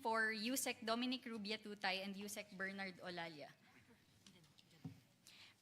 for USEC Dominic Rubia Tutay and USEC Bernard Olalia.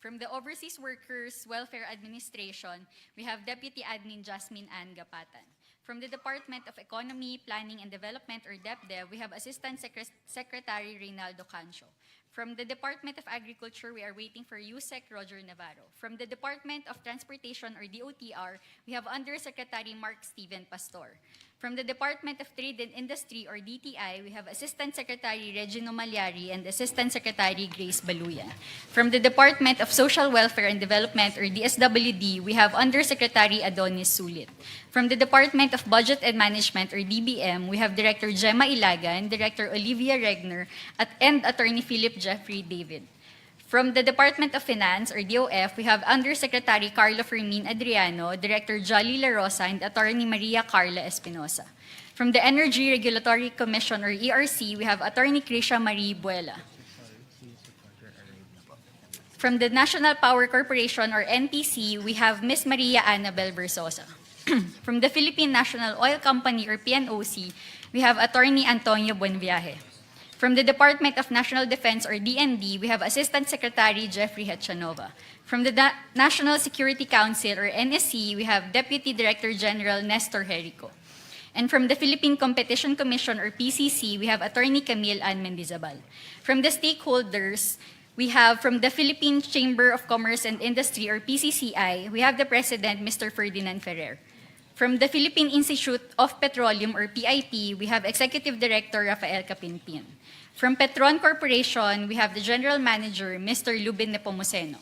From the Overseas Workers Welfare Administration, we have Deputy Admin Jasmine Ann Gapatan. From the Department of Economy, Planning and Development, or DepDev, we have Assistant Secretary Reynaldo Cancio. From the Department of Agriculture, we are waiting for USEC Roger Navarro. From the Department of Transportation, or DOTR, we have Undersecretary Mark Steven Pastor. From the Department of Trade and Industry, or DTI, we have Assistant Secretary Regino Malyari and Assistant Secretary Grace Baluyan. From the Department of Social Welfare and Development, or DSWD, we have Undersecretary Adonis Sulit. From the Department of Budget and Management, or DBM, we have Director Gemma Ilagan, Director Olivia Regner, and Attorney Philip Jeffrey David. From the Department of Finance, or DOF, we have Undersecretary Carlo Fermin Adriano, Director Jolly La Rosa, and Attorney Maria Carla Espinosa. From the Energy Regulatory Commission, or ERC, we have Attorney Krisha Marie Buela. From the National Power Corporation, or NPC, we have Ms. Maria Annabel Versosa. From the Philippine National Oil Company, or PNOC, we have Attorney Antonio Buenviaje. From the Department of National Defense, or DND, we have Assistant Secretary Jeffrey Hechanova. From the National Security Council, or NSC, we have Deputy Director General Nestor Jerico. And from the Philippine Competition Commission, or PCC, we have Attorney Camille Ann Mendizabal. From the stakeholders, we have from the Philippine Chamber of Commerce and Industry, or PCCI, we have the President, Mr. Ferdinand Ferrer. From the Philippine Institute of Petroleum, or PIP, we have Executive Director Rafael Capinpin. From Petron Corporation, we have the General Manager, Mr. Lubin Nepomuceno.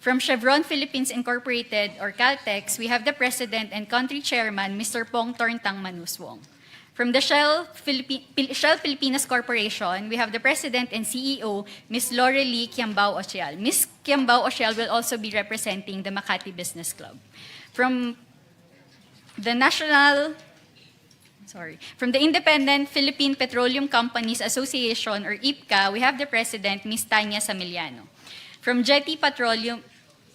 From Chevron Philippines Incorporated, or Caltex, we have the President and Country Chairman, Mr. Pong Torntang Manuswong. From the Shell Filipinas Corporation, we have the President and CEO, Ms. Lorely Kiambao Ochial. Ms. Kiambao Ochial will also be representing the Makati Business Club. From the Independent Philippine Petroleum Companies Association, or IPCA, we have the President, Ms. Tanya Samiliano. From Jetty Petroleum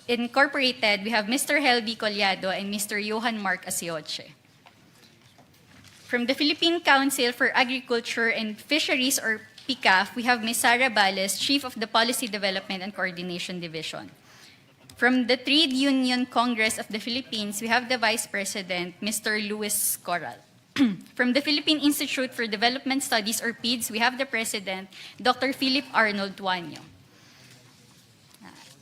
Incorporated, we have Mr. Helby Collado and Mr. Johan Mark Asioche. From the Philippine Council for Agriculture and Fisheries, or PICAF, we have Ms. Sara Bales, Chief of the Policy Development and Coordination Division. From the Trade Union Congress of the Philippines, we have the Vice President, Mr. Luis Corral. From the Philippine Institute for Development Studies, or PIDS, we have the President, Dr. Philip Arnold Tuanyo.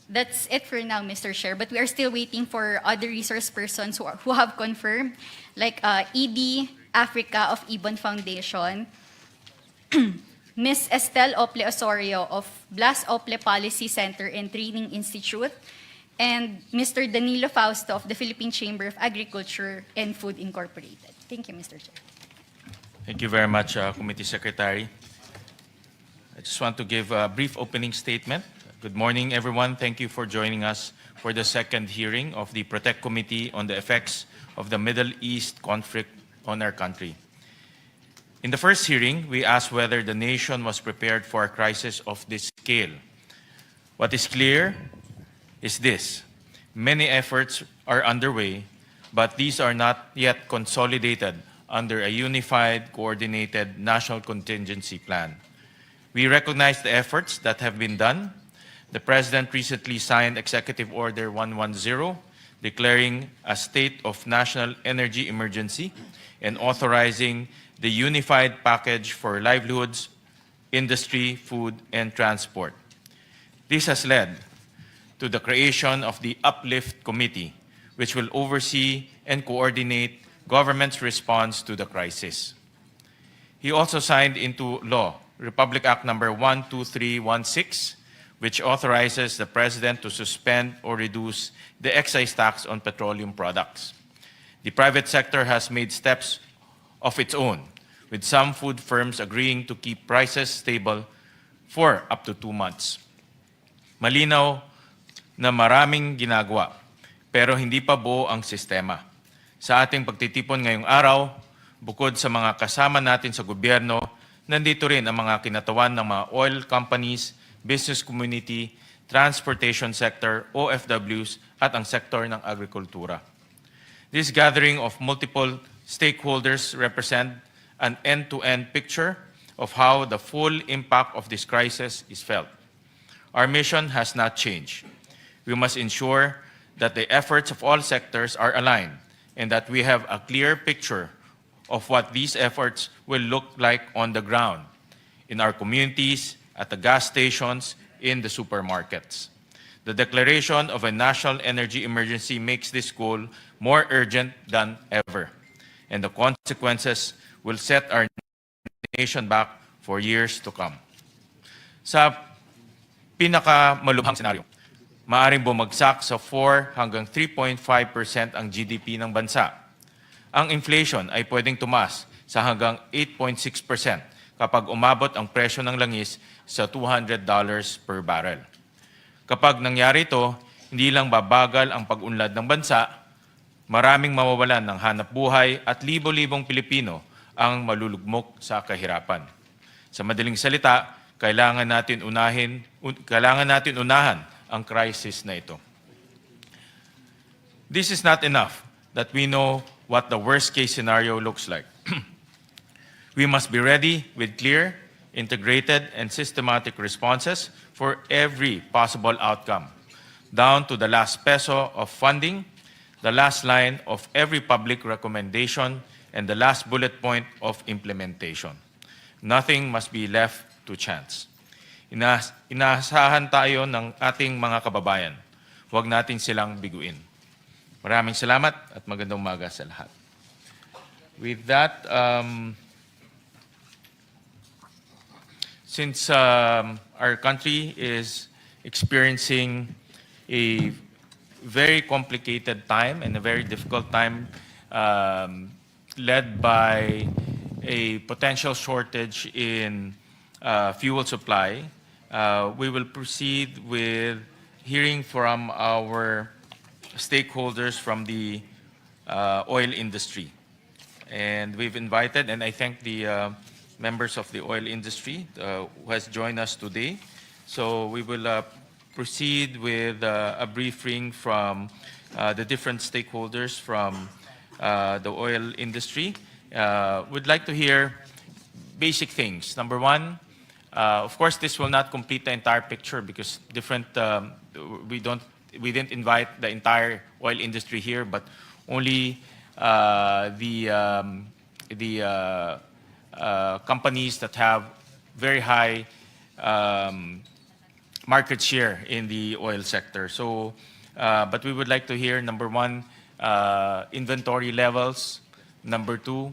That's it for now, Mr. Chair, but we are still waiting for other resource persons who have confirmed, like ED Africa of Ibon Foundation, Ms. Estelle Ople Osorio of Blas Ople Policy Center and Training Institute, and Mr. Danilo Fausto of the Philippine Chamber of Agriculture and Food Incorporated. Thank you, Mr. Chair. Thank you very much, Committee Secretary. I just want to give a brief opening statement. Good morning, everyone. Thank you for joining us for the second hearing of the Protect Committee on the effects of the Middle East conflict on our country. In the first hearing, we asked whether the nation was prepared for a crisis of this scale. What is clear is this: many efforts are underway, but these are not yet consolidated under a unified, coordinated national contingency plan. We recognize the efforts that have been done. The President recently signed Executive Order 110, declaring a state of national energy emergency and authorizing the unified package for livelihoods, industry, food, and transport. This has led to the creation of the Uplift Committee, which will oversee and coordinate government's response to the crisis. He also signed into law Republic Act Number 12316, which authorizes the President to suspend or reduce the excise tax on petroleum products. The private sector has made steps of its own, with some food firms agreeing to keep prices stable for up to 2 months. Malinaw na maraming ginagawa, pero hindi pa buo ang sistema. Sa ating pagtitipon ngayong araw, bukod sa mga kasama natin sa gobyerno, nandito rin ang mga kinatawan ng mga oil companies, business community, transportation sector, OFWs, at ang sektor ng agrikultura. This gathering of multiple stakeholders represent an end-to-end picture of how the full impact of this crisis is felt. Our mission has not changed. We must ensure that the efforts of all sectors are aligned and that we have a clear picture of what these efforts will look like on the ground, in our communities, at the gas stations, in the supermarkets. The declaration of a national energy emergency makes this goal more urgent than ever, and the consequences will set our nation back for years to come. Sa pinakamalubhang senaryo, maaaring bumagsak sa 4 hanggang 3.5% ang GDP ng bansa. Ang inflation ay pwedeng tumaas sa hanggang 8.6% kapag umabot ang presyo ng langis sa $200 per barrel. Kapag nangyari ito, hindi lang babagal ang pag-unlad ng bansa, maraming mawawalan ng hanap buhay at libo-libong Pilipino ang malulugmok sa kahirapan. Sa madaling salita, kailangan natin unahan ang crisis na ito. This is not enough that we know what the worst-case scenario looks like. We must be ready with clear, integrated, and systematic responses for every possible outcome, down to the last peso of funding, the last line of every public recommendation, and the last bullet point of implementation. Nothing must be left to chance. Inaasahan tayo ng ating mga kababayan. Huwag natin silang biguin. Maraming salamat at magandang umaga sa lahat. With that, since our country is experiencing a very complicated time and a very difficult time led by a potential shortage in fuel supply, we will proceed with hearing from our stakeholders from the oil industry. And we've invited, and I thank the members of the oil industry who has joined us today. So we will proceed with a briefing from the different stakeholders from the oil industry. We'd like to hear basic things. Number one, of course, this will not complete the entire picture because we didn't invite the entire oil industry here, but only the companies that have very high market share in the oil sector. So, but we would like to hear, number one, inventory levels. Number two,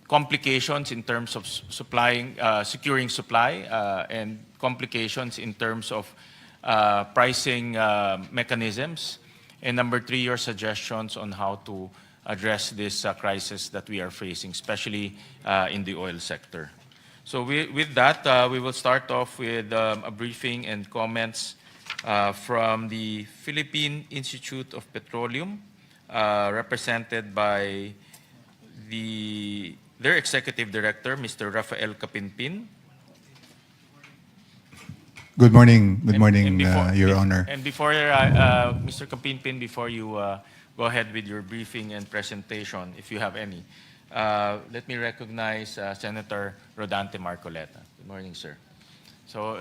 complications in terms of securing supply, and complications in terms of pricing mechanisms. And number three, your suggestions on how to address this crisis that we are facing, especially in the oil sector. So with that, we will start off with a briefing and comments from the Philippine Institute of Petroleum, represented by their Executive Director, Mr. Rafael Capinpin. Good morning, And Your Honor. And before, Mr. Capinpin, before you go ahead with your briefing and presentation, if you have any, let me recognize Senator Rodante Marcoleta. Good morning, sir. So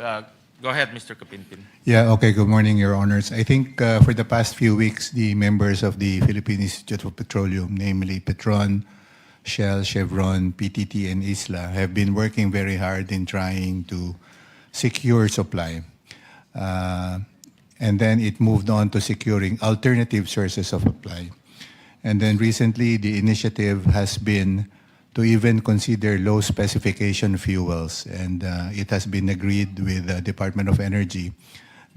go ahead, Mr. Capinpin. Yeah, okay, good morning, Your Honors. I think for the past few weeks, the members of the Philippine Institute of Petroleum, namely Petron, Shell, Chevron, PTT, and Isla, have been working very hard in trying to secure supply. And then it moved on to securing alternative sources of supply. And then recently, the initiative has been to even consider low specification fuels. And it has been agreed with the Department of Energy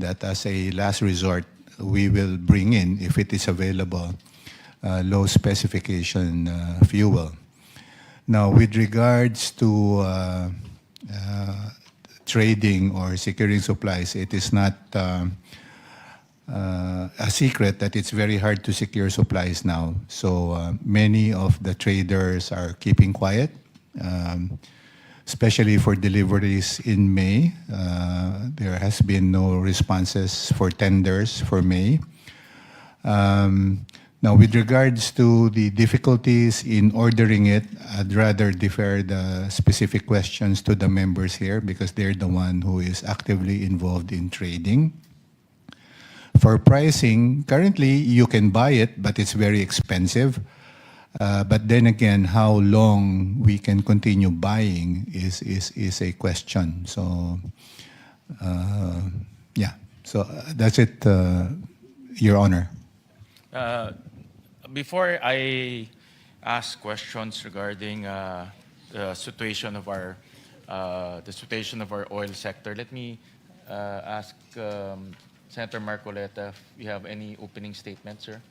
that as a last resort, we will bring in, if it is available, low specification fuel. Now, with regards to trading or securing supplies, it is not a secret that it's very hard to secure supplies now. So many of the traders are keeping quiet, especially for deliveries in May. There has been no responses for tenders for May. Now, with regards to the difficulties in ordering it, I'd rather defer the specific questions to the members here because they're the one who is actively involved in trading. For pricing, currently you can buy it, but it's very expensive. But then again, how long we can continue buying is a question. So, yeah. So that's it, Your Honor. Before I ask questions regarding the situation of our oil sector, let me ask Senator Marcoleta if you have any opening statements, sir.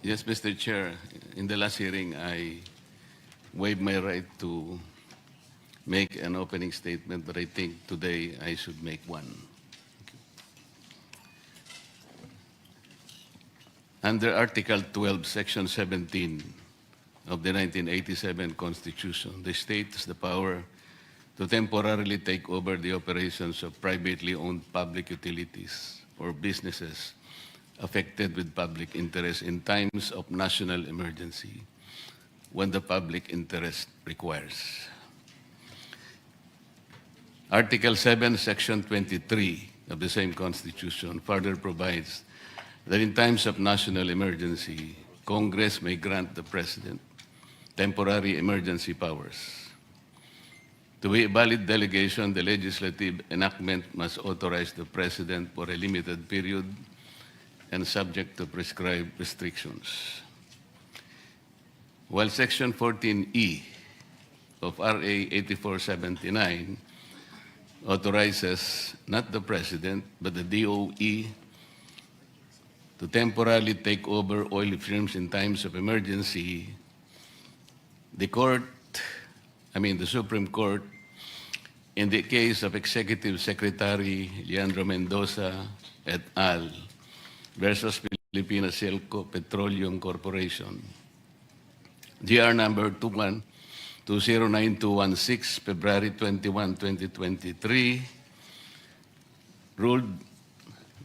Yes, Mr. Chair. In the last hearing, I waived my right to make an opening statement, but I think today I should make one. Under Article 12, Section 17 of the 1987 Constitution, the state has the power to temporarily take over the operations of privately owned public utilities or businesses affected with public interest in times of national emergency when the public interest requires. Article 7, Section 23 of the same Constitution further provides that in times of national emergency, Congress may grant the President temporary emergency powers. To be a valid delegation, the legislative enactment must authorize the President for a limited period and subject to prescribed restrictions. While Section 14E of RA 8479 authorizes not the President but the DOE to temporarily take over oil firms in times of emergency, the Supreme Court, in the case of Executive Secretary Leandro Mendoza et al. Versus Philippine Silco Petroleum Corporation, GR number 2029216, February 21, 2023, ruled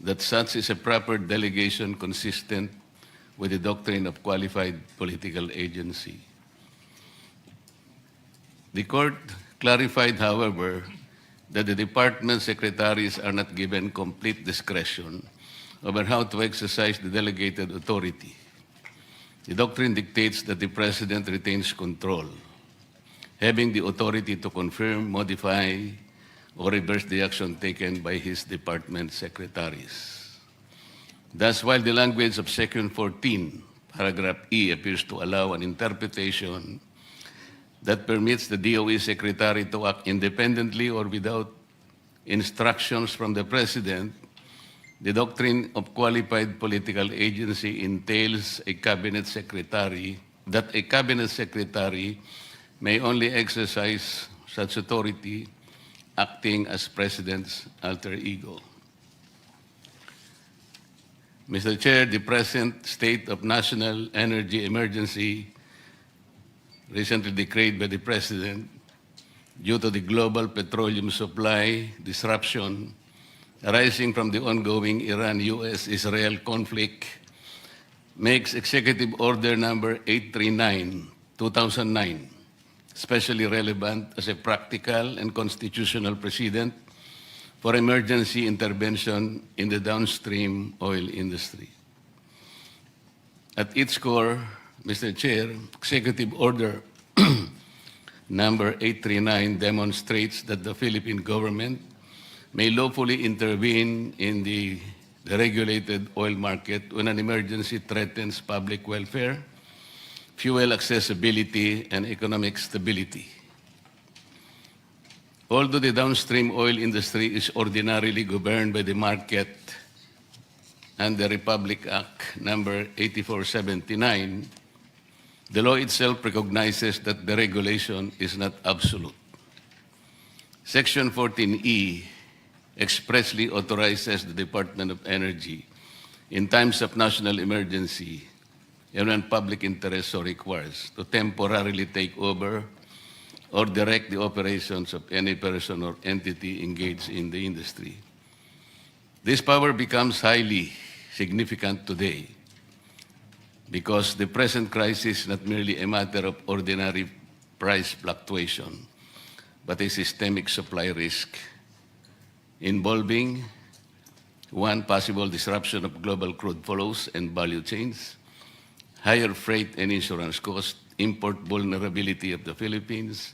that such is a proper delegation consistent with the doctrine of qualified political agency. The court clarified, however, that the department secretaries are not given complete discretion over how to exercise the delegated authority. The doctrine dictates that the President retains control, having the authority to confirm, modify, or reverse the action taken by his department secretaries. Thus, while the language of Section 14, paragraph E, appears to allow an interpretation that permits the DOE Secretary to act independently or without instructions from the President, the doctrine of qualified political agency entails a cabinet secretary, that a cabinet secretary may only exercise such authority acting as President's alter ego. Mr. Chair, the present state of national energy emergency recently decreed by the President due to the global petroleum supply disruption arising from the ongoing Iran-US-Israel conflict makes Executive Order number 839, 2009, especially relevant as a practical and constitutional precedent for emergency intervention in the downstream oil industry. At its core, Mr. Chair, Executive Order number 839 demonstrates that the Philippine government may lawfully intervene in the regulated oil market when an emergency threatens public welfare, fuel accessibility, and economic stability. Although the downstream oil industry is ordinarily governed by the market and the Republic Act number 8479, the law itself recognizes that the regulation is not absolute. Section 14E expressly authorizes the Department of Energy in times of national emergency and when public interest so requires to temporarily take over or direct the operations of any person or entity engaged in the industry. This power becomes highly significant today because the present crisis is not merely a matter of ordinary price fluctuation, but a systemic supply risk involving one, possible disruption of global crude flows and value chains, higher freight and insurance costs, import vulnerability of the Philippines,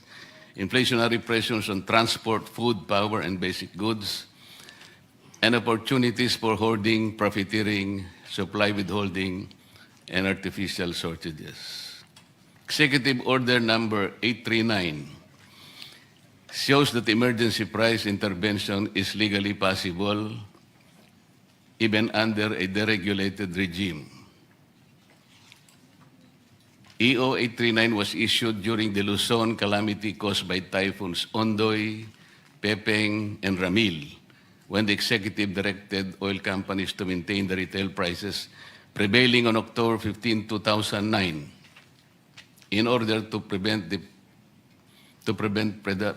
inflationary pressures on transport, food, power, and basic goods, and opportunities for hoarding, profiteering, supply withholding, and artificial shortages. Executive Order number 839 shows that emergency price intervention is legally possible even under a deregulated regime. EO 839 was issued during the Luzon calamity caused by typhoons Ondoy, Pepeng, and Ramil, when the executive directed oil companies to maintain the retail prices prevailing on October 15, 2009, in order to prevent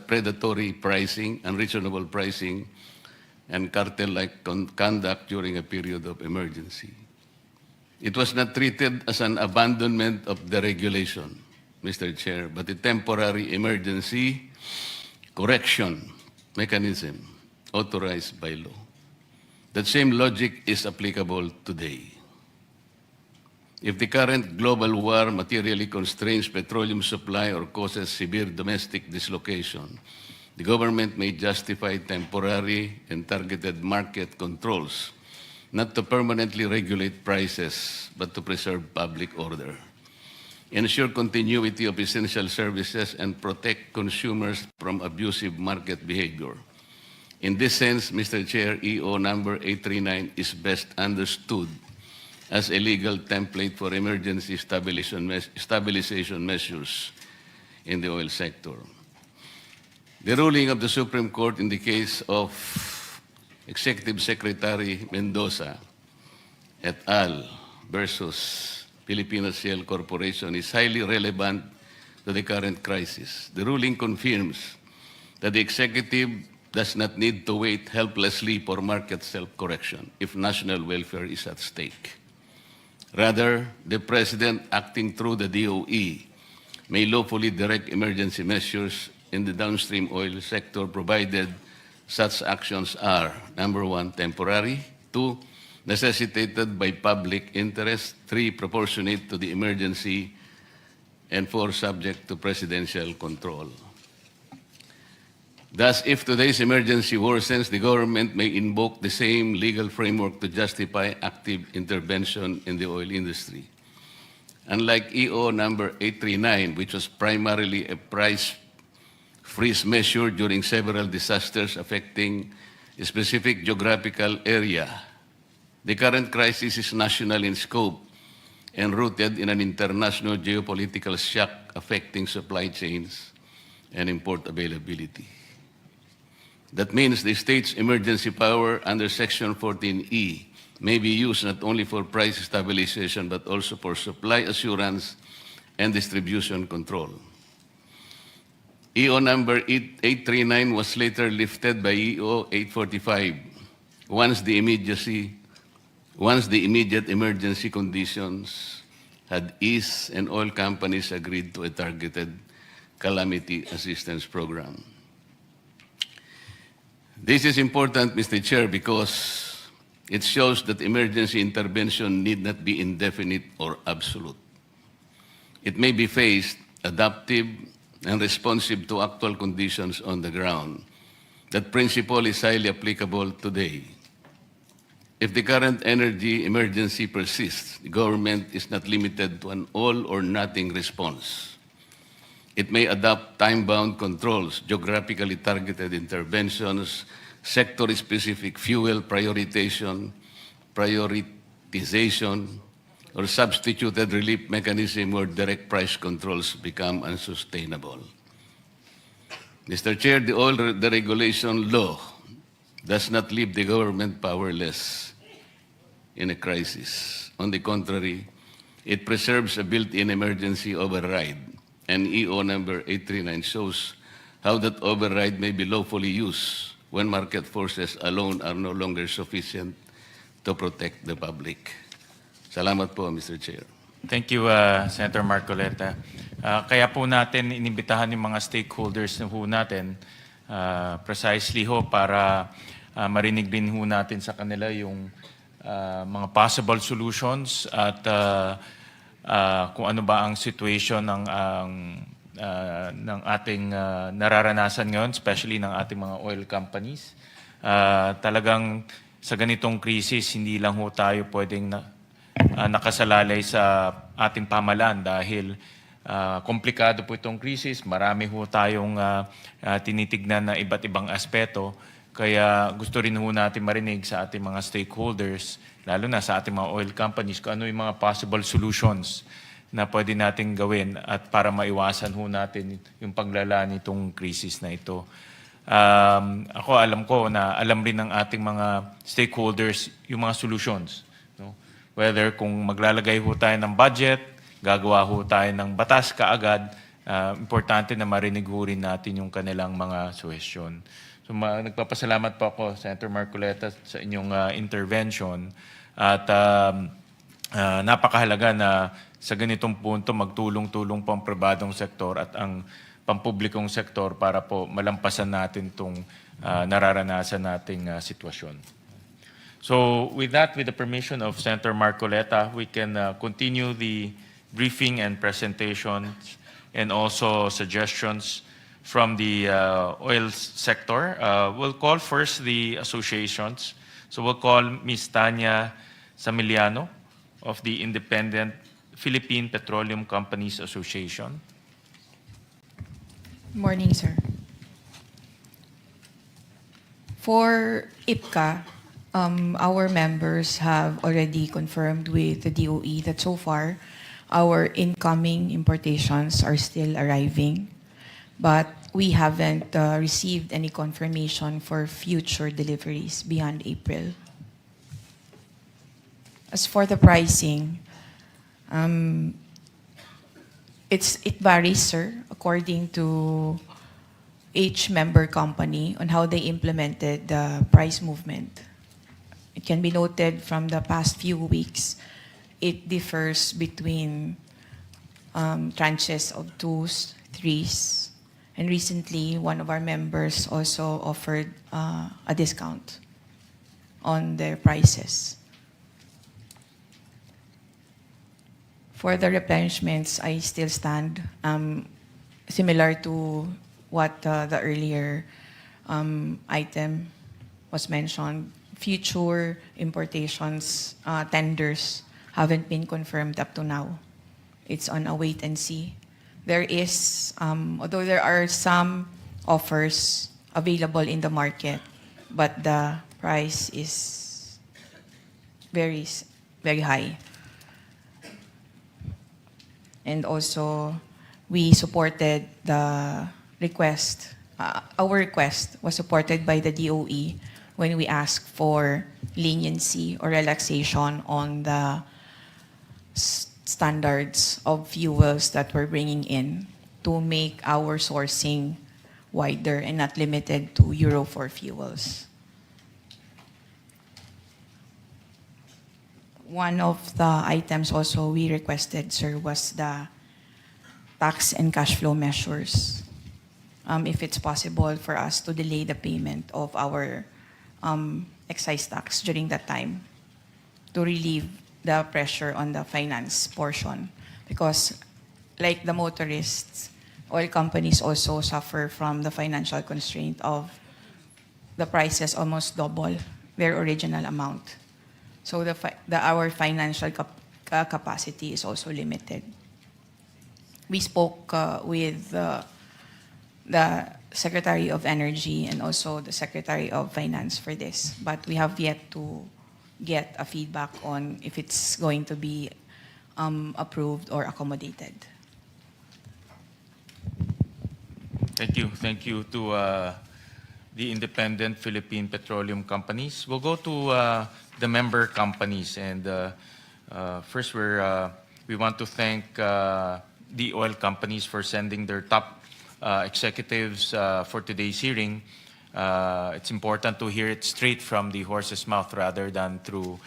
predatory pricing, unreasonable pricing, and cartel-like conduct during a period of emergency. It was not treated as an abandonment of the regulation, Mr. Chair, but a temporary emergency correction mechanism authorized by law. That same logic is applicable today. If the current global war materially constrains petroleum supply or causes severe domestic dislocation, the government may justify temporary and targeted market controls, not to permanently regulate prices, but to preserve public order, ensure continuity of essential services, and protect consumers from abusive market behavior. In this sense, Mr. Chair, EO number 839 is best understood as a legal template for emergency stabilization measures in the oil sector. The ruling of the Supreme Court in the case of Executive Secretary Mendoza et al. Versus Filipino Shell Corporation is highly relevant to the current crisis. The ruling confirms that the executive does not need to wait helplessly for market self-correction if national welfare is at stake. Rather, the President, acting through the DOE, may lawfully direct emergency measures in the downstream oil sector provided such actions are, number one, temporary, two, necessitated by public interest, three, proportionate to the emergency, and four, subject to presidential control. Thus, if today's emergency worsens, the government may invoke the same legal framework to justify active intervention in the oil industry. Unlike EO number 839, which was primarily a price freeze measure during several disasters affecting a specific geographical area, the current crisis is national in scope and rooted in an international geopolitical shock affecting supply chains and import availability. That means the state's emergency power under Section 14E may be used not only for price stabilization but also for supply assurance and distribution control. EO number 839 was later lifted by EO 845 once the immediate emergency conditions had eased and oil companies agreed to a targeted calamity assistance program. This is important, Mr. Chair, because it shows that emergency intervention need not be indefinite or absolute. It may be phased, adaptive, and responsive to actual conditions on the ground. That principle is highly applicable today. If the current energy emergency persists, the government is not limited to an all-or-nothing response. It may adopt time-bound controls, geographically targeted interventions, sector-specific fuel prioritization, or substituted relief mechanism where direct price controls become unsustainable. Mr. Chair, the oil deregulation law does not leave the government powerless in a crisis. On the contrary, it preserves a built-in emergency override, and EO number 839 shows how that override may be lawfully used when market forces alone are no longer sufficient to protect the public. Salamat po, Mr. Chair. Thank you, Senator Marcoleta. Kaya po natin inimbitahan yung mga stakeholders na ho natin precisely ho para marinig din ho natin sa kanila yung mga possible solutions at kung ano ba ang situation ng ating nararanasan ngayon, especially ng ating mga oil companies. Talagang sa ganitong krisis, hindi lang ho tayo pwedeng nakasalalay sa ating pamahalaan dahil komplikado po itong krisis. Marami ho tayong tinitignan na iba't ibang aspeto. Kaya gusto rin ho natin marinig sa ating mga stakeholders, lalo na sa ating mga oil companies, kung ano yung mga possible solutions na pwede natin gawin at para maiwasan ho natin yung paglala nitong krisis na ito. Ako alam ko na alam rin ng ating mga stakeholders yung mga solutions. No? Whether kung maglalagay ho tayo ng budget, gagawa ho tayo ng batas kaagad, importante na marinig ho rin natin yung kanilang mga suggestion. So nagpapasalamat po ako, Senator Marcoleta, sa inyong intervention at napakahalaga na sa ganitong punto magtulong-tulong po ang pribadong sektor at ang pampublikong sektor para po malampasan natin itong nararanasan nating sitwasyon. So with that, with the permission of Senator Marcoleta, we can continue the briefing and presentations and also suggestions from the oil sector. We'll call first the associations. So we'll call Ms. Tanya Samiliano of the Independent Philippine Petroleum Companies Association. Morning, sir. For IPCA, our members have already confirmed with the DOE that so far our incoming importations are still arriving, but we haven't received any confirmation for future deliveries beyond April. As for the pricing, it varies, sir, according to each member company on how they implemented the price movement. It can be noted from the past few weeks, it differs between tranches of 2s, 3s, and recently one of our members also offered a discount on their prices. For the replenishments, I still stand similar to what the earlier item was mentioned. Future importations, tenders haven't been confirmed up to now. It's on a wait and see. There is, although there are some offers available in the market, but the price is very, very high. And also, we supported the request. Our request was supported by the DOE when we asked for leniency or relaxation on the standards of fuels that we're bringing in to make our sourcing wider and not limited to Euro 4 fuels. One of the items also we requested, sir, was the tax and cash flow measures. If it's possible for us to delay the payment of our excise tax during that time to relieve the pressure on the finance portion. Because like the motorists, oil companies also suffer from the financial constraint of the prices almost double their original amount. So our financial capacity is also limited. We spoke with the Secretary of Energy and also the Secretary of Finance for this, but we have yet to get a feedback on if it's going to be approved or accommodated. Thank you. Thank you to the Independent Philippine Petroleum Companies. We'll go to the member companies. And first, we want to thank the oil companies for sending their top executives for today's hearing. It's important to hear it straight from the horse's mouth rather than through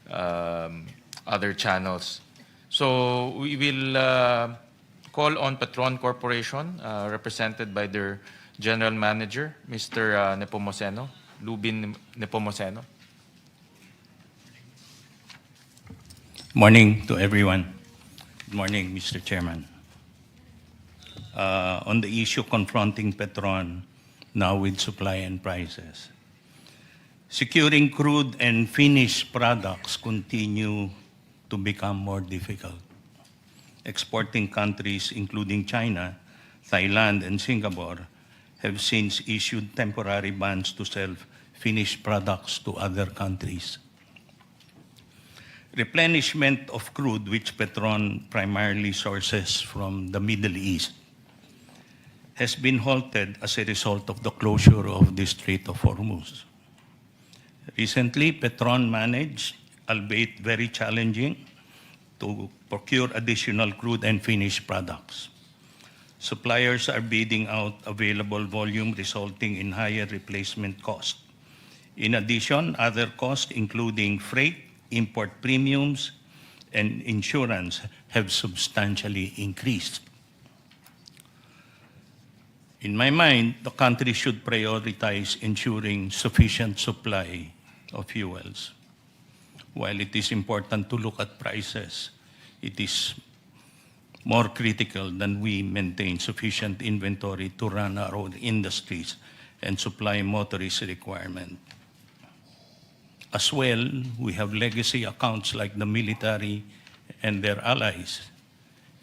other channels. So we will call on Petron Corporation, represented by their General Manager, Mr. Nepomuceno, Lubin Nepomuceno. Morning to everyone. Good morning, Mr. Chairman. On the issue confronting Petron now with supply and prices, securing crude and finished products continue to become more difficult. Exporting countries, including China, Thailand, and Singapore, have since issued temporary bans to sell finished products to other countries. Replenishment of crude, which Petron primarily sources from the Middle East, has been halted as a result of the closure of the Strait of Hormuz. Recently, Petron managed, albeit very challenging, to procure additional crude and finished products. Suppliers are bidding out available volume, resulting in higher replacement cost. In addition, other costs, including freight, import premiums, and insurance, have substantially increased. In my mind, the country should prioritize ensuring sufficient supply of fuels. While it is important to look at prices, it is more critical that we maintain sufficient inventory to run our own industries and supply motorist requirement. As well, we have legacy accounts like the military and their allies.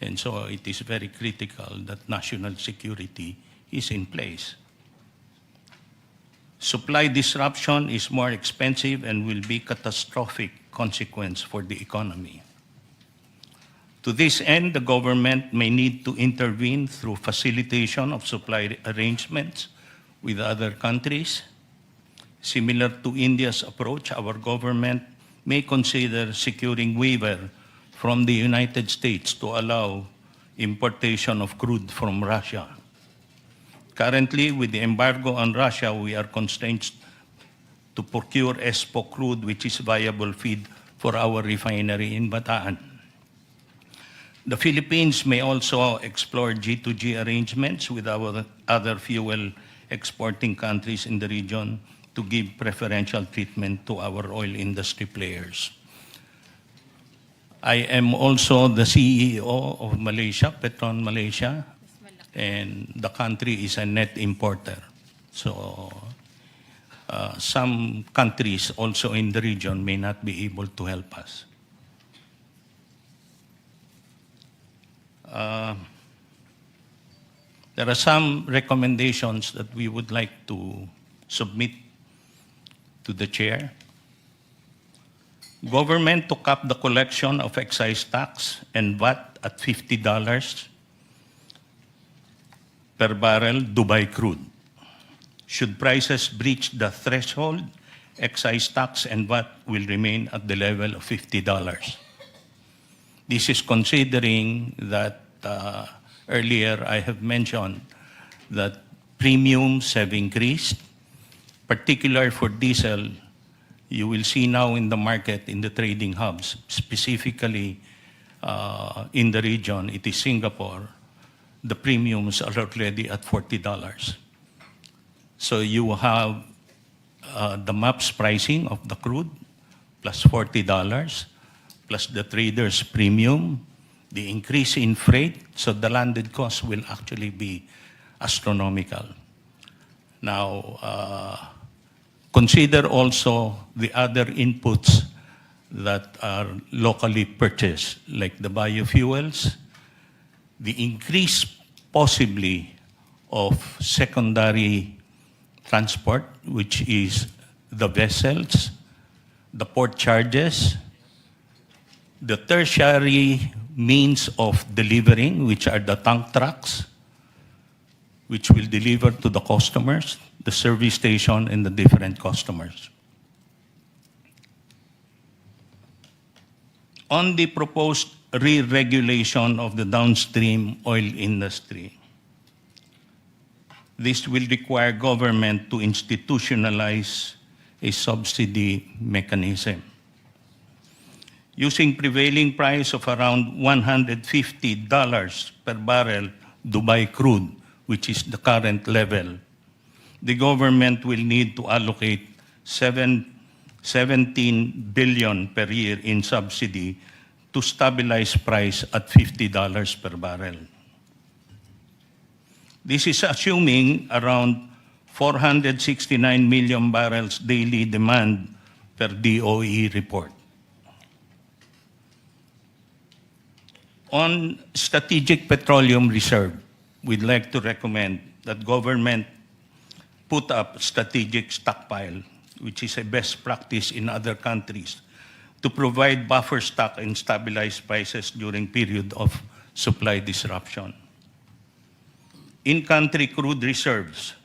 And so it is very critical that national security is in place. Supply disruption is more expensive and will be catastrophic consequence for the economy. To this end, the government may need to intervene through facilitation of supply arrangements with other countries. Similar to India's approach, our government may consider securing waiver from the United States to allow importation of crude from Russia. Currently, with the embargo on Russia, we are constrained to procure ESPO crude, which is viable feed for our refinery in Bataan. The Philippines may also explore G2G arrangements with our other fuel exporting countries in the region to give preferential treatment to our oil industry players. I am also the CEO of Malaysia, Petron Malaysia, and the country is a net importer. So some countries also in the region may not be able to help us. There are some recommendations that we would like to submit to the chair. Government to cap the collection of excise tax and VAT at $50 per barrel Dubai crude. Should prices breach the threshold, excise tax and VAT will remain at the level of $50. This is considering that earlier I have mentioned that premiums have increased, particularly for diesel. You will see now in the market, in the trading hubs, specifically in the region, it is Singapore, the premiums are already at $40. So you have the MAPS pricing of the crude plus $40, plus the trader's premium, the increase in freight, so the landed cost will actually be astronomical. Now, consider also the other inputs that are locally purchased, like the biofuels, the increase possibly of secondary transport, which is the vessels, the port charges, the tertiary means of delivering, which are the tank trucks, which will deliver to the customers, the service station, and the different customers. On the proposed re-regulation of the downstream oil industry, This will require government to institutionalize a subsidy mechanism. Using prevailing price of around $150 per barrel Dubai crude, which is the current level, the government will need to allocate 17 billion per year in subsidy to stabilize price at $50 per barrel. This is assuming around 469 million barrels daily demand per DOE report. On strategic petroleum reserve, we'd like to recommend that government put up strategic stockpile, which is a best practice in other countries, to provide buffer stock and stabilize prices during period of supply disruption. In-country crude reserves.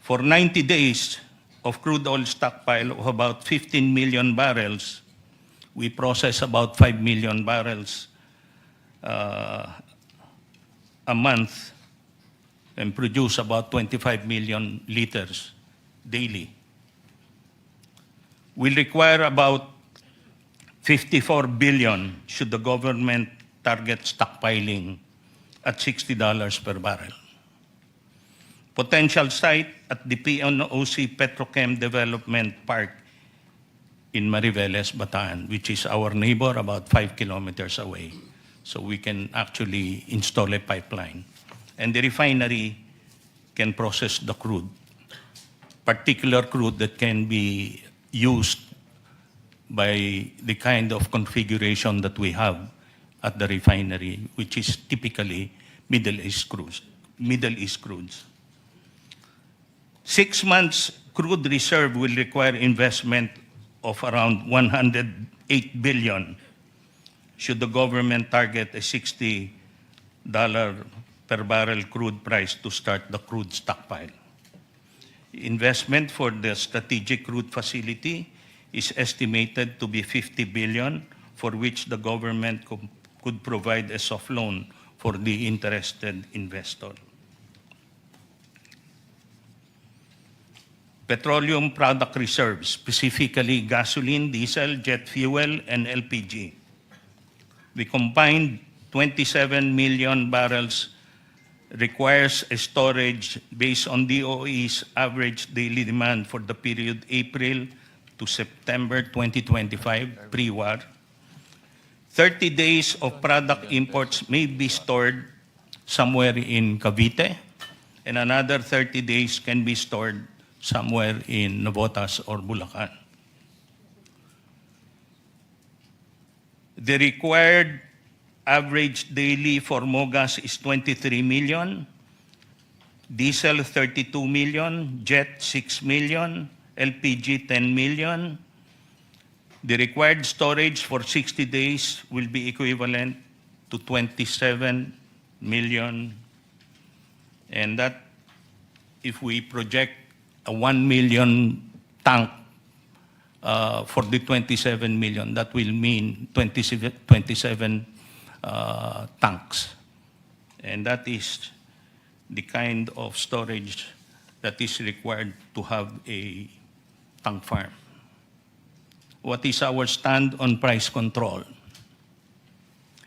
For 90 days of crude oil stockpile of about 15 million barrels, we process about 5 million barrels a month and produce about 25 million liters daily. Will require about 54 billion should the government target stockpiling at $60 per barrel. Potential site at the PNOC Petrochem Development Park in Mariveles, Bataan, which is our neighbor about 5 kilometers away. So we can actually install a pipeline. And the refinery can process the crude, particular crude that can be used by the kind of configuration that we have at the refinery, which is typically Middle East crudes. 6 months crude reserve will require investment of around 108 billion should the government target a $60 per barrel crude price to start the crude stockpile. Investment for the strategic crude facility is estimated to be 50 billion, for which the government could provide a soft loan for the interested investor. Petroleum product reserves, specifically gasoline, diesel, jet fuel, and LPG. The combined 27 million barrels requires a storage based on DOE's average daily demand for the period April to September 2025, pre-war. 30 days of product imports may be stored somewhere in Cavite, and another 30 days can be stored somewhere in Navotas or Bulacan. The required average daily for Mogas is 23 million, diesel 32 million, jet 6 million, LPG 10 million. The required storage for 60 days will be equivalent to 27 million. And that, if we project a 1 million tank for the 27 million, that will mean 27 tanks. And that is the kind of storage that is required to have a tank farm. What is our stand on price control?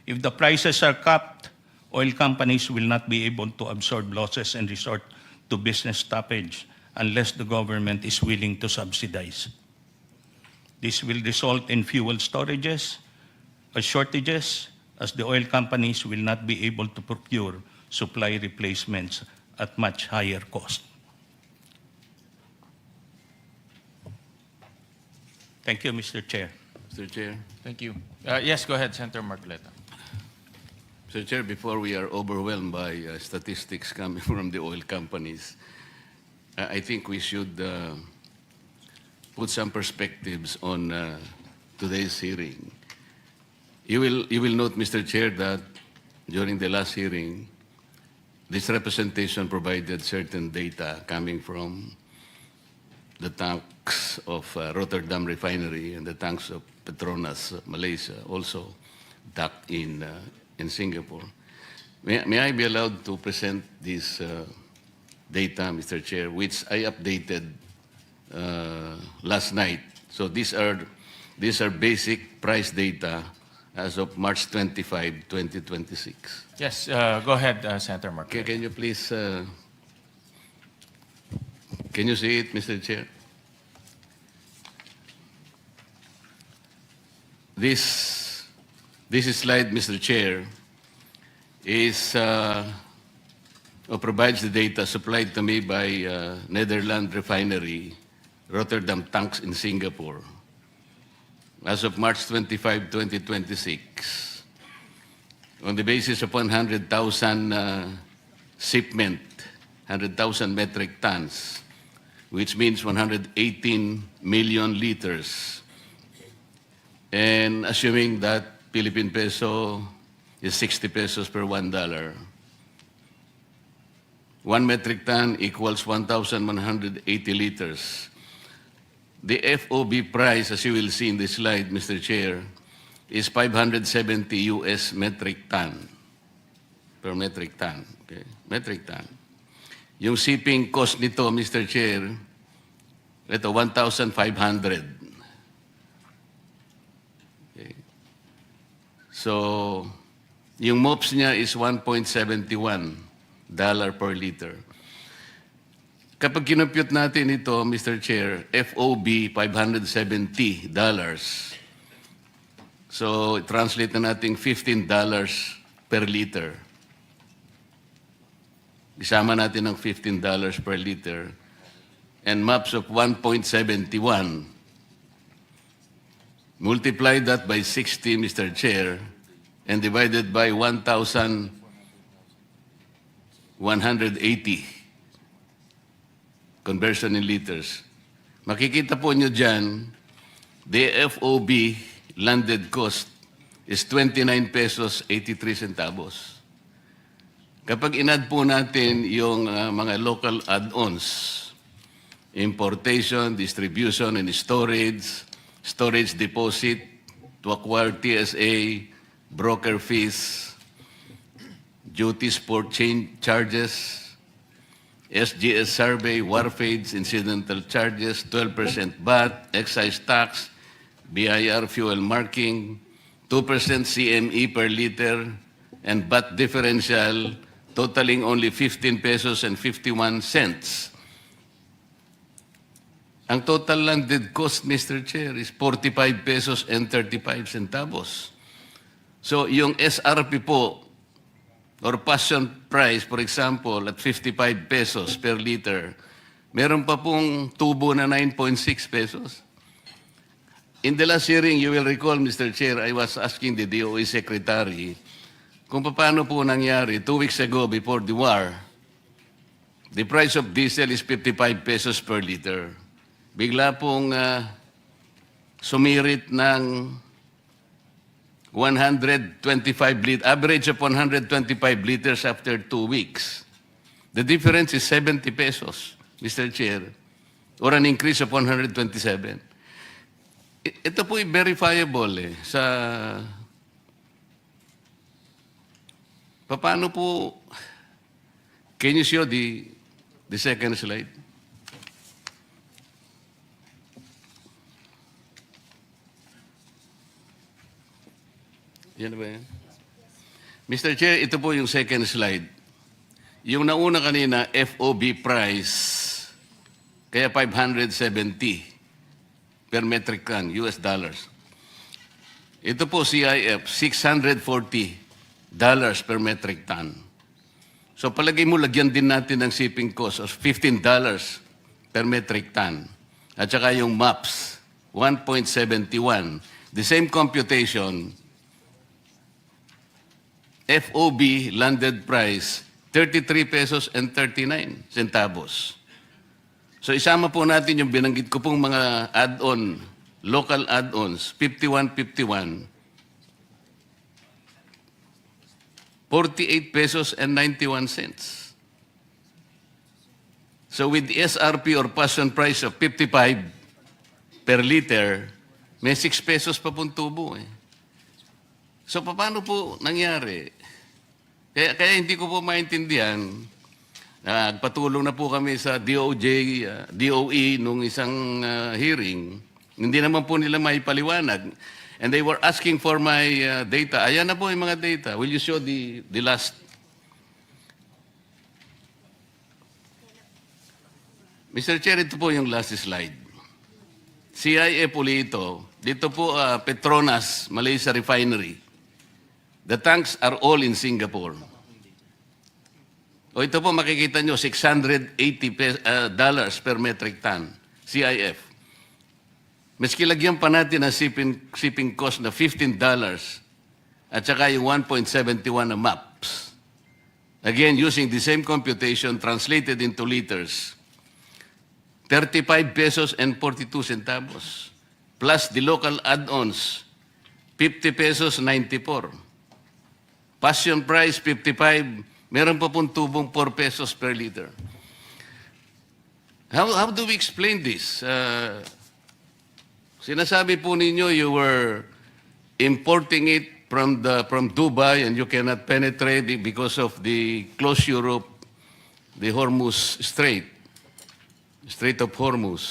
If the prices are capped, oil companies will not be able to absorb losses and resort to business stoppage unless the government is willing to subsidize. This will result in fuel shortages, as the oil companies will not be able to procure supply replacements at much higher cost. Thank you, Mr. Chair. Mr. Chair. Thank you. Yes, go ahead, Senator Marcoleta. Mr. Chair, before we are overwhelmed by statistics coming from the oil companies, I think we should put some perspectives on today's hearing. You will note, Mr. Chair, that during the last hearing, this representation provided certain data coming from the tanks of Rotterdam Refinery and the tanks of Petronas Malaysia, also docked in Singapore. May I be allowed to present this data, Mr. Chair, which I updated last night. So these are basic price data as of March 25, 2026. Yes, go ahead, Senator Marquez. Can you please, can you see it, Mr. Chair? This slide, Mr. Chair, is or provides the data supplied to me by Netherlands Refinery, Rotterdam Tanks in Singapore. As of March 25, 2026, on the basis of 100,000 shipment, 100,000 metric tons, which means 118 million liters. And assuming that Philippine peso is 60 pesos per $1, 1 metric ton equals 1,180 liters. The FOB price, as you will see in this slide, Mr. Chair, is 570 US metric ton per metric ton. Okay? Metric ton. Yung shipping cost nito, Mr. Chair, ito, 1,500. Okay. So, yung MOPS niya is $1.71 per liter. Kapag kinompute natin ito, Mr. Chair, FOB, $570. So, translate na natin $15 per liter. Isama natin ng $15 per liter. And MAPS of 1.71. Multiply that by 60, Mr. Chair, and divided by 1,180. Conversion in liters. Makikita po nyo dyan, the FOB landed cost is 29 pesos 83 centavos. Kapag inad po natin yung mga local add-ons, importation, distribution, and storage deposit to acquire TSA, broker fees, duties, port chain charges, SGS survey, wharfage, incidental charges, 12% VAT, excise tax, BIR fuel marking, 2% CME per liter, and VAT differential totaling only 15 pesos and 51 cents. Ang total landed cost, Mr. Chair, is 45 pesos and 35 centavos. So yung SRP po, or passion price, for example, at 55 pesos per liter, meron pa pong tubo na 9.6 pesos. In the last hearing, you will recall, Mr. Chair, I was asking the DOE Secretary kung paano po nangyari 2 weeks ago before the war, the price of diesel is 55 pesos per liter. Bigla pong sumirit ng 125 liters, average of 125 liters after 2 weeks. The difference is 70 pesos, Mr. Chair, or an increase of 127. Ito po verifiable sa paano po. Can you show the second slide? Yan ba yan? Mr. Chair, ito po yung second slide. Yung nauna kanina, FOB price, kaya 570 per metric ton, US dollars. Ito po CIF, $640 per metric ton. So palagay mo, lagyan din natin ng shipping cost of $15 per metric ton. At saka yung MAPS, 1.71. The same computation, FOB landed price, 33 pesos and 39 centavos. So isama po natin yung binanggit ko pong mga add-on, local add-ons, 51.51, 48 pesos and 91 cents. So with the SRP or passion price of 55 per liter, may 6 pesos pa pong tubo eh. So paano po nangyari? Kaya hindi ko po maintindihan. Nagpatulong na po kami sa DOJ, DOE nung isang hearing. Hindi naman po nila maipaliwanag. And they were asking for my data. Ayan na po yung mga data. Will you show the last? Mr. Chair, ito po yung last slide. CIA po ito. Dito po Petronas, Malaysia Refinery. The tanks are all in Singapore. O ito po makikita nyo, $680 per metric ton, CIF. Maski lagyan pa natin ang shipping cost na $15 at saka yung 1.71 na MAPS. Again, using the same computation translated into liters. 35 pesos and 42 centavos. Plus the local add-ons, 50 pesos 94. Passion price, 55. Meron pa pong tubong 4 pesos per liter. How do we explain this? Sinasabi po ninyo you were importing it from Dubai and you cannot penetrate it because of the closure of the Hormuz Strait of Hormuz.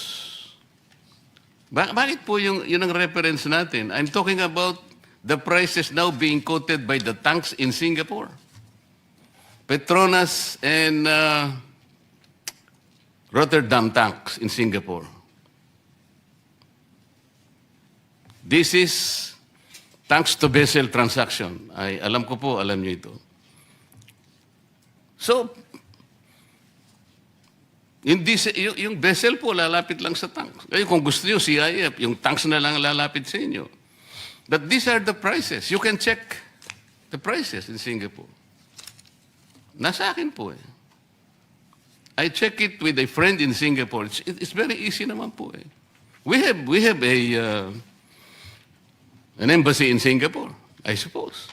Bakit po yun ang reference natin? I'm talking about the prices now being quoted by the tanks in Singapore. Petronas and Rotterdam tanks in Singapore. This is thanks to vessel transaction. Alam ko po, alam niyo ito. So, yung vessel po, lalapit lang sa tanks. Kaya kung gusto niyo, CIF, yung tanks na lang lalapit sa inyo. But these are the prices. You can check the prices in Singapore. Nasa akin po eh. I check it with a friend in Singapore. It's very easy naman po eh. We have an embassy in Singapore, I suppose,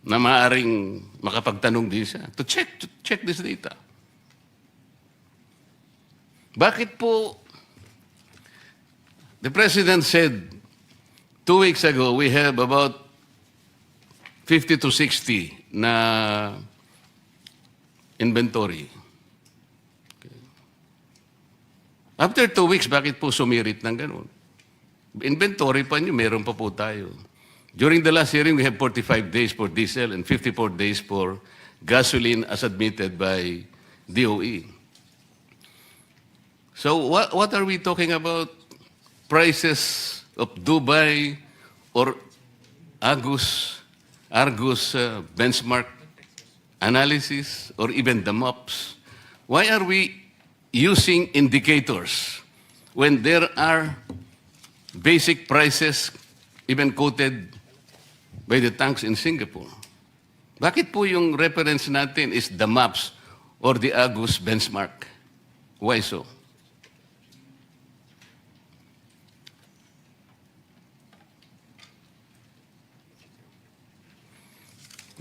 na maaaring makapagtanong din siya to check this data. Bakit po, the President said 2 weeks ago, we have about 50 to 60 na inventory. Okay. After 2 weeks, bakit po sumirit ng ganun? Inventory pa nyo, meron pa po tayo. During the last hearing, we have 45 days for diesel and 54 days for gasoline as admitted by DOE. So what are we talking about? Prices of Dubai or Argus benchmark analysis or even the MOPS? Why are we using indicators when there are basic prices even quoted by the tanks in Singapore? Bakit po yung reference natin is the MOPS or the Argus benchmark? Why so?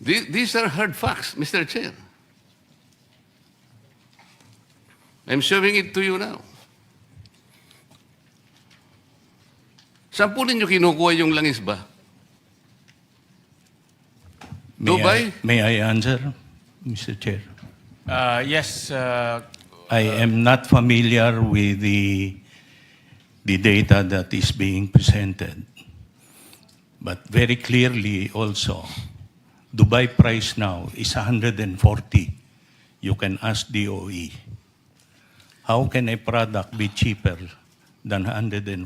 These are hard facts, Mr. Chair. I'm showing it to you now. Saan po ninyo kinukuha yung langis ba? Dubai? May I answer, Mr. Chair? Yes, I am not familiar with the data that is being presented. But very clearly also, Dubai price now is 140. You can ask DOE. How can a product be cheaper than $140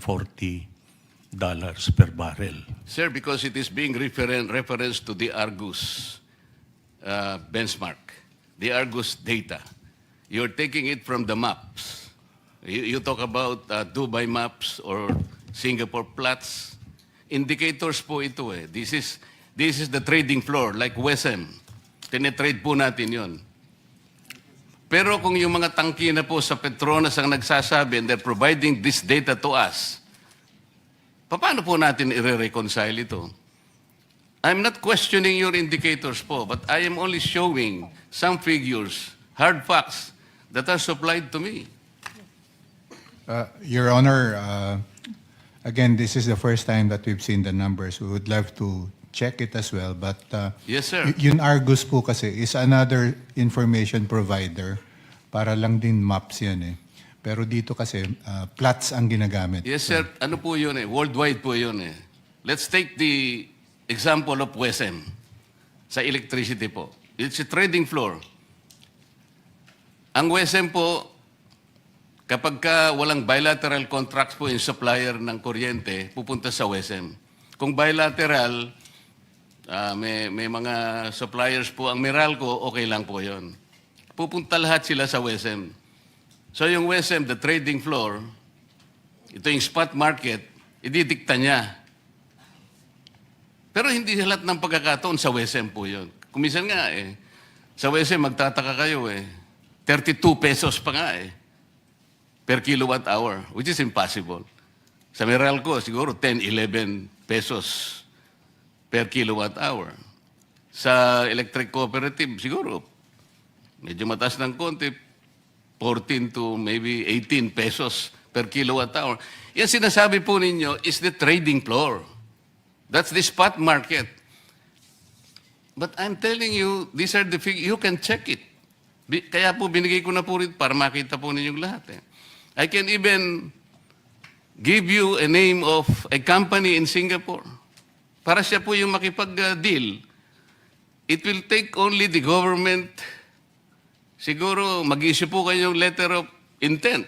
per barrel? Sir, because it is being referenced to the Argus benchmark, the Argus data. You're taking it from the maps. You talk about Dubai maps or Singapore Platts. Indicators po ito eh. This is the trading floor, like WESM. Tinetrade po natin yon. Pero kung yung mga tangki na po sa Petronas ang nagsasabi and they're providing this data to us, paano po natin i-reconcile ito? I'm not questioning your indicators po, but I am only showing some figures, hard facts, that are supplied to me. Your Honor, again, this is the first time that we've seen the numbers. We would love to check it as well. But Yes, sir. Yun Argus po kasi is another information provider. Para lang din maps yan eh. Pero dito kasi plots ang ginagamit. Yes, sir. Ano po yun eh? Worldwide po yun eh. Let's take the example of WESM sa electricity po. It's a trading floor. Ang WESM po, kapag ka walang bilateral contracts po yung supplier ng kuryente, pupunta sa WESM. Kung bilateral, may mga suppliers po ang Meralco, okay lang po yun. Pupunta lahat sila sa WESM. So yung WESM, the trading floor, ito yung spot market, ididikta niya. Pero hindi lahat ng pagkakataon sa WESM po yun. Kumisan nga eh, sa WESM magtataka kayo eh, 32 pesos pa nga eh, per kilowatt hour, which is impossible. Sa Meralco, siguro 10, 11 pesos per kilowatt hour. Sa electric cooperative, siguro, medyo mataas ng konti, 14 to maybe 18 pesos per kilowatt hour. Yan sinasabi po ninyo is the trading floor. That's the spot market. But I'm telling you, these are the figures. You can check it. Kaya po binigay ko na po rin para makita po ninyong lahat. I can even give you a name of a company in Singapore. Para siya po yung makipag-deal. It will take only the government, siguro mag-issue po kayong letter of intent.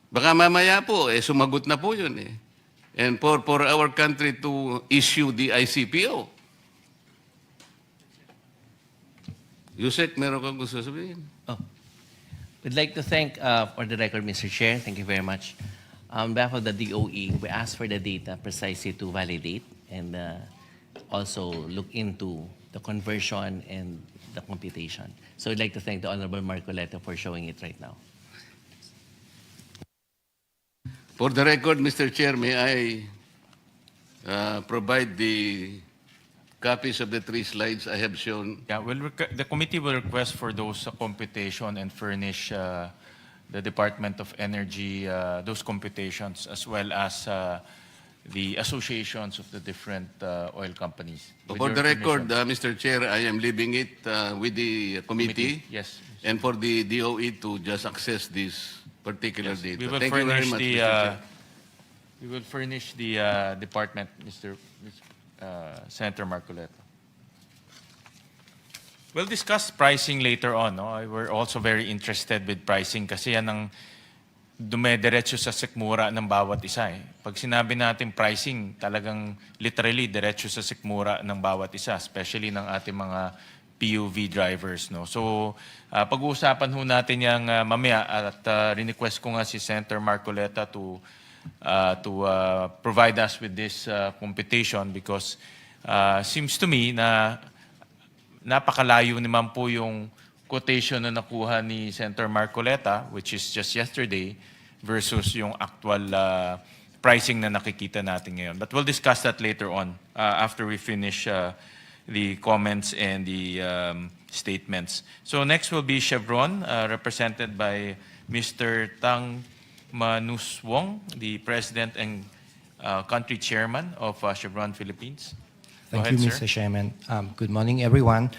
Baka mamaya po, sumagot na po yun eh. And for our country to issue the ICPO. Yusek, meron kang gusto sabihin? Oh. We'd like to thank, for the record, Mr. Chair, thank you very much. On behalf of the DOE, we asked for the data precisely to validate and also look into the conversion and the computation. So I'd like to thank the Honorable Marcoleta for showing it right now. For the record, Mr. Chair, may I provide the copies of the 3 slides I have shown? Yeah, the committee will request for those computation and furnish the Department of Energy those computations as well as the associations of the different oil companies. With For your the record, permission. Mr. Chair, I am leaving it with the committee. Yes. And for the DOE to just access this particular Yes, data. we will Thank you very furnish much, the Mr. Chair. we will furnish the department, Senator Marcoleta. We'll discuss pricing later on. No? We're also very interested with pricing kasi yan ang dumediretso sa sikmura ng bawat isa. Eh. Pag sinabi natin pricing, talagang literally diretso sa sikmura ng bawat isa, especially ng ating mga PUV drivers. No? So, pag-uusapan ho natin yung mamaya at request ko nga si Senator Marcoleta to provide us with this computation because seems to me na napakalayo naman po yung quotation na nakuha ni Senator Marcoleta, which is just yesterday, versus yung actual pricing na nakikita natin ngayon. But we'll discuss that later on after we finish the comments and the statements. So next will be Chevron, represented by Mr. Tang Manuswong, the President and Country Chairman of Chevron Philippines. Thank Go you, ahead, Mr. sir. Chairman. Good morning, everyone.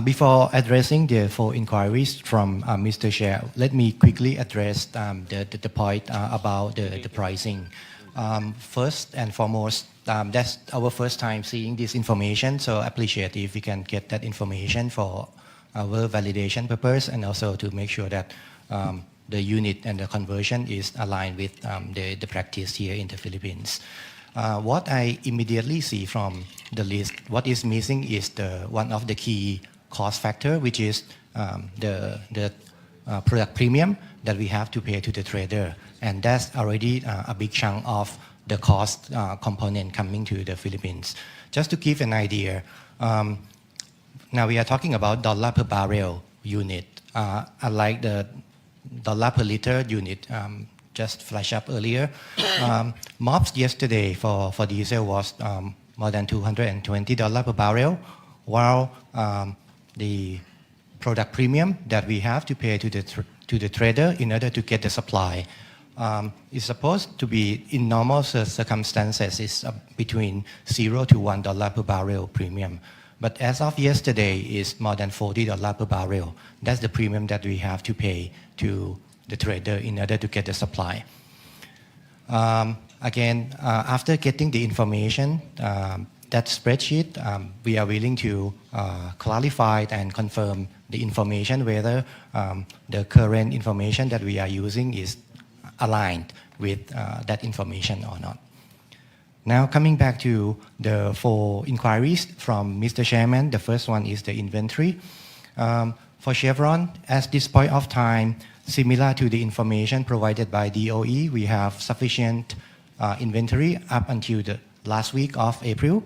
Before addressing the 4 inquiries from Mr. Chair, let me quickly address the point about the pricing. First and foremost, that's our first time seeing this information, so I appreciate if we can get that information for our validation purpose and also to make sure that the unit and the conversion is aligned with the practice here in the Philippines. What I immediately see from the list, what is missing is one of the key cost factor, which is the product premium that we have to pay to the trader. And that's already a big chunk of the cost component coming to the Philippines. Just to give an idea, now we are talking about dollar per barrel unit. Unlike the dollar per liter unit just flashed up earlier, MOPS yesterday for diesel was more than $220 per barrel, while the product premium that we have to pay to the trader in order to get the supply is supposed to be, in normal circumstances, is between $0 to $1 per barrel premium. But as of yesterday, it's more than $40 per barrel. That's the premium that we have to pay to the trader in order to get the supply. After getting the information, that spreadsheet, we are willing to clarify and confirm the information whether the current information that we are using is aligned with that information or not. Now coming back to the 4 inquiries from Mr. Chairman, the first one is the inventory. For Chevron, at this point of time, similar to the information provided by DOE, we have sufficient inventory up until the last week of April.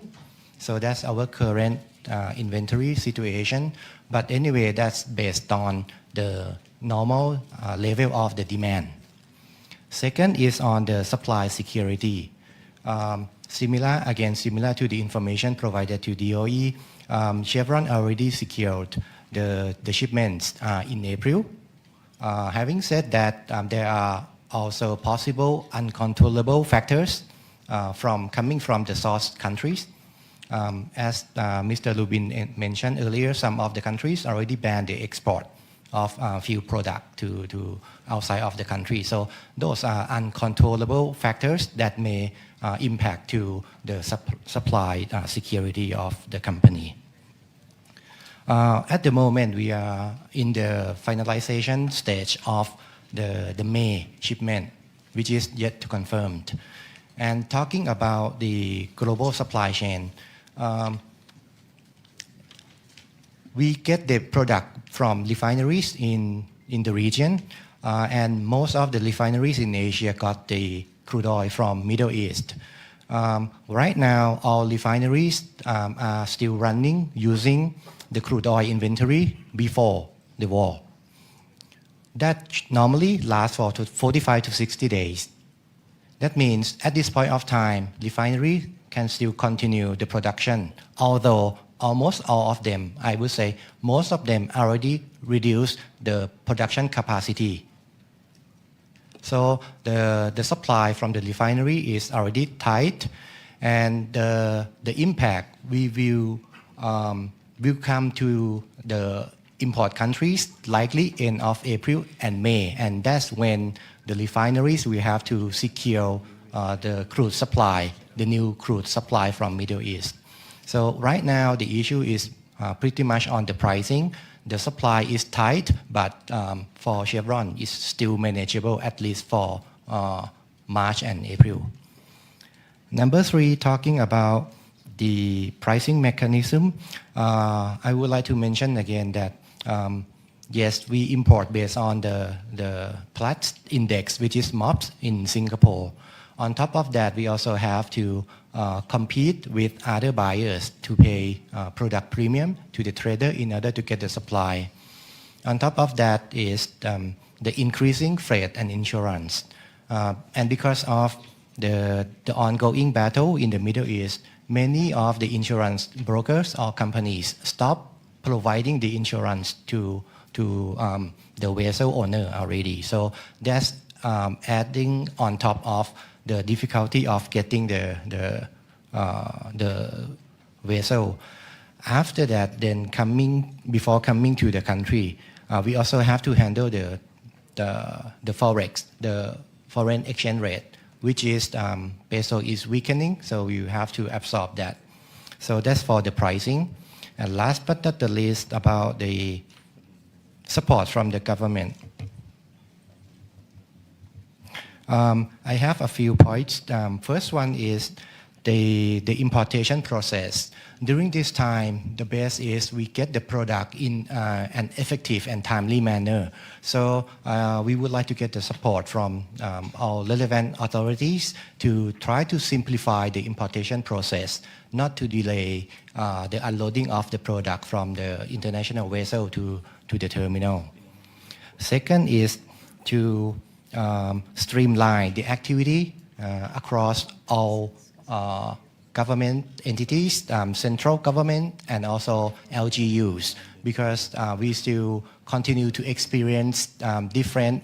So that's our current inventory situation. But anyway, that's based on the normal level of the demand. Second is on the supply security. Similar to the information provided to DOE, Chevron already secured the shipments in April. Having said that, there are also possible uncontrollable factors coming from the source countries. As Mr. Lubin mentioned earlier, some of the countries already banned the export of fuel product to outside of the country. So those are uncontrollable factors that may impact to the supply security of the company. At the moment, we are in the finalization stage of the May shipment, which is yet to confirm. And talking about the global supply chain, we get the product from refineries in the region, and most of the refineries in Asia got the crude oil from Middle East. Right now, all refineries are still running using the crude oil inventory before the war. That normally lasts for 45 to 60 days. That means at this point of time, refinery can still continue the production, although almost all of them, I would say most of them already reduced the production capacity. So the supply from the refinery is already tight, and the impact will come to the import countries likely end of April and May, and that's when the refineries will have to secure the crude supply, the new crude supply from Middle East. So right now the issue is pretty much on the pricing. The supply is tight, but for Chevron it's still manageable, at least for March and April. Number 3, talking about the pricing mechanism, I would like to mention again that yes, we import based on the Platts index, which is MOPS in Singapore. On top of that, we also have to compete with other buyers to pay product premium to the trader in order to get the supply. On top of that is the increasing freight and insurance. And because of the ongoing battle in the Middle East, many of the insurance brokers or companies stop providing the insurance to the vessel owner already. So that's adding on top of the difficulty of getting the vessel. After that, then before coming to the country, we also have to handle the forex, the foreign exchange rate, which is peso is weakening, so you have to absorb that. So that's for the pricing. And last but not the least, about the support from the government. I have a few points. First one is the importation process. During this time, the best is we get the product in an effective and timely manner. So we would like to get the support from all relevant authorities to try to simplify the importation process, not to delay the unloading of the product from the international vessel to the terminal. Second is to streamline the activity across all government entities, central government, and also LGUs, because we still continue to experience different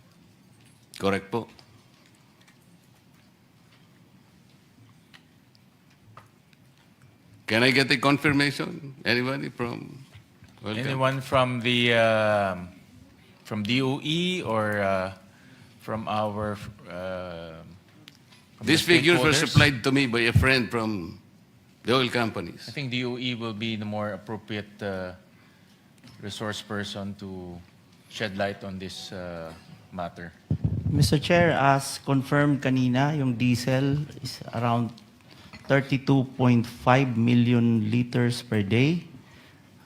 Correct po. Can I get a confirmation? Anybody from oil company? Anyone from the from DOE or from our from the These figures were stakeholders? supplied to me by a friend from the oil companies. I think DOE will be the more appropriate resource person to shed light on this matter. Mr. Chair, as confirmed kanina, yung diesel is around 32.5 million liters per day.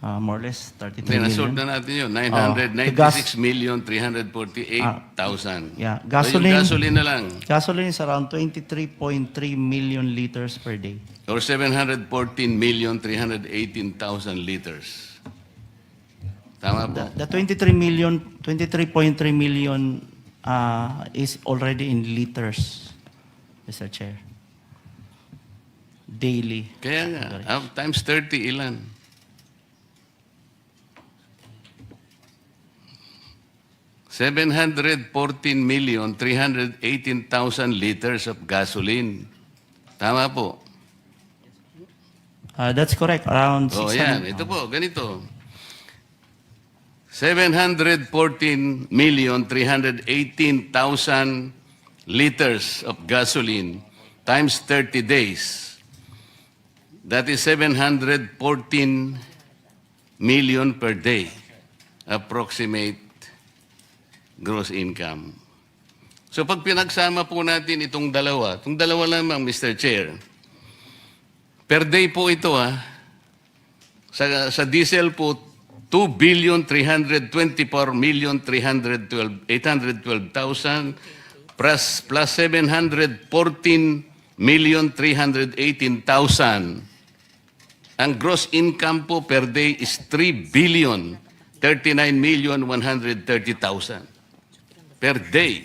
More or less 33 Pinasort million. na natin yun. the gas- 996,348,000. Yeah, So gasoline. yung gasoline na lang. Gasoline is around 23.3 million liters per day. Or 714,318,000 liters. Tama po. The 23.3 million is already in liters, Mr. Chair. Daily. Kaya nga, times 30, ilan? $714,318,000 liters of gasoline. Tama po. That's correct. Around Oh, 600. yan. Ito po, ganito. 714,318,000 liters of gasoline times 30 days. That is 714 million per day. Approximate gross income. So pag pinagsama po natin itong dalawa lamang, Mr. Chair, per day po ito sa diesel po, 2,324,812,000 plus 714,318,000. Ang gross income po per day is 3,039,130,000 per day.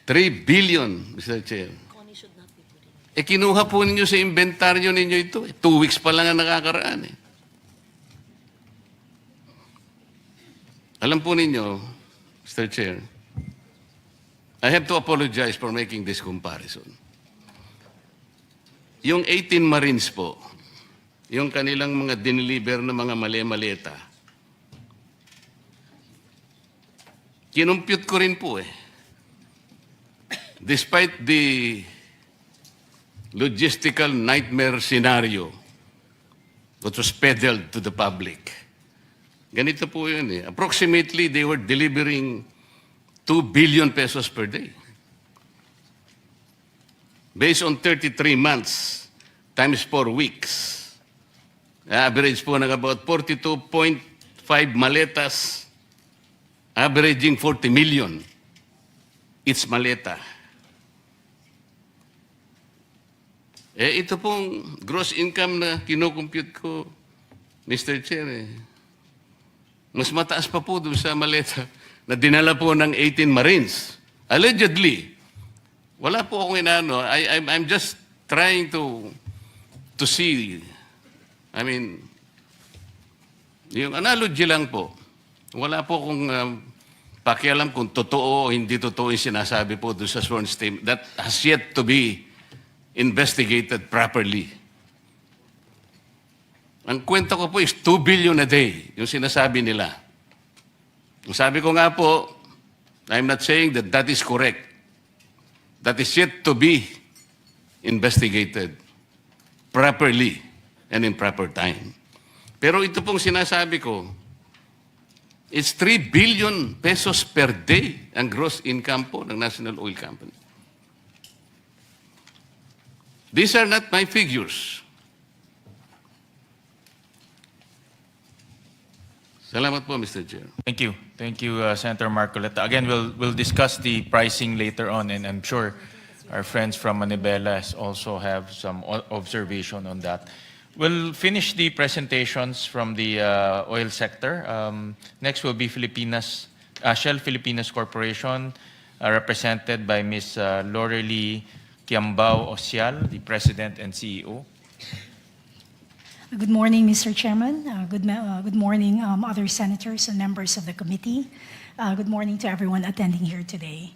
3 billion, Mr. Chair. Kinuha po ninyo sa inventaryo ninyo ito. 2 weeks pa lang ang nakakaraan. Alam po ninyo, Mr. Chair, I have to apologize for making this comparison. Yung 18 Marines po, yung kanilang mga dineliver na mga mali-maleta, kinumpute ko rin po Despite the logistical nightmare scenario that was peddled to the public, ganito po yun Approximately, they were delivering 2 billion pesos per day. Based on 33 months times 4 weeks. Average po ng about 42.5 maletas, averaging 40 million each maleta. Ito pong gross income na kinukompute ko, Mr. Chair, mas mataas pa po doon sa maleta na dinala po ng 18 Marines. Allegedly. Wala po akong inano. I'm just trying to see. I mean, yung analogy lang po. Wala po akong pakialam kung totoo o hindi totoo yung sinasabi po doon sa sworn statement. That has yet to be investigated properly. Ang kwento ko po is 2 billion a day, yung sinasabi nila. Ang sabi ko nga po, I'm not saying that that is correct. That is yet to be investigated properly and in proper time. Pero ito pong sinasabi ko, it's 3 billion pesos per day ang gross income po ng National Oil Company. These are not my figures. Salamat po, Mr. Chair. Thank you. Thank you, Senator Marcoleta. Again, we'll discuss the pricing later on, and I'm sure our friends from Manibela also have some observation on that. We'll finish the presentations from the oil sector. Next will be Shell Filipinas Corporation, represented by Ms. Lorelie Kiambao Ocial, the President and CEO. Good morning, Mr. Chairman. Good morning, other senators and members of the committee. Good morning to everyone attending here today.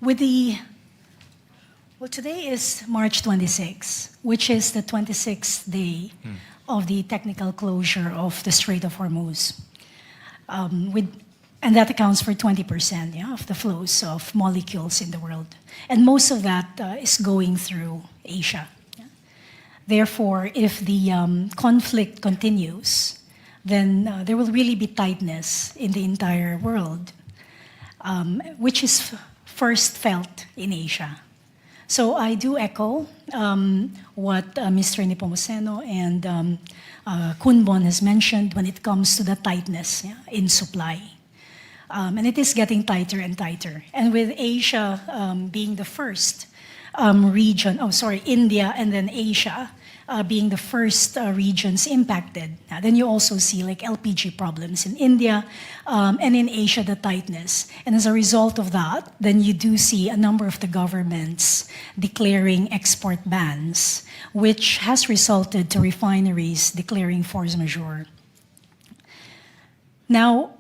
With the Well, today is March 26, which is the 26th day of the technical closure of the Strait of Hormuz. And that accounts for 20%, yeah, of the flows of molecules in the world. And most of that is going through Asia. Yeah. Therefore, if the conflict continues, then there will really be tightness in the entire world, which is first felt in Asia. So I do echo what Mr. Nepomuceno and Kunbon has mentioned when it comes to the tightness, yeah, in supply. And it is getting tighter and tighter. And with Asia being the first region, India and then Asia being the first regions impacted. Then you also see like LPG problems in India and in Asia, the tightness. And as a result of that, then you do see a number of the governments declaring export bans, which has resulted to refineries declaring force majeure. Now,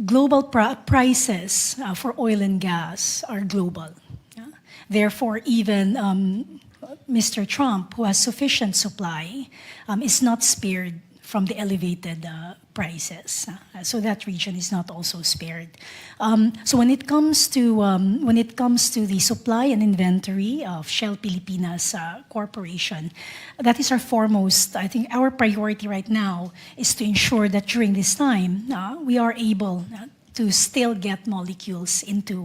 global prices for oil and gas are global. Yeah? Therefore, even Mr. Trump, who has sufficient supply, is not spared from the elevated prices. So that region is not also spared. So when it comes to the supply and inventory of Shell Pilipinas Corporation, that is our foremost. I think our priority right now is to ensure that during this time we are able to still get molecules into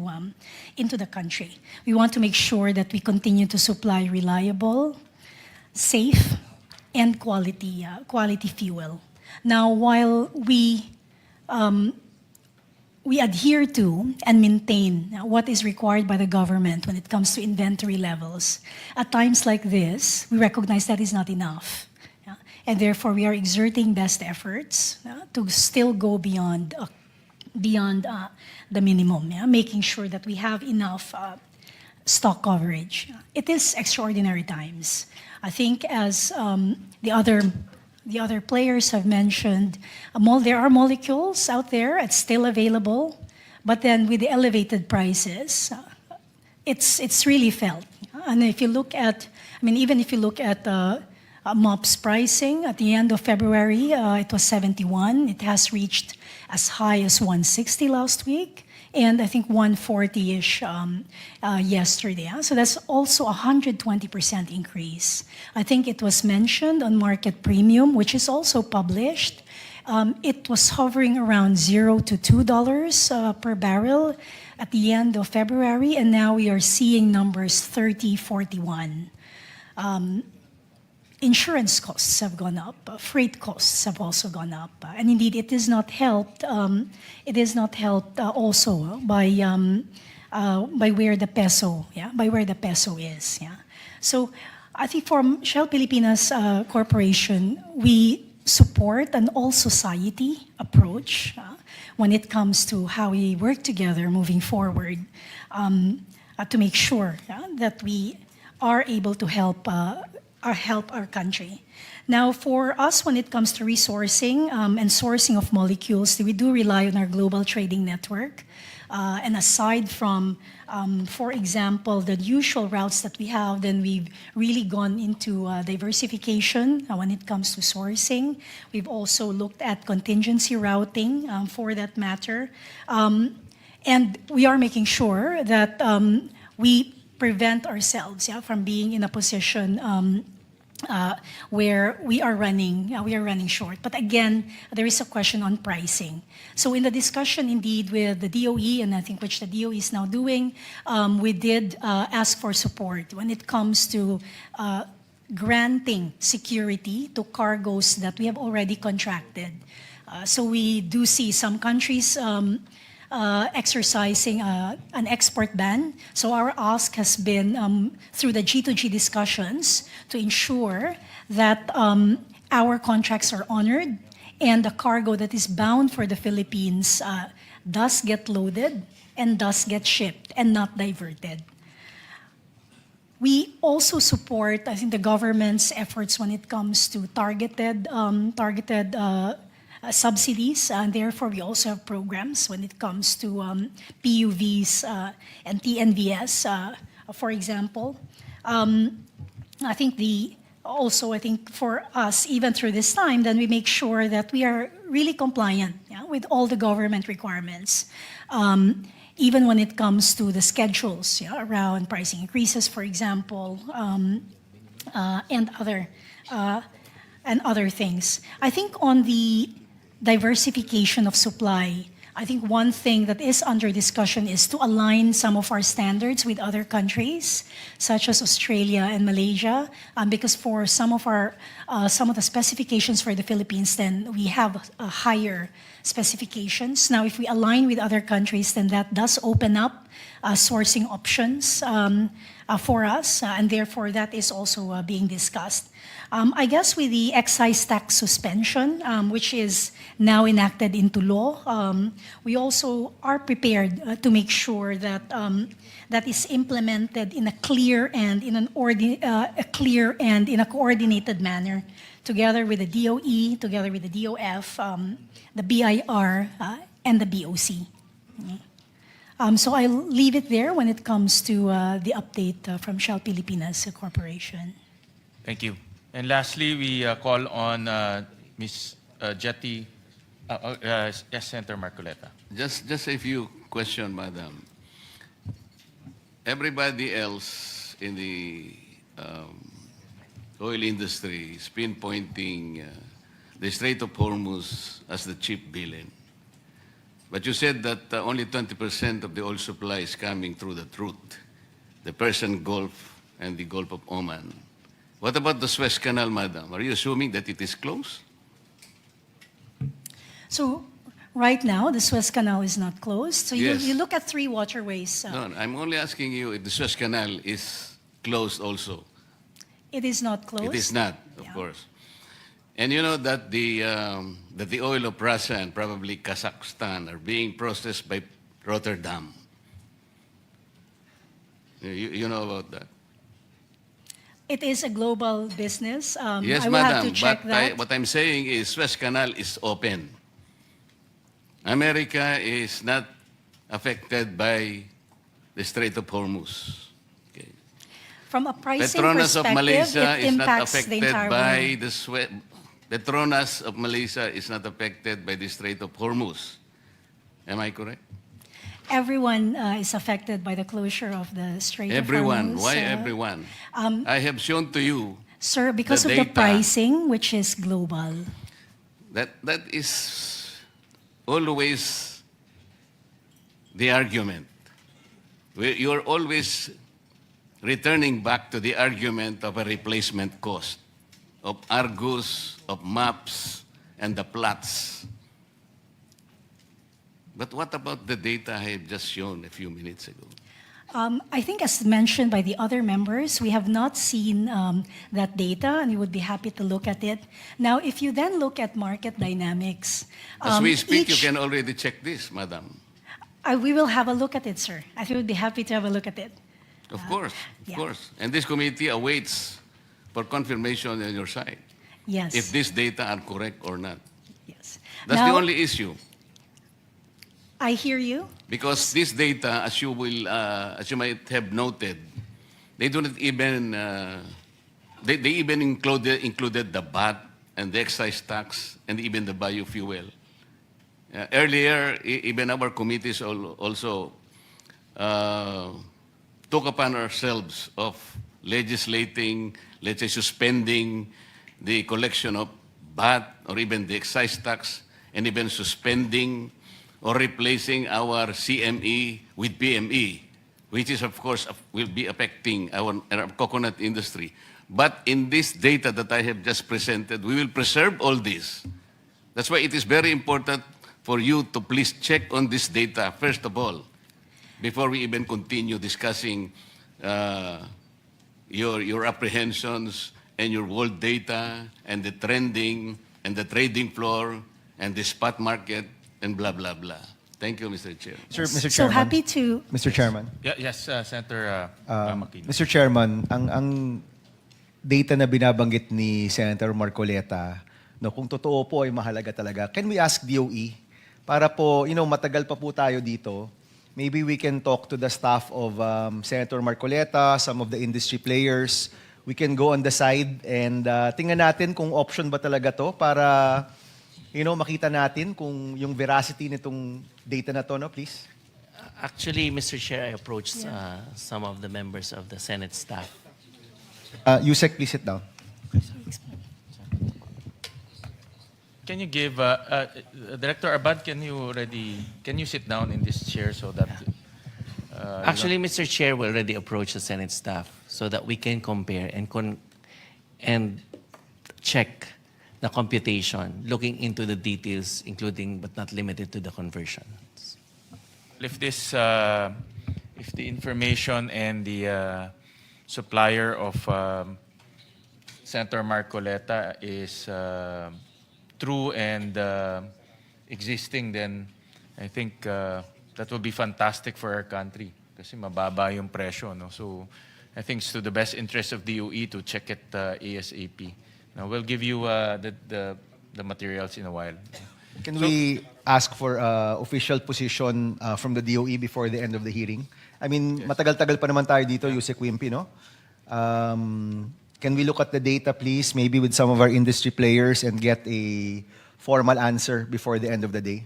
the country. We want to make sure that we continue to supply reliable, safe, and quality fuel. Now, while we adhere to and maintain what is required by the government when it comes to inventory levels, at times like this, we recognize that is not enough. Yeah? And therefore, we are exerting best efforts to still go beyond the minimum, yeah? Making sure that we have enough stock coverage. It is extraordinary times. I think as the other players have mentioned, there are molecules out there, it's still available, but then with the elevated prices, it's really felt. And if you look at, even if you look at MOPS pricing at the end of February, it was 71. It has reached as high as 160 last week, and I think 140-ish yesterday. So that's also a 120% increase. I think it was mentioned on market premium, which is also published. It was hovering around $0 to $2 per barrel at the end of February, and now we are seeing numbers 30, 41. Insurance costs have gone up, freight costs have also gone up, and indeed it is not helped. It is not helped also by where the peso, by where the peso is. Yeah. So I think for Shell Pilipinas Corporation, we support an all-society approach when it comes to how we work together moving forward to make sure that we are able to help our country. Now, for us, when it comes to resourcing and sourcing of molecules, we do rely on our global trading network. And aside from, for example, the usual routes that we have, then we've really gone into diversification when it comes to sourcing. We've also looked at contingency routing for that matter. And we are making sure that we prevent ourselves from being in a position where we are running short. But again, there is a question on pricing. So in the discussion indeed with the DOE, and I think which the DOE is now doing, we did ask for support when it comes to granting security to cargoes that we have already contracted. So we do see some countries exercising an export ban. So our ask has been through the G2G discussions to ensure that our contracts are honored and the cargo that is bound for the Philippines does get loaded and does get shipped and not diverted. We also support, I think, the government's efforts when it comes to targeted subsidies, and therefore we also have programs when it comes to PUVs and TNVS, for example. I think I think for us, even through this time, then we make sure that we are really compliant, yeah, with all the government requirements, even when it comes to the schedules, yeah, around pricing increases, for example, and other things. I think on the diversification of supply, I think one thing that is under discussion is to align some of our standards with other countries, such as Australia and Malaysia, because for some of the specifications for the Philippines, then we have higher specifications. Now, if we align with other countries, then that does open up sourcing options for us, and therefore that is also being discussed. I guess with the excise tax suspension, which is now enacted into law, we also are prepared to make sure that that is implemented in a clear and in a coordinated manner, together with the DOE, together with the DOF, the BIR, and the BOC. So I'll leave it there when it comes to the update from Shell Pilipinas Corporation. Thank you. And lastly, we call on Ms. Jetty. Yes, Senator Marcoleta. Just a few questions, Madam. Everybody else in the oil industry is pinpointing the Strait of Hormuz as the chief villain. But you said that only 20% of the oil supply is coming through the route, the Persian Gulf and the Gulf of Oman. What about the Suez Canal, Madam? Are you assuming that it is closed? So right now, the Suez Canal is not closed. So Yes. you look at three waterways. No, I'm only asking you if the Suez Canal is closed also. It is not closed. It is not, of Yeah. course. And you know that the oil of Russia and probably Kazakhstan are being processed by Rotterdam. You know about that? It is a global business. Yes, I will have madam. to check that. What I'm saying is Suez Canal is open. America is not affected by the Strait of Hormuz. Okay. From a pricing Petronas of perspective, Malaysia it is not impacts the affected entire by world. the Suez. Petronas of Malaysia is not affected by the Strait of Hormuz. Am I correct? Everyone is affected by the closure of the Strait Everyone. of Hormuz. Why everyone? I have shown to you Sir, because the of the data. pricing, which is global. that is always the argument. You're always returning back to the argument of a replacement cost, of Argus, of maps, and the plots. But what about the data I have just shown a few minutes ago? I think, as mentioned by the other members, we have not seen that data, and we would be happy to look at it. Now, if you then look at market dynamics, As we speak, each- you can already check this, madam. we will have a look at it, sir. I would be happy to have a look at it. Of course, of yeah. course. And this committee awaits for confirmation on your side, Yes. if these data are correct or not. Yes. That's Now, the only issue. I hear you. Because this data, as you might have noted, they do not even they even included the VAT and the excise tax and even the biofuel. Earlier, even our committees also took upon ourselves of legislating, let's say, suspending the collection of VAT or even the excise tax, and even suspending or replacing our CME with PME, which is, of course, will be affecting our coconut industry. But in this data that I have just presented, we will preserve all this. That's why it is very important for you to please check on this data, first of all, before we even continue discussing your apprehensions and your world data and the trending and the trading floor and the spot market and blah, blah, blah. Thank you, Mr. Chair. Sir, Mr. So Chairman. happy to. Mr. Chairman. Yes, Senator Makino. Mr. Chairman, ang data na binabanggit ni Senator Marcoleta No, kung totoo po ay mahalaga talaga. Can we ask DOE para po, matagal pa po tayo dito, maybe we can talk to the staff of Senator Marcoleta, some of the industry players. We can go on the side and tingnan natin kung option ba talaga to para makita natin kung yung veracity nitong data na to, no, please. Actually, Mr. Chair, I approached some of the members of the Senate staff. Yusek, please sit down. Can you give, Director Abad, can you sit down in this chair so that... Actually, Mr. Chair, we already approached the Senate staff so that we can compare and check the computation, looking into the details, including but not limited to the conversions. If this, if the information and the supplier of Senator Marcoleta is true and existing, then I think that would be fantastic for our country kasi mababa yung presyo, no? So I think it's to the best interest of DOE to check it ASAP. Now we'll give you the materials in a while. Can we ask for official position from the DOE before the end of the hearing? I mean, matagal-tagal pa naman tayo dito, Yusek Wimpy, no? Can we look at the data, please, maybe with some of our industry players and get a formal answer before the end of the day?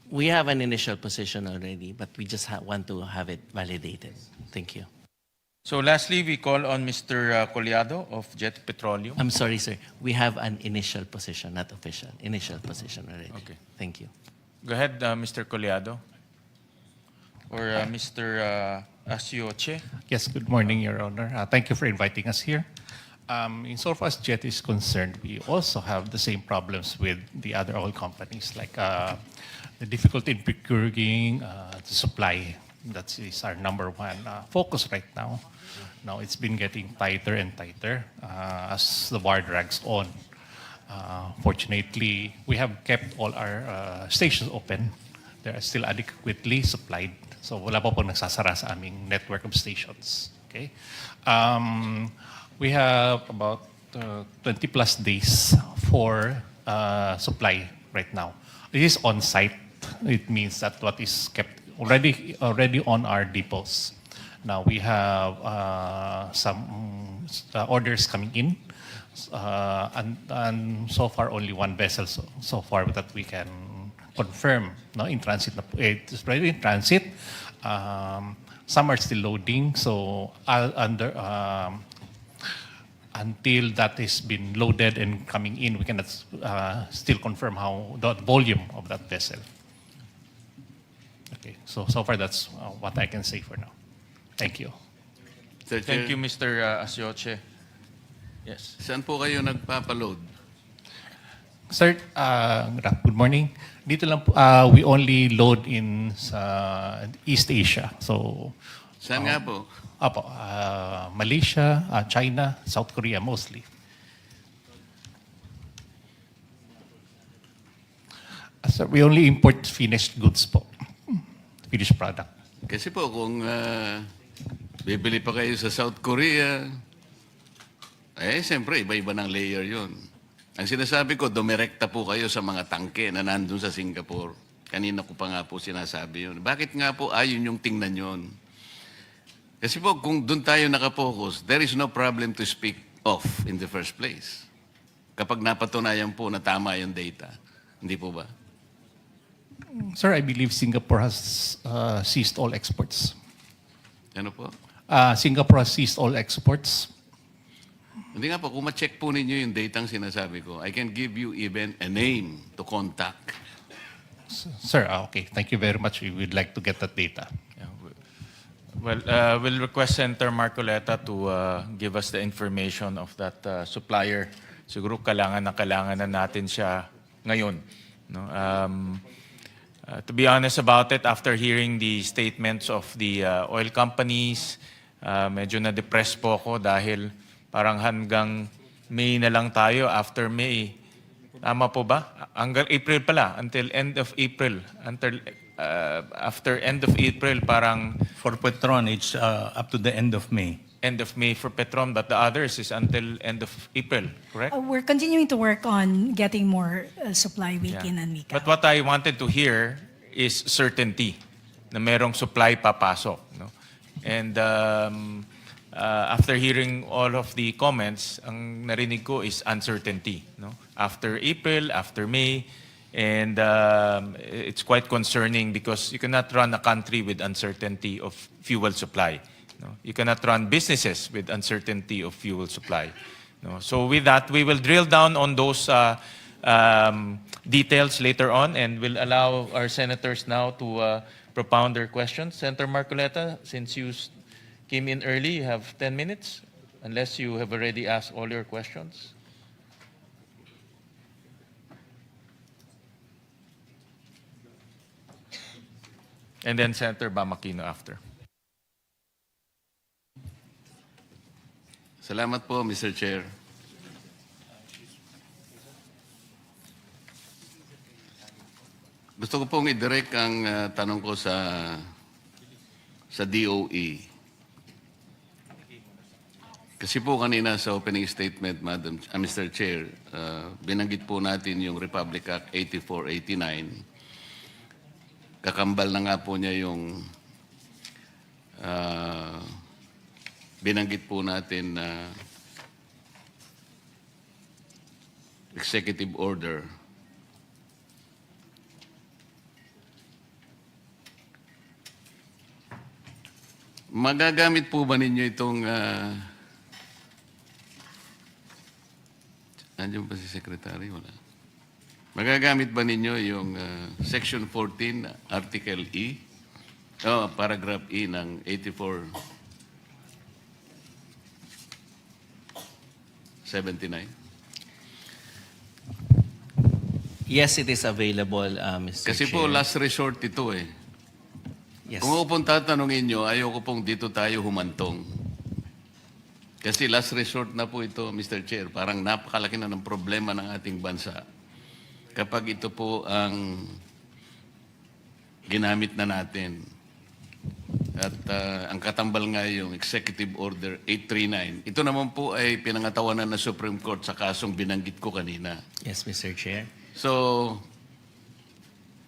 We have an initial position already, but we just want to have it validated. Thank you. So lastly, we call on Mr. Collado of Jet Petroleum. I'm sorry, sir. We have an initial position, not official. Initial position already. Okay. Thank you. Go ahead, Mr. Collado. Or Mr. Asioche. Yes, good morning, Your Honor. Thank you for inviting us here. Insofar as JET is concerned, we also have the same problems with the other oil companies, like the difficulty in procuring the supply. That is our number one focus right now. Now it's been getting tighter and tighter as the war drags on. Fortunately, we have kept all our stations open. They are still adequately supplied. So wala pa po nagsasara sa aming network of stations. Okay? We have about 20 plus days for supply right now. This is on site. It means that what is kept already on our depots. Now we have some orders coming in, and so far only one vessel so far that we can confirm. No, in transit, it's already in transit. Some are still loading, so until that has been loaded and coming in, we cannot still confirm how the volume of that vessel. Okay, so far that's what I can say for now. Thank you. Thank you, Mr. Asioche. Yes. Saan po kayo nagpapaload? Sir, good morning. Dito lang po, we only load in sa East Asia. So, Saan nga po? Apo, Malaysia, China, South Korea mostly. Sir, we only import finished goods po. Finished product. Kasi po kung bibili pa kayo sa South Korea, siyempre iba-iba ng layer yun. Ang sinasabi ko, dumirekta po kayo sa mga tangke na nandun sa Singapore. Kanina ko pa nga po sinasabi yun. Bakit nga po ayun yung tingnan yun? Kasi po, kung doon tayo nakapokus, there is no problem to speak of in the first place. Kapag napatunayan po na tama yung data. Hindi po ba? Sir, I believe Singapore has ceased all exports. Ano po? Singapore has ceased all exports. Hindi nga po, kung ma-check po ninyo yung datang sinasabi ko, I can give you even a name to contact. Sir, okay. Thank you very much. We would like to get that data. Yeah, well, we'll request Senator Marcoleta to give us the information of that supplier. Siguro kailangan na natin siya ngayon. No? To be honest about it, after hearing the statements of the oil companies, medyo na-depress po ako dahil parang hanggang May na lang tayo. After May, tama po ba? Hanggang April pala, until end of April. After end of April, parang... For Petron, it's up to the end of May. end of May for Petron, but the others is until end of April, correct? We're continuing to work on getting more supply week Yeah. in and week But out. what I wanted to hear is certainty na merong supply papasok. No? And after hearing all of the comments, ang narinig ko is uncertainty. No? After April, after May, and it's quite concerning because you cannot run a country with uncertainty of fuel supply. No? You cannot run businesses with uncertainty of fuel supply. No? So with that, we will drill down on those details later on, and we'll allow our senators now to propound their questions. Senator Marcoleta, since you came in early, you have 10 minutes, unless you have already asked all your questions. And then Senator Bamakino after. Salamat po, Mr. Chair. Gusto ko pong i-direct ang tanong ko sa DOE. Kasi po kanina sa opening statement, Mr. Chair, binanggit po natin yung Republic Act 8489. Kakambal na nga po niya yung binanggit po natin na executive order. Magagamit po ba ninyo itong nandiyan ba si Secretary? Wala. Magagamit ba ninyo yung Section 14, Article E, Paragraph E ng 8479? Yes, it is available, Mr. Kasi Chair. po last resort ito eh. Yes. Kung ako pong tatanungin nyo, ayoko pong dito tayo humantong. Kasi last resort na po ito, Mr. Chair. Parang napakalaki na ng problema ng ating bansa. Kapag ito po ang ginamit na natin. At ang katambal nga yung Executive Order 839. Ito naman po ay pinangatawanan ng Supreme Court sa kasong binanggit ko kanina. Yes, Mr. Chair. So,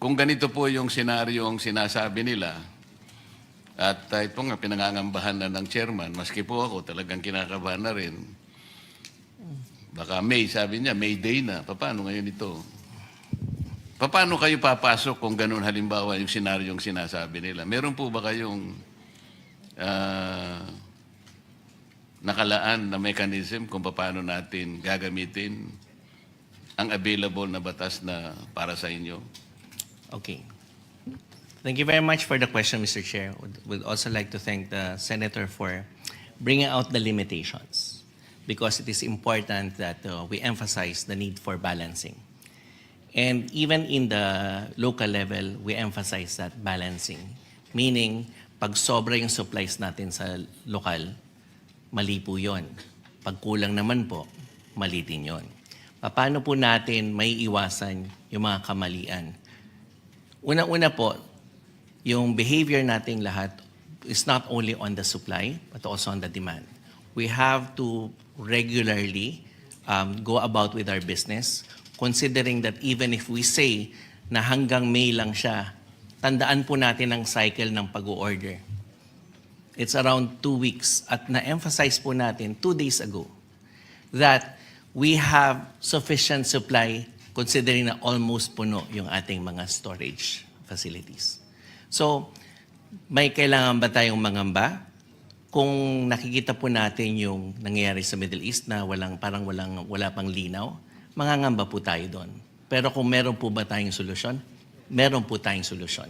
kung ganito po yung senaryo ang sinasabi nila, at ito nga pinangangambahan na ng chairman, maski po ako talagang kinakabahan na rin. Baka May, sabi niya, May Day na. Paano ngayon ito? Paano kayo papasok kung ganun halimbawa yung senaryong sinasabi nila? Meron po ba kayong nakalaan na mechanism kung paano natin gagamitin ang available na batas na para sa inyo? Okay. Thank you very much for the question, Mr. Chair. Would also like to thank the Senator for bringing out the limitations because it is important that we emphasize the need for balancing. And even in the local level, we emphasize that balancing. Meaning, pag sobra yung supplies natin sa lokal, mali po yun. Pag kulang naman po, mali din yun. Paano po natin may iwasan yung mga kamalian? Una-una po, yung behavior nating lahat is not only on the supply, but also on the demand. We have to regularly go about with our business, considering that even if we say na hanggang May lang siya, tandaan po natin ang cycle ng pag-order. It's around 2 weeks. At na-emphasize po natin 2 days ago that we have sufficient supply considering na almost puno yung ating mga storage facilities. So, may kailangan ba tayong mangamba? Kung nakikita po natin yung nangyayari sa Middle East na wala pang linaw, mangangamba po tayo doon. Pero kung meron po ba tayong solusyon? Meron po tayong solusyon.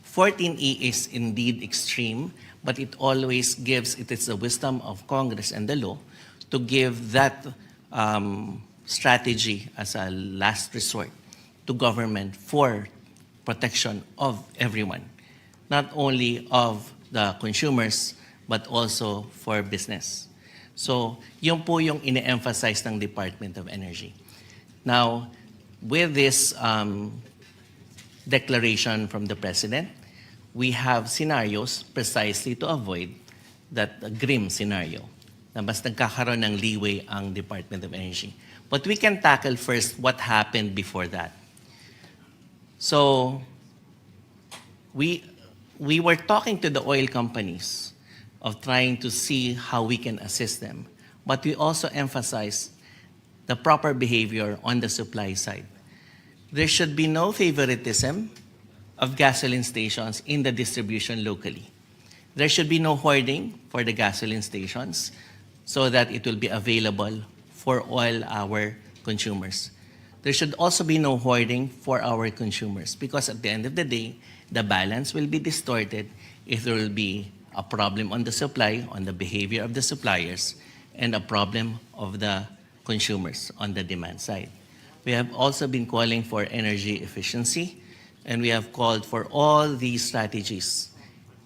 14E is indeed extreme, but it always gives, it is the wisdom of Congress and the law to give that strategy as a last resort to government for protection of everyone, not only of the consumers, but also for business. So, yun po yung ine-emphasize ng Department of Energy. Now, with this declaration from the President, we have scenarios precisely to avoid that grim scenario na mas nagkakaroon ng leeway ang Department of Energy. But we can tackle first what happened before that. So we were talking to the oil companies of trying to see how we can assist them. But we also emphasize the proper behavior on the supply side. There should be no favoritism of gasoline stations in the distribution locally. There should be no hoarding for the gasoline stations so that it will be available for all our consumers. There should also be no hoarding for our consumers because at the end of the day, the balance will be distorted if there will be a problem on the supply, on the behavior of the suppliers, and a problem of the consumers on the demand side. We have also been calling for energy efficiency, and we have called for all these strategies,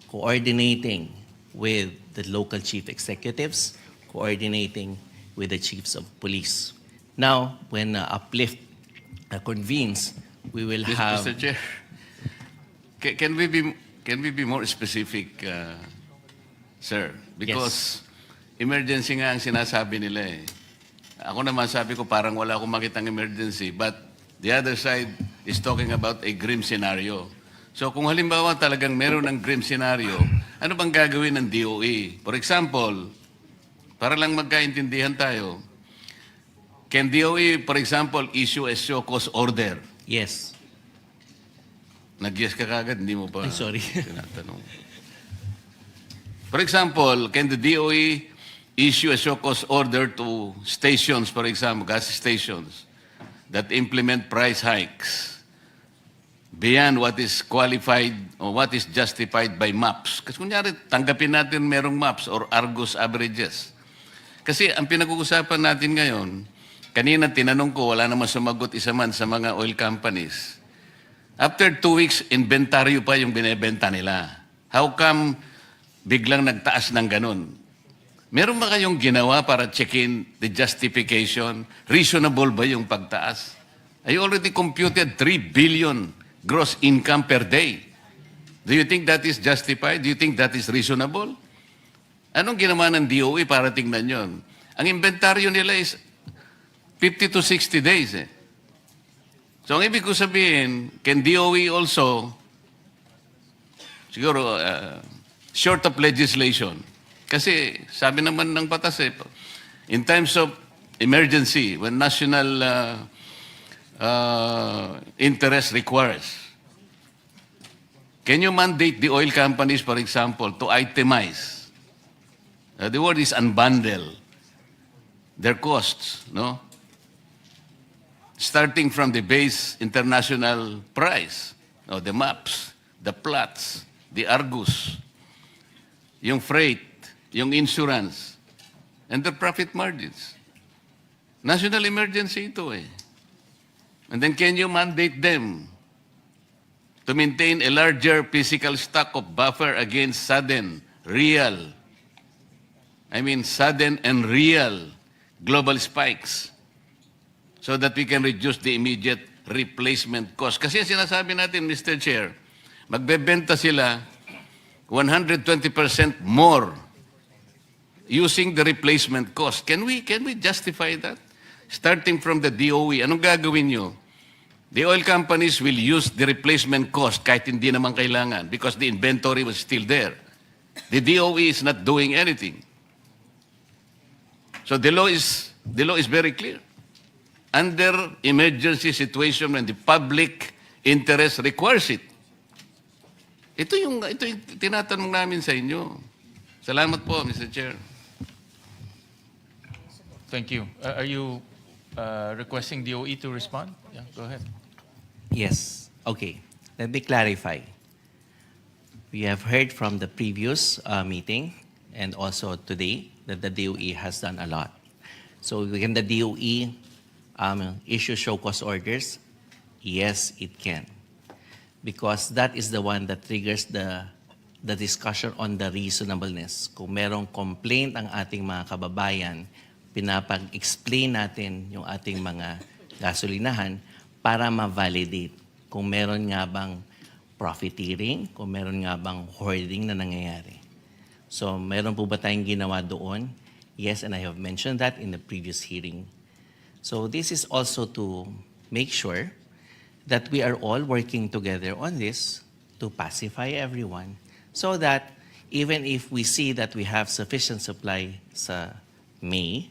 coordinating with the local chief executives, coordinating with the chiefs of police. Now, when Uplift convenes, we will have... Mr. Chair, can we be more specific, sir? Because emergency nga ang sinasabi nila eh. Ako naman sabi ko parang wala akong makitang emergency, but the other side is talking about a grim scenario. So kung halimbawa talagang meron ng grim scenario, ano bang gagawin ng DOE? For example, para lang magkaintindihan tayo, can DOE, for example, issue a show cause order? Yes. Nag-yes ka kagad, hindi mo pa Ay, sorry. tinatanong. For example, can the DOE issue a show cause order to stations, for example, gas stations, that implement price hikes beyond what is qualified or what is justified by maps? Kasi kunyari, tanggapin natin merong maps or Argus averages. Kasi ang pinag-uusapan natin ngayon, kanina tinanong ko, wala naman sumagot isa man sa mga oil companies. After 2 weeks, inventaryo pa yung binebenta nila. How come biglang nagtaas ng ganun? Meron ba kayong ginawa para check-in the justification? Reasonable ba yung pagtaas? I already computed 3 billion gross income per day. Do you think that is justified? Do you think that is reasonable? Anong ginawa ng DOE para tingnan yon? Ang inventaryo nila is 50 to 60 days eh. So ang ibig ko sabihin, can DOE also, siguro, short of legislation, kasi sabi naman ng batas eh, in times of emergency, when national interest requires, can you mandate the oil companies, for example, to itemize? The word is unbundle their costs, no? Starting from the base international price, no, the maps, the plots, the Argus, yung freight, yung insurance, and the profit margins. National emergency ito eh. And then can you mandate them to maintain a larger physical stock of buffer against sudden and real global spikes so that we can reduce the immediate replacement cost? Kasi sinasabi natin, Mr. Chair, magbebenta sila 120% more using the replacement cost. Can we justify that? Starting from the DOE, anong gagawin nyo? The oil companies will use the replacement cost kahit hindi naman kailangan because the inventory was still there. The DOE is not doing anything. So the law is very clear. Under emergency situation when the public interest requires it. Ito yung tinatanong namin sa inyo. Salamat po, Mr. Chair. Thank you. Are you requesting DOE to respond? Yeah, go ahead. Yes. Okay. Let me clarify. We have heard from the previous meeting and also today that the DOE has done a lot. So can the DOE issue show cause orders? Yes, it can. Because that is the one that triggers the discussion on the reasonableness. Kung merong complaint ang ating mga kababayan, pinapag-explain natin yung ating mga gasolinahan para ma-validate kung meron nga bang profiteering, kung meron nga bang hoarding na nangyayari. So meron po ba tayong ginawa doon? Yes, and I have mentioned that in the previous hearing. So this is also to make sure that we are all working together on this to pacify everyone so that even if we see that we have sufficient supply sa May,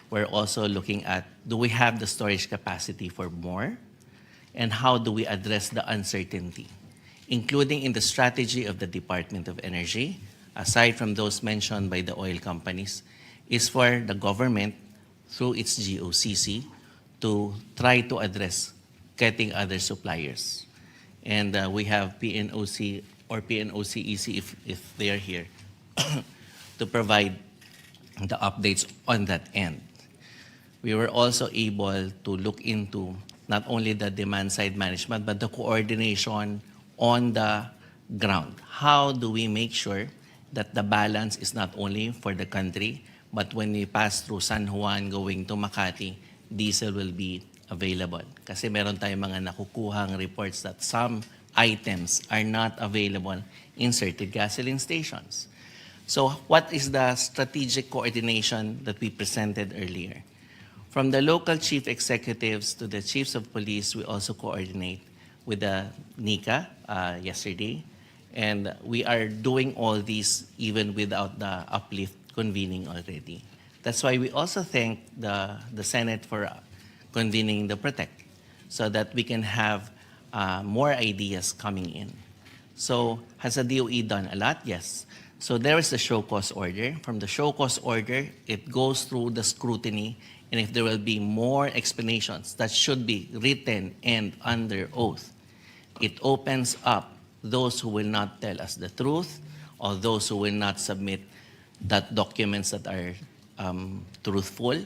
we're also looking at, do we have the storage capacity for more? And how do we address the uncertainty, including in the strategy of the Department of Energy, aside from those mentioned by the oil companies, is for the government, through its GOCC, to try to address getting other suppliers. And we have PNOC or PNOCEC, if they are here, to provide the updates on that end. We were also able to look into not only the demand side management, but the coordination on the ground. How do we make sure that the balance is not only for the country, but when we pass through San Juan going to Makati, diesel will be available. Kasi meron tayong mga nakukuhang reports that some items are not available in certain gasoline stations. So what is the strategic coordination that we presented earlier? From the local chief executives to the chiefs of police, we also coordinate with the NICA yesterday. And we are doing all these even without the uplift convening already. That's why we also thank the Senate for convening the Protect so that we can have more ideas coming in. So has the DOE done a lot? Yes. So there is the show cause order. From the show cause order, it goes through the scrutiny, and if there will be more explanations that should be written and under oath, it opens up those who will not tell us the truth or those who will not submit that documents that are truthful.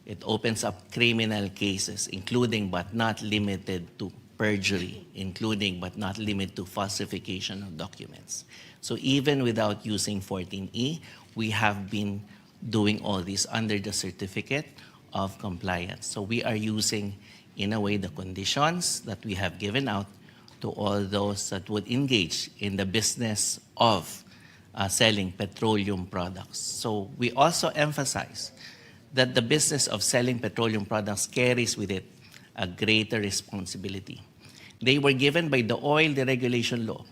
It opens up criminal cases, including but not limited to perjury, including but not limited to falsification of documents. So even without using 14E, we have been doing all this under the certificate of compliance. So we are using, in a way, the conditions that we have given out to all those that would engage in the business of selling petroleum products. So we also emphasize that the business of selling petroleum products carries with it a greater responsibility. They were given by the oil deregulation law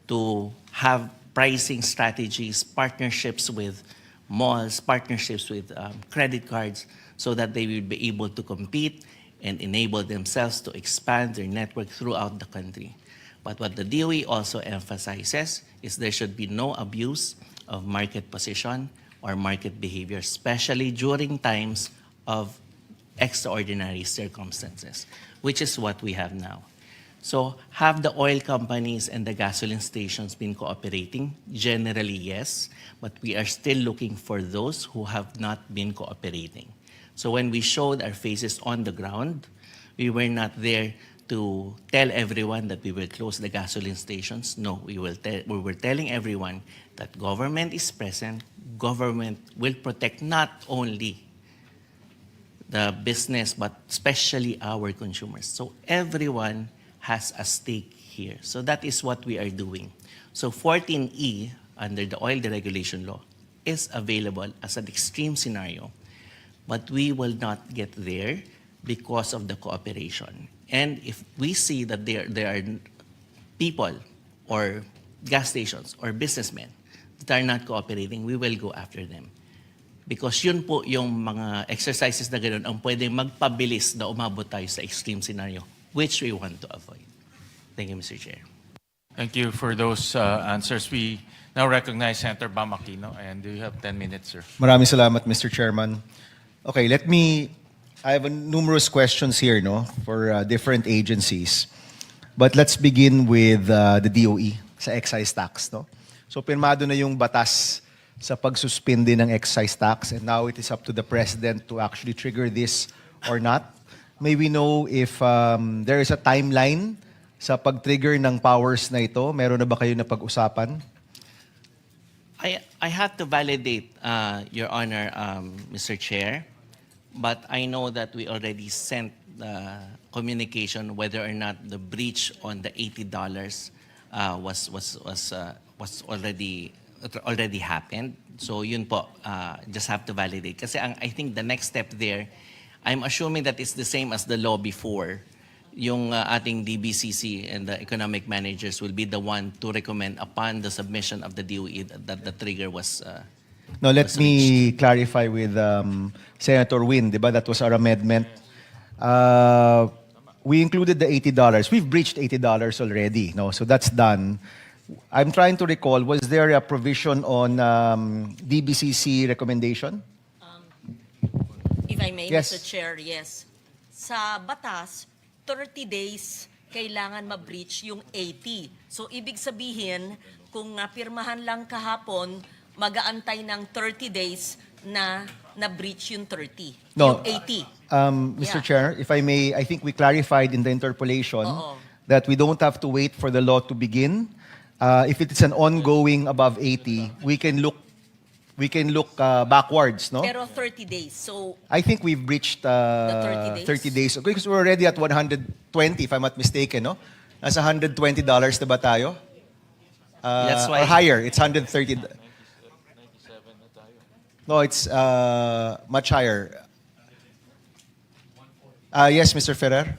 to have pricing strategies, partnerships with malls, partnerships with credit cards, so that they will be able to compete and enable themselves to expand their network throughout the country. But what the DOE also emphasizes is there should be no abuse of market position or market behavior, especially during times of extraordinary circumstances, which is what we have now. So have the oil companies and the gasoline stations been cooperating? Generally, yes, but we are still looking for those who have not been cooperating. So when we showed our faces on the ground, we were not there to tell everyone that we will close the gasoline stations. No, we were telling everyone that government is present, government will protect not only the business, but especially our consumers. So everyone has a stake here. So that is what we are doing. So 14E, under the oil deregulation law, is available as an extreme scenario, but we will not get there because of the cooperation. And if we see that there are people or gas stations or businessmen that are not cooperating, we will go after them. Because yun po yung mga exercises na gano'n ang pwedeng magpabilis na umabot tayo sa extreme scenario, which we want to avoid. Thank you, Mr. Chair. Thank you for those answers. We now recognize Senator Bam Aquino, and you have 10 minutes, sir. Maraming salamat, Mr. Chairman. Okay, I have numerous questions here, no, for different agencies. But let's begin with the DOE sa excise tax, no? So pirmado na yung batas sa pagsuspindi ng excise tax, and now it is up to the President to actually trigger this or not. May we know if there is a timeline sa pag-trigger ng powers na ito? Meron na ba kayo na pag-usapan? I have to validate, Your Honor, Mr. Chair, but I know that we already sent the communication whether or not the breach on the $80 was already already happened. So yun po, just have to validate. Kasi I think the next step there, I'm assuming that it's the same as the law before. Yung ating DBCC and the economic managers will be the one to recommend upon the submission of the DOE that the trigger was No, let was me clarify with Senator Win, di ba? That was our amendment. We included the $80. We've breached $80 already, no? So that's done. I'm trying to recall, was there a provision on DBCC recommendation? If I may, Yes. Mr. Chair, yes. Sa batas, 30 days kailangan ma-breach yung 80. So, ibig sabihin, kung pirmahan lang kahapon, mag-aantay ng 30 days na na-breach yung 30. No, Yung 80. Mr. Yeah. Chair, if I may, I think we clarified in the interpolation Oo. that we don't have to wait for the law to begin. If it is an ongoing above 80, we can look backwards, no? Pero 30 days. So, I think we've breached 30 days? 30 days. Okay, because we're already at 120, if I'm not mistaken, no? Nasa $120 na ba tayo? That's why- Or higher, it's 130. No, it's much higher. Yes, Mr. Ferrer?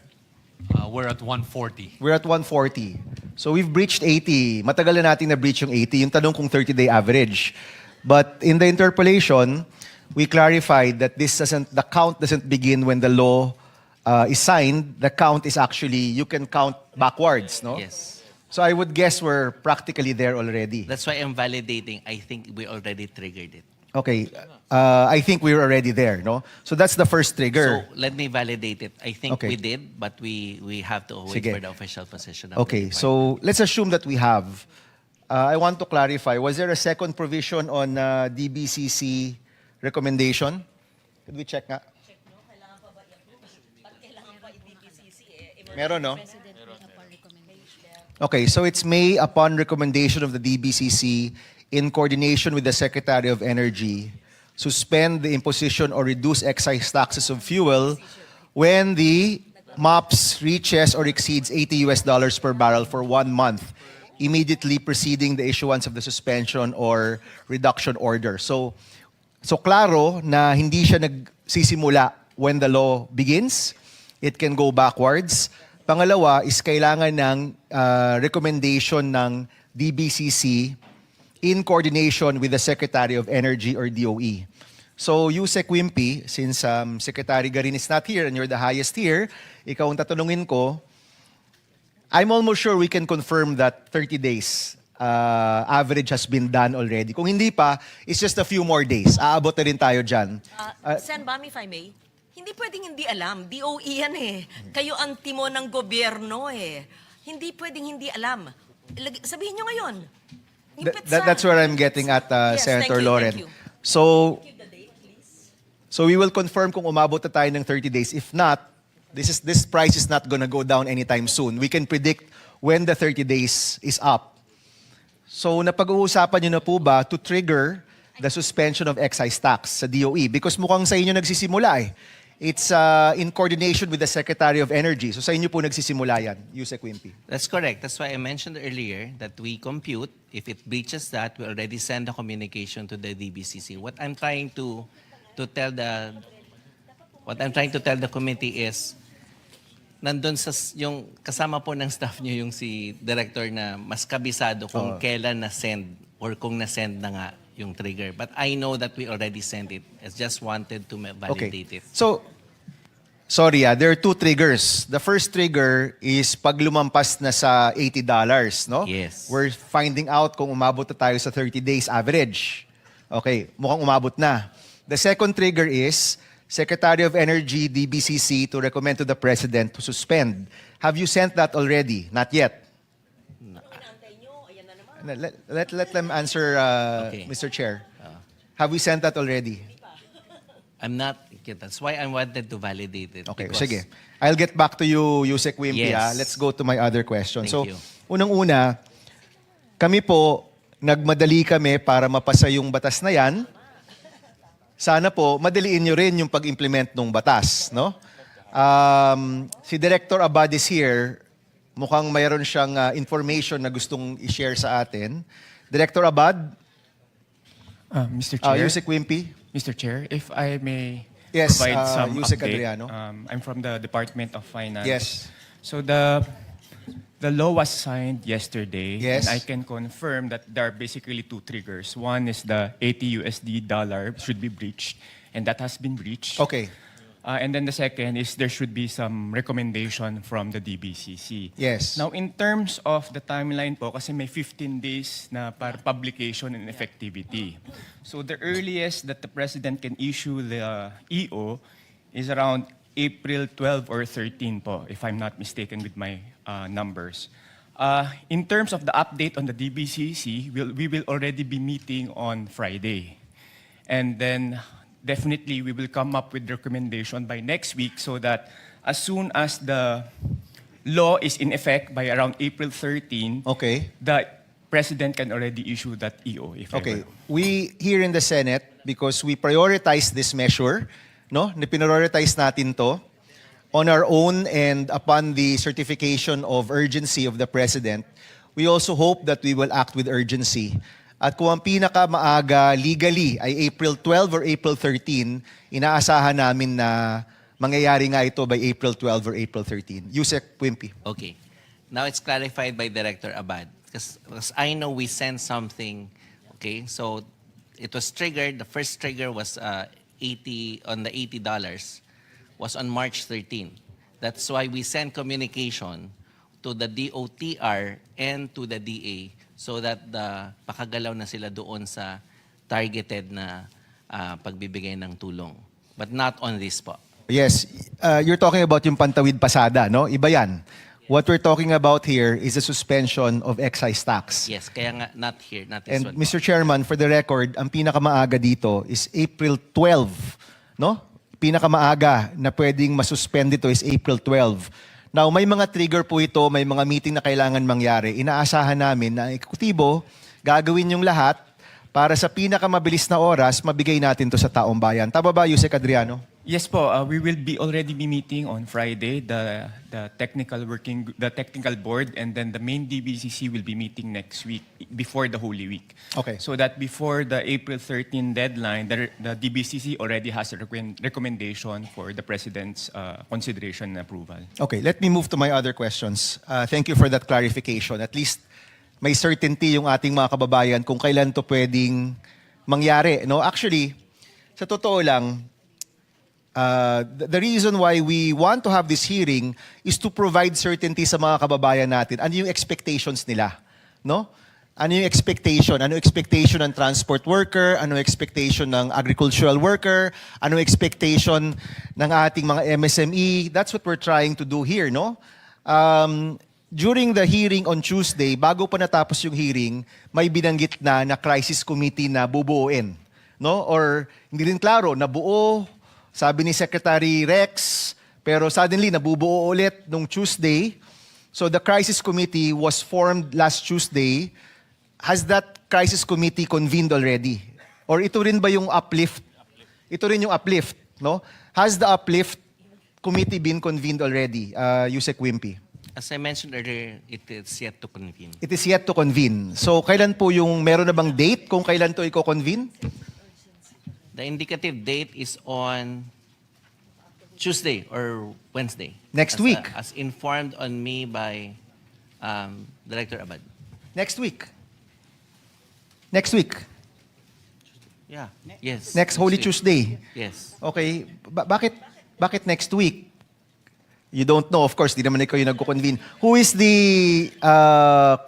We're at 140. We're at 140. So we've breached 80. Matagal na natin na-breach yung 80. Yung tanong kung 30-day average. But in the interpolation, we clarified that the count doesn't begin when the law is signed. The count is actually, you can count backwards, no? Yes. So I would guess we're practically there already. That's why I'm validating. I think we already triggered it. Okay. I think we're already there, no? So that's the first trigger. So let me validate it. I think Okay. we did, but we have to wait Sige. for the official position of the Okay, department. so let's assume that we have. I want to clarify, was there a second provision on DBCC recommendation? Could we check nga? Meron, no? Okay, so it's may upon recommendation of the DBCC in coordination with the Secretary of Energy suspend the imposition or reduce excise taxes of fuel when the MOPS reaches or exceeds $80 per barrel for 1 month immediately preceding the issuance of the suspension or reduction order. So klaro na hindi siya nagsisimula when the law begins. It can go backwards. Pangalawa is kailangan ng recommendation ng DBCC in coordination with the Secretary of Energy or DOE. So, Yusek Wimpy, since Secretary Garin is not here and you're the highest here, ikaw ang tatanungin ko, I'm almost sure we can confirm that 30 days average has been done already. Kung hindi pa, it's just a few more days. Aabot na rin tayo dyan. Sen Bam, if I may, hindi pwedeng hindi alam. DOE yan eh. Kayo ang timon ng gobyerno eh. Hindi pwedeng hindi alam. Sabihin nyo ngayon. Yung petsa. That's where I'm getting at, Yes, Senator thank you, Loren. thank you. So we will confirm kung umabot na tayo ng 30 days. If not, this price is not gonna go down anytime soon. We can predict when the 30 days is up. So napag-uusapan nyo na po ba to trigger the suspension of excise tax sa DOE? Because mukhang sa inyo nagsisimula eh. It's in coordination with the Secretary of Energy. So sa inyo po nagsisimula yan, Yusek Wimpy. That's correct. That's why I mentioned earlier that we compute. If it breaches that, we already send a communication to the DBCC. What I'm trying to tell the committee is nandun sa yung kasama po ng staff niyo yung si director na mas kabisado kung kailan na-send or kung na-send na nga yung trigger. But I know that we already sent it. I just wanted to validate it. So, sorry there are two triggers. The first trigger is pag lumampas na sa $80, no? Yes. We're finding out kung umabot na tayo sa 30 days average. Okay, mukhang umabot na. The second trigger is Secretary of Energy, DBCC, to recommend to the President to suspend. Have you sent that already? Not yet. Let them answer, Okay. Mr. Chair. Have we sent that already? I'm not, that's why I wanted to validate it. Okay, because- sige. I'll get back to you, Yusek Wimpy. Yes. Let's go to my other question. Thank So, you. unang-una, kami po, nagmadali kami para mapasa yung batas na yan. Sana po, madaliin nyo rin yung pag-implement ng batas, no? Si Director Abad is here. Mukhang mayroon siyang information na gustong i-share sa atin. Director Abad, Mr. Chair, Yusek Wimpy? Mr. Chair, if I may Yes, provide some Yusek update. Adriano. I'm from the Department of Finance. Yes. So the law was signed yesterday, Yes. and I can confirm that there are basically two triggers. One is the 80 USD dollar should be breached, and that has been breached. Okay. And then the second is there should be some recommendation from the DBCC. Yes. Now, in terms of the timeline po, kasi may 15 days na para publication and effectivity. So the earliest that the President can issue the EO is around April 12 or 13 po, if I'm not mistaken with my numbers. In terms of the update on the DBCC, we will already be meeting on Friday. And then definitely we will come up with recommendation by next week so that as soon as the law is in effect by around April 13, Okay. the President can already issue that EO. If Okay. ever. We here in the Senate, because we prioritize this measure, no? Prioritize natin to on our own and upon the certification of urgency of the President, we also hope that we will act with urgency. At kung ang pinakamaaga legally ay April 12 or April 13, inaasahan namin na mangyayari nga ito by April 12 or April 13. Yusek Wimpy. Okay. Now it's clarified by Director Abad. Because I know we sent something, okay? So it was triggered, the first trigger was 80 on the $80 was on March 13. That's why we sent communication to the DOTR and to the DA so that pakagalaw na sila doon sa targeted na pagbibigay ng tulong. But not on this po. Yes, you're talking about yung Pantawid Pasada, no? Iba yan. What we're talking about here is the suspension of excise tax. Yes, kaya nga not here, not this And one. Mr. Chairman, for the record, ang pinakamaaga dito is April 12, no? Pinakamaaga na pwedeng masuspend ito is April 12. Now, may mga trigger po ito, may mga meeting na kailangan mangyari. Inaasahan namin na ang ekutibo gagawin yung lahat para sa pinakamabilis na oras, mabigay natin to sa taong bayan. Tama ba, Yusek Adriano? Yes po, we will be already be meeting on Friday, the technical board, and then the main DBCC will be meeting next week before the Holy Week. Okay. So that before the April 13 deadline, the DBCC already has a recommendation for the President's consideration and approval. Okay, let me move to my other questions. Thank you for that clarification. At least may certainty yung ating mga kababayan kung kailan to pwedeng mangyari. No, actually, sa totoo lang, the reason why we want to have this hearing is to provide certainty sa mga kababayan natin. Ano yung expectations nila? No? Ano yung expectation? Ano yung expectation ng transport worker? Ano yung expectation ng agricultural worker? Ano yung expectation ng ating mga MSME? That's what we're trying to do here, no? During the hearing on Tuesday, bago pa natapos yung hearing, may binanggit na crisis committee na bubuuin, no? Or hindi rin klaro, nabuo, sabi ni Secretary Rex, pero suddenly nabubuo ulit nung Tuesday. So the crisis committee was formed last Tuesday. Has that crisis committee convened already? Or ito rin ba yung uplift? Ito rin yung uplift, no? Has the uplift committee been convened already, Yusek Wimpy? As I mentioned earlier, it is yet to convene. It is yet to convene. So kailan po yung, meron na bang date kung kailan to i-convene? The indicative date is on Tuesday or Wednesday. Next week. As informed on me by Director Abad. Next week. Next week. Yeah. Yes. Next Holy week. Tuesday. Yes. Okay. Bakit next week? You don't know, of course, di naman ikaw yung nagko-convene. Who is the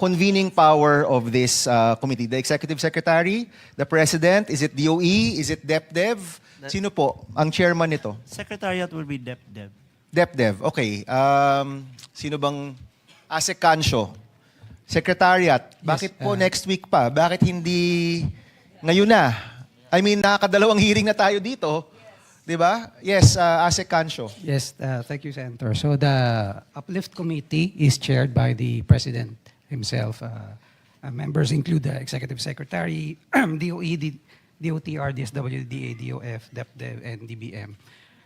convening power of this committee? The Executive Secretary? The President? Is it DOE? Is it DepDev? Sino po ang chairman nito? Secretariat will be DepDev. DepDev, okay. Sino bang ASEC Cancio? Secretariat, bakit po next week pa? Bakit hindi ngayon na? I mean, nakakadalawang hearing na tayo dito. Di ba? Yes, ASEC Cancio. Yes, thank you, Senator. So the Uplift Committee is chaired by the President himself. Members include the Executive Secretary, DOE, DOTR, DSWDA, DOF, DepDev, and DBM.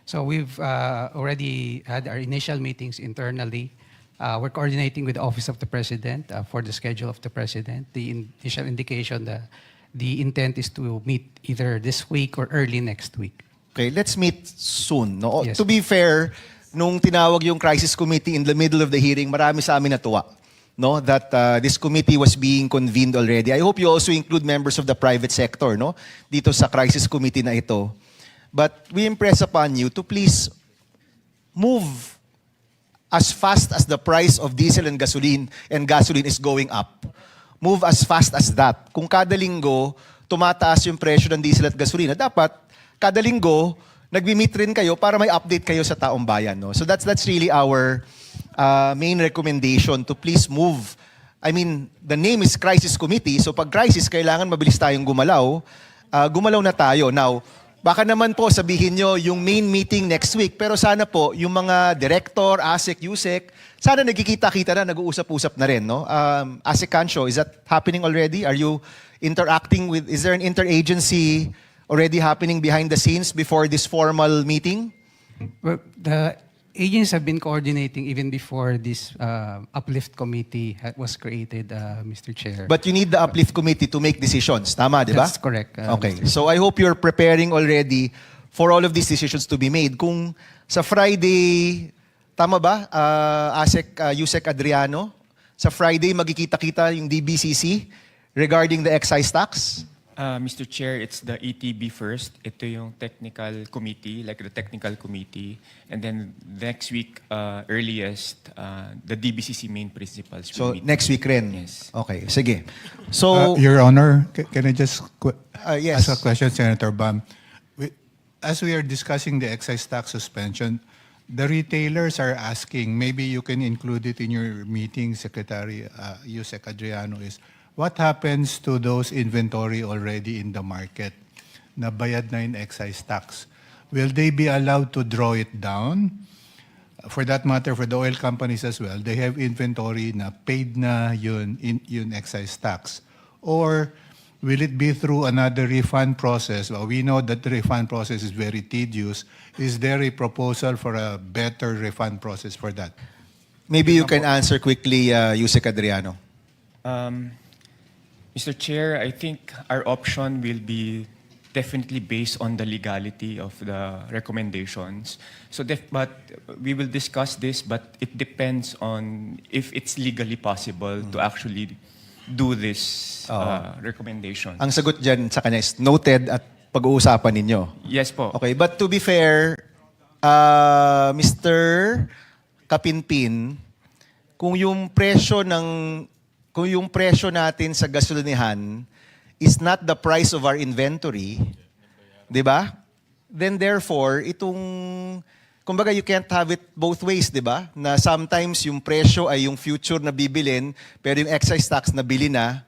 So we've already had our initial meetings internally. We're coordinating with the Office of the President for the schedule of the President. The initial indication, the the intent is to meet either this week or early next week. Okay, let's meet soon. No? Yes. To be fair, nung tinawag yung crisis committee in the middle of the hearing, marami sa amin natuwa. No, that this committee was being convened already. I hope you also include members of the private sector, no, dito sa crisis committee na ito. But we impress upon you to please move as fast as the price of diesel and gasoline is going up. Move as fast as that. Kung kada linggo tumataas yung presyo ng diesel at gasolina, dapat kada linggo nagmi-meet rin kayo para may update kayo sa taong bayan, no. So that's really our main recommendation to please move. I mean, the name is Crisis Committee, so pag crisis, kailangan mabilis tayong gumalaw. Gumalaw na tayo. Now, baka naman po sabihin nyo yung main meeting next week, pero sana po yung mga director, ASEC, USEC, sana nagkikita-kita na, nag-uusap-usap na rin, no? ASEC Cancho, is that happening already? Are you interacting with, is there an interagency already happening behind the scenes before this formal meeting? Well, the agents have been coordinating even before this uplift committee was created, Mr. Chair. But you need the uplift committee to make decisions. Tama, di ba? That's correct. Okay. So I hope you're preparing already for all of these decisions to be made. Kung sa Friday, tama ba, ASEC, USEC Adriano, sa Friday magkikita-kita yung DBCC regarding the excise tax? Mr. Chair, it's the ETB first. Ito yung technical committee, like the technical committee. And then next week, earliest, the DBCC main principals So will meet. next week rin? Yes. Okay, sige. So, Your Honor, can I just yes. ask a question, Senator Bam? As we are discussing the excise tax suspension, the retailers are asking, maybe you can include it in your meeting, Secretary Yusek Adriano, is what happens to those inventory already in the market na bayad na yung excise tax? Will they be allowed to draw it down? For that matter, for the oil companies as well, they have inventory na paid na yun excise tax. Or will it be through another refund process? Well, we know that the refund process is very tedious. Is there a proposal for a better refund process for that? Maybe you can answer quickly, Yusek Adriano. Mr. Chair, I think our option will be definitely based on the legality of the recommendations. So, but we will discuss this, but it depends on if it's legally possible to actually do this recommendation. Ang sagot dyan sa kanya is noted at pag-uusapan ninyo. Yes po. Okay, but to be fair, Mr. Kapinpin, kung yung presyo natin sa gasolinahan is not the price of our inventory, di ba? Then therefore, kumbaga you can't have it both ways, di ba? Na sometimes yung presyo ay yung future na bibilin, pero yung excise tax na bili na.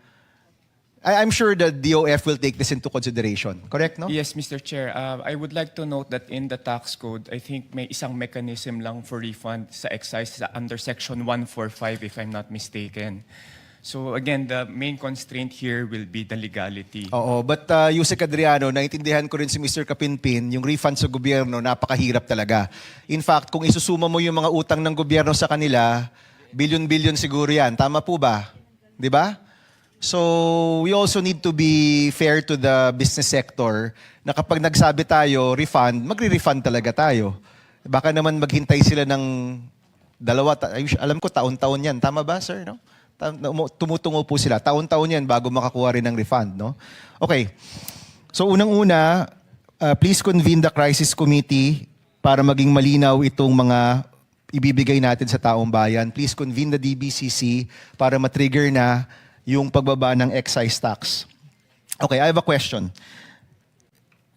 I'm sure the DOF will take this into consideration. Correct, no? Yes, Mr. Chair. I would like to note that in the tax code, I think may isang mechanism lang for refund sa excise under Section 145, if I'm not mistaken. So again, the main constraint here will be the legality. Oo, but Yusek Adriano, naintindihan ko rin si Mr. Kapinpin, yung refund sa gobyerno, napakahirap talaga. In fact, kung isusuma mo yung mga utang ng gobyerno sa kanila, bilyon-bilyon siguro yan. Tama po ba? Di ba? So, we also need to be fair to the business sector na kapag nagsabi tayo, refund, magre-refund talaga tayo. Baka naman maghintay sila ng alam ko taon-taon yan. Tama ba, sir? No? Tumutungo po sila. Taon-taon yan bago makakuha rin ng refund. No? Okay. So unang-una, please convene the crisis committee para maging malinaw itong mga ibibigay natin sa taong bayan. Please convene the DBCC para matrigger na yung pagbaba ng excise tax. Okay, I have a question.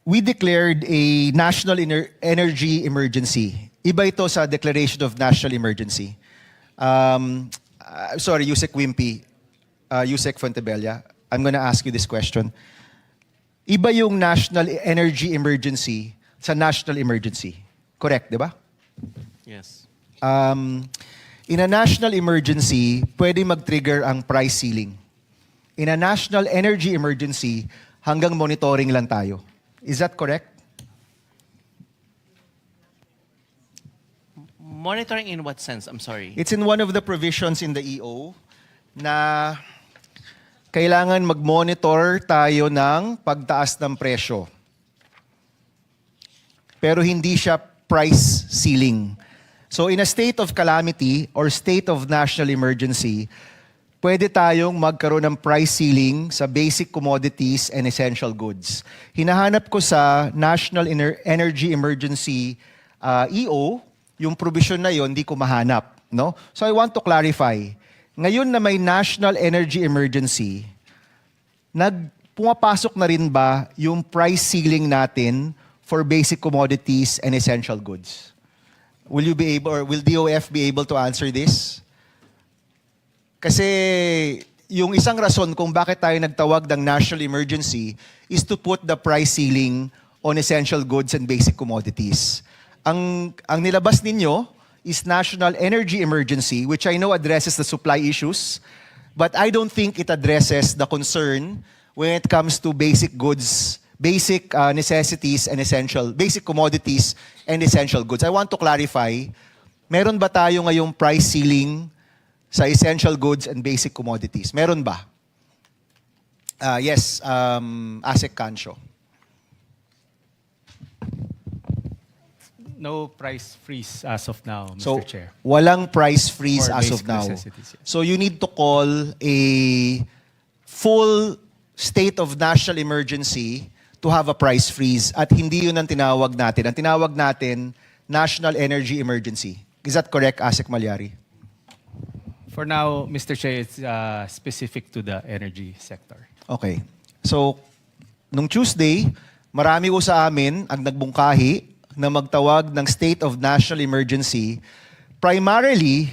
We declared a national energy emergency. Iba ito sa declaration of national emergency. Sorry, Yusek Wimpy, Yusek Fontebella, I'm gonna ask you this question. Iba yung national energy emergency sa national emergency. Correct, di ba? Yes. In a national emergency, pwede mag-trigger ang price ceiling. In a national energy emergency, hanggang monitoring lang tayo. Is that correct? Monitoring in what sense? I'm sorry. It's in one of the provisions in the EO na kailangan mag-monitor tayo ng pagtaas ng presyo. Pero hindi siya price ceiling. So in a state of calamity or state of national emergency, pwede tayong magkaroon ng price ceiling sa basic commodities and essential goods. Hinahanap ko sa National Energy Emergency EO, yung provision na yon, di ko mahanap. No? So I want to clarify. Ngayon na may national energy emergency, pumapasok na rin ba yung price ceiling natin for basic commodities and essential goods? Will you be able, or will DOF be able to answer this? Kasi yung isang rason kung bakit tayo nagtawag ng national emergency is to put the price ceiling on essential goods and basic commodities. Ang nilabas ninyo is national energy emergency, which I know addresses the supply issues, but I don't think it addresses the concern when it comes to basic goods, basic necessities and basic commodities and essential goods. I want to clarify, meron ba tayo ngayong price ceiling sa essential goods and basic commodities? Meron ba? Yes, Asek Cancio. No price freeze as of now, Mr. So, Chair. walang price freeze For as of basic now. necessities, yes. So you need to call a full state of national emergency to have a price freeze. At hindi yun ang tinawag natin. Ang tinawag natin, national energy emergency. Is that correct, Asek Malyari? For now, Mr. Chair, it's specific to the energy sector. Okay. So, nung Tuesday, marami ko sa amin ang nagbungkahi na magtawag ng state of national emergency primarily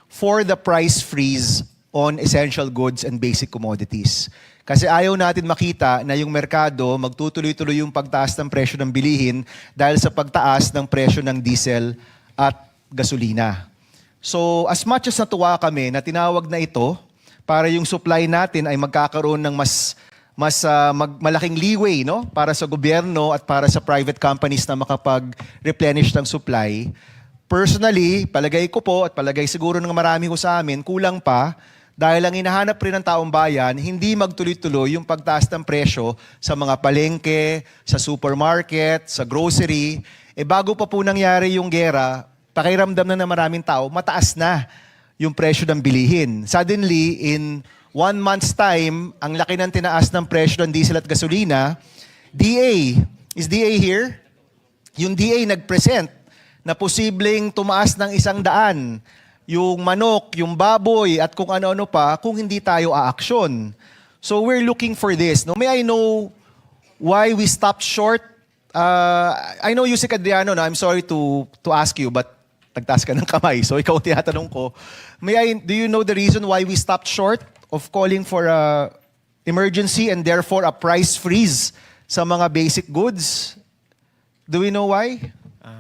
for the price freeze on essential goods and basic commodities. Kasi ayaw natin makita na yung merkado magtutuloy-tuloy yung pagtaas ng presyo ng bilihin dahil sa pagtaas ng presyo ng diesel at gasolina. So as much as natuwa kami na tinawag na ito para yung supply natin ay magkakaroon ng malaking leeway, no, para sa gobyerno at para sa private companies na makapag-replenish ng supply. Personally, palagay ko po at palagay siguro ng marami ko sa amin, kulang pa dahil ang hinahanap rin ng taong bayan, hindi magtuloy-tuloy yung pagtaas ng presyo sa mga palengke, sa supermarket, sa grocery. Bago pa po nangyari yung gera, pakiramdam na ng maraming tao, mataas na yung presyo ng bilihin. Suddenly, in 1 month's time, ang laki ng tinaas ng presyo ng diesel at gasolina. DA, is DA here? Yung DA nag-present na posibleng tumaas ng 100, yung manok, yung baboy, at kung ano-ano pa, kung hindi tayo aaksyon. So we're looking for this. No, may I know why we stopped short? I know Yusek Adriano, no, I'm sorry to ask you, but nagtaas ka ng kamay, so ikaw tinatanong ko. Do you know the reason why we stopped short of calling for a emergency and therefore a price freeze sa mga basic goods? Do we know why?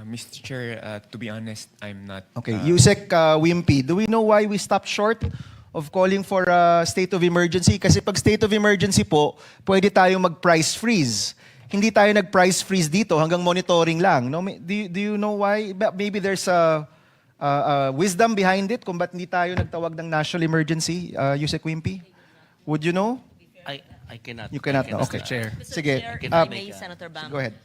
Mr. Chair, to be honest, I'm not... Okay, Yusek Wimpy, do we know why we stopped short of calling for a state of emergency? Kasi pag state of emergency po, pwede tayong mag-price freeze. Hindi tayo nag-price freeze dito, hanggang monitoring lang. No? Do you know why? Maybe there's a wisdom behind it kung ba't hindi tayo nagtawag ng national emergency, Yusek Wimpy? Would you know? I cannot. You cannot know. Okay. Mr. Chair. Mr. Sige. Chair, if I I may, Senator Bam. Go ahead.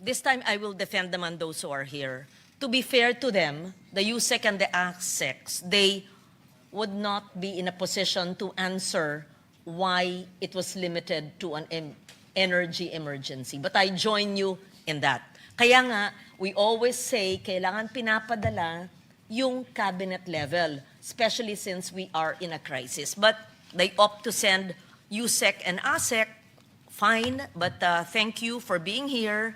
This time, I will defend them and those who are here. To be fair to them, the USEC and the ASECs, they would not be in a position to answer why it was limited to an energy emergency. But I join you in that. Kaya nga, we always say, kailangan pinapadala yung cabinet level, especially since we are in a crisis. But they opt to send USEC and ASEC, fine, but thank you for being here.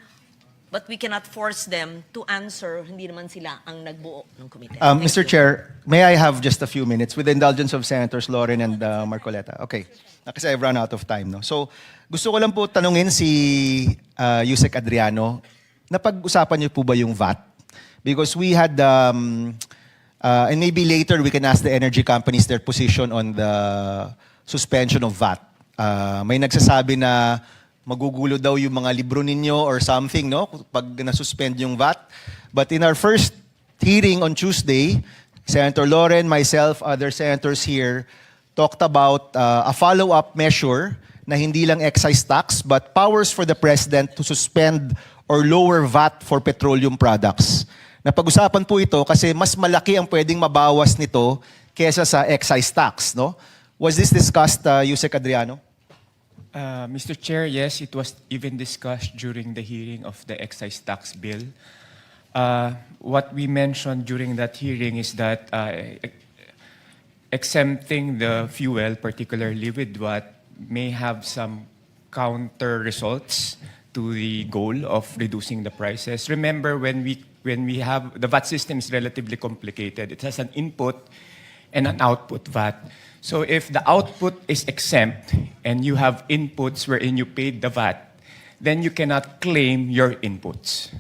But we cannot force them to answer. Hindi naman sila ang nagbuo ng komite. Mr. Chair, may I have just a few minutes with the indulgence of Senators Loren and Marcoleta? Okay. Kasi I've run out of time. No? So, gusto ko lang po tanungin si Yusek Adriano, napag-usapan niyo po ba yung VAT? Because we had, and maybe later we can ask the energy companies their position on the suspension of VAT. May nagsasabi na magugulo daw yung mga libro ninyo or something, no? Pag na-suspend yung VAT. But in our first hearing on Tuesday, Senator Loren, myself, other senators here, talked about a follow-up measure na hindi lang excise tax but powers for the President to suspend or lower VAT for petroleum products. Napag-usapan po ito kasi mas malaki ang pwedeng mabawas nito kesa sa excise tax, no? Was this discussed, Yusek Adriano? Mr. Chair, yes, it was even discussed during the hearing of the excise tax bill. What we mentioned during that hearing is that exempting the fuel, particularly with VAT, may have some counter results to the goal of reducing the prices. Remember, when we have the VAT system is relatively complicated. It has an input and an output VAT. So if the output is exempt and you have inputs wherein you paid the VAT, then you cannot claim your inputs.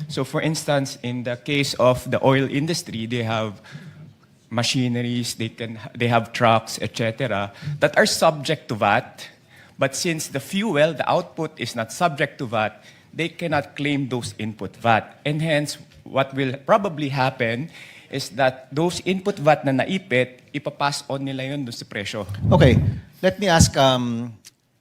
So for instance, in the case of the oil industry, they have machineries, they have trucks, etc., that are subject to VAT. But since the fuel, the output is not subject to VAT, they cannot claim those input VAT. And hence, what will probably happen is that those input VAT na naipit, ipapass on nila yun doon sa presyo. Okay, let me ask,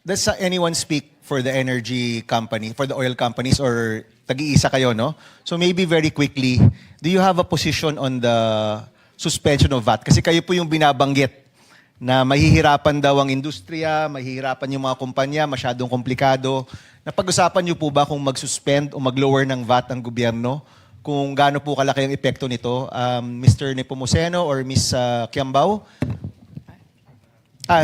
does anyone speak for the energy company, for the oil companies, or tag-iisa kayo, no? So maybe very quickly, do you have a position on the suspension of VAT? Kasi kayo po yung binabanggit na mahihirapan daw ang industriya, mahihirapan yung mga kumpanya, masyadong komplikado. Napag-usapan niyo po ba kung mag-suspend o mag-lower ng VAT ang gobyerno? Kung gaano po kalaki ang epekto nito? Mr. Nepomuceno or Ms. Kiambao?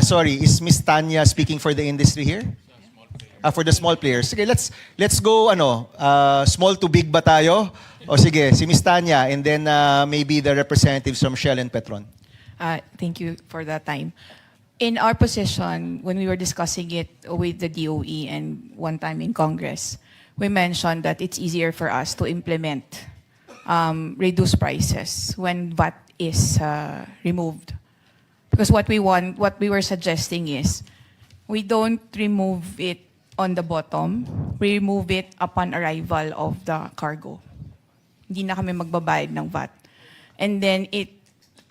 Sorry, is Ms. Tanya speaking for the industry here? For the small players. Sige, let's go small to big ba tayo? O sige, si Ms. Tanya and then maybe the representatives from Shell and Petron. Thank you for that time. In our position, when we were discussing it with the DOE and one time in Congress, we mentioned that it's easier for us to implement reduced prices when VAT is removed. Because what we were suggesting is, we don't remove it on the bottom, we remove it upon arrival of the cargo. Hindi na kami magbabayad ng VAT. And then it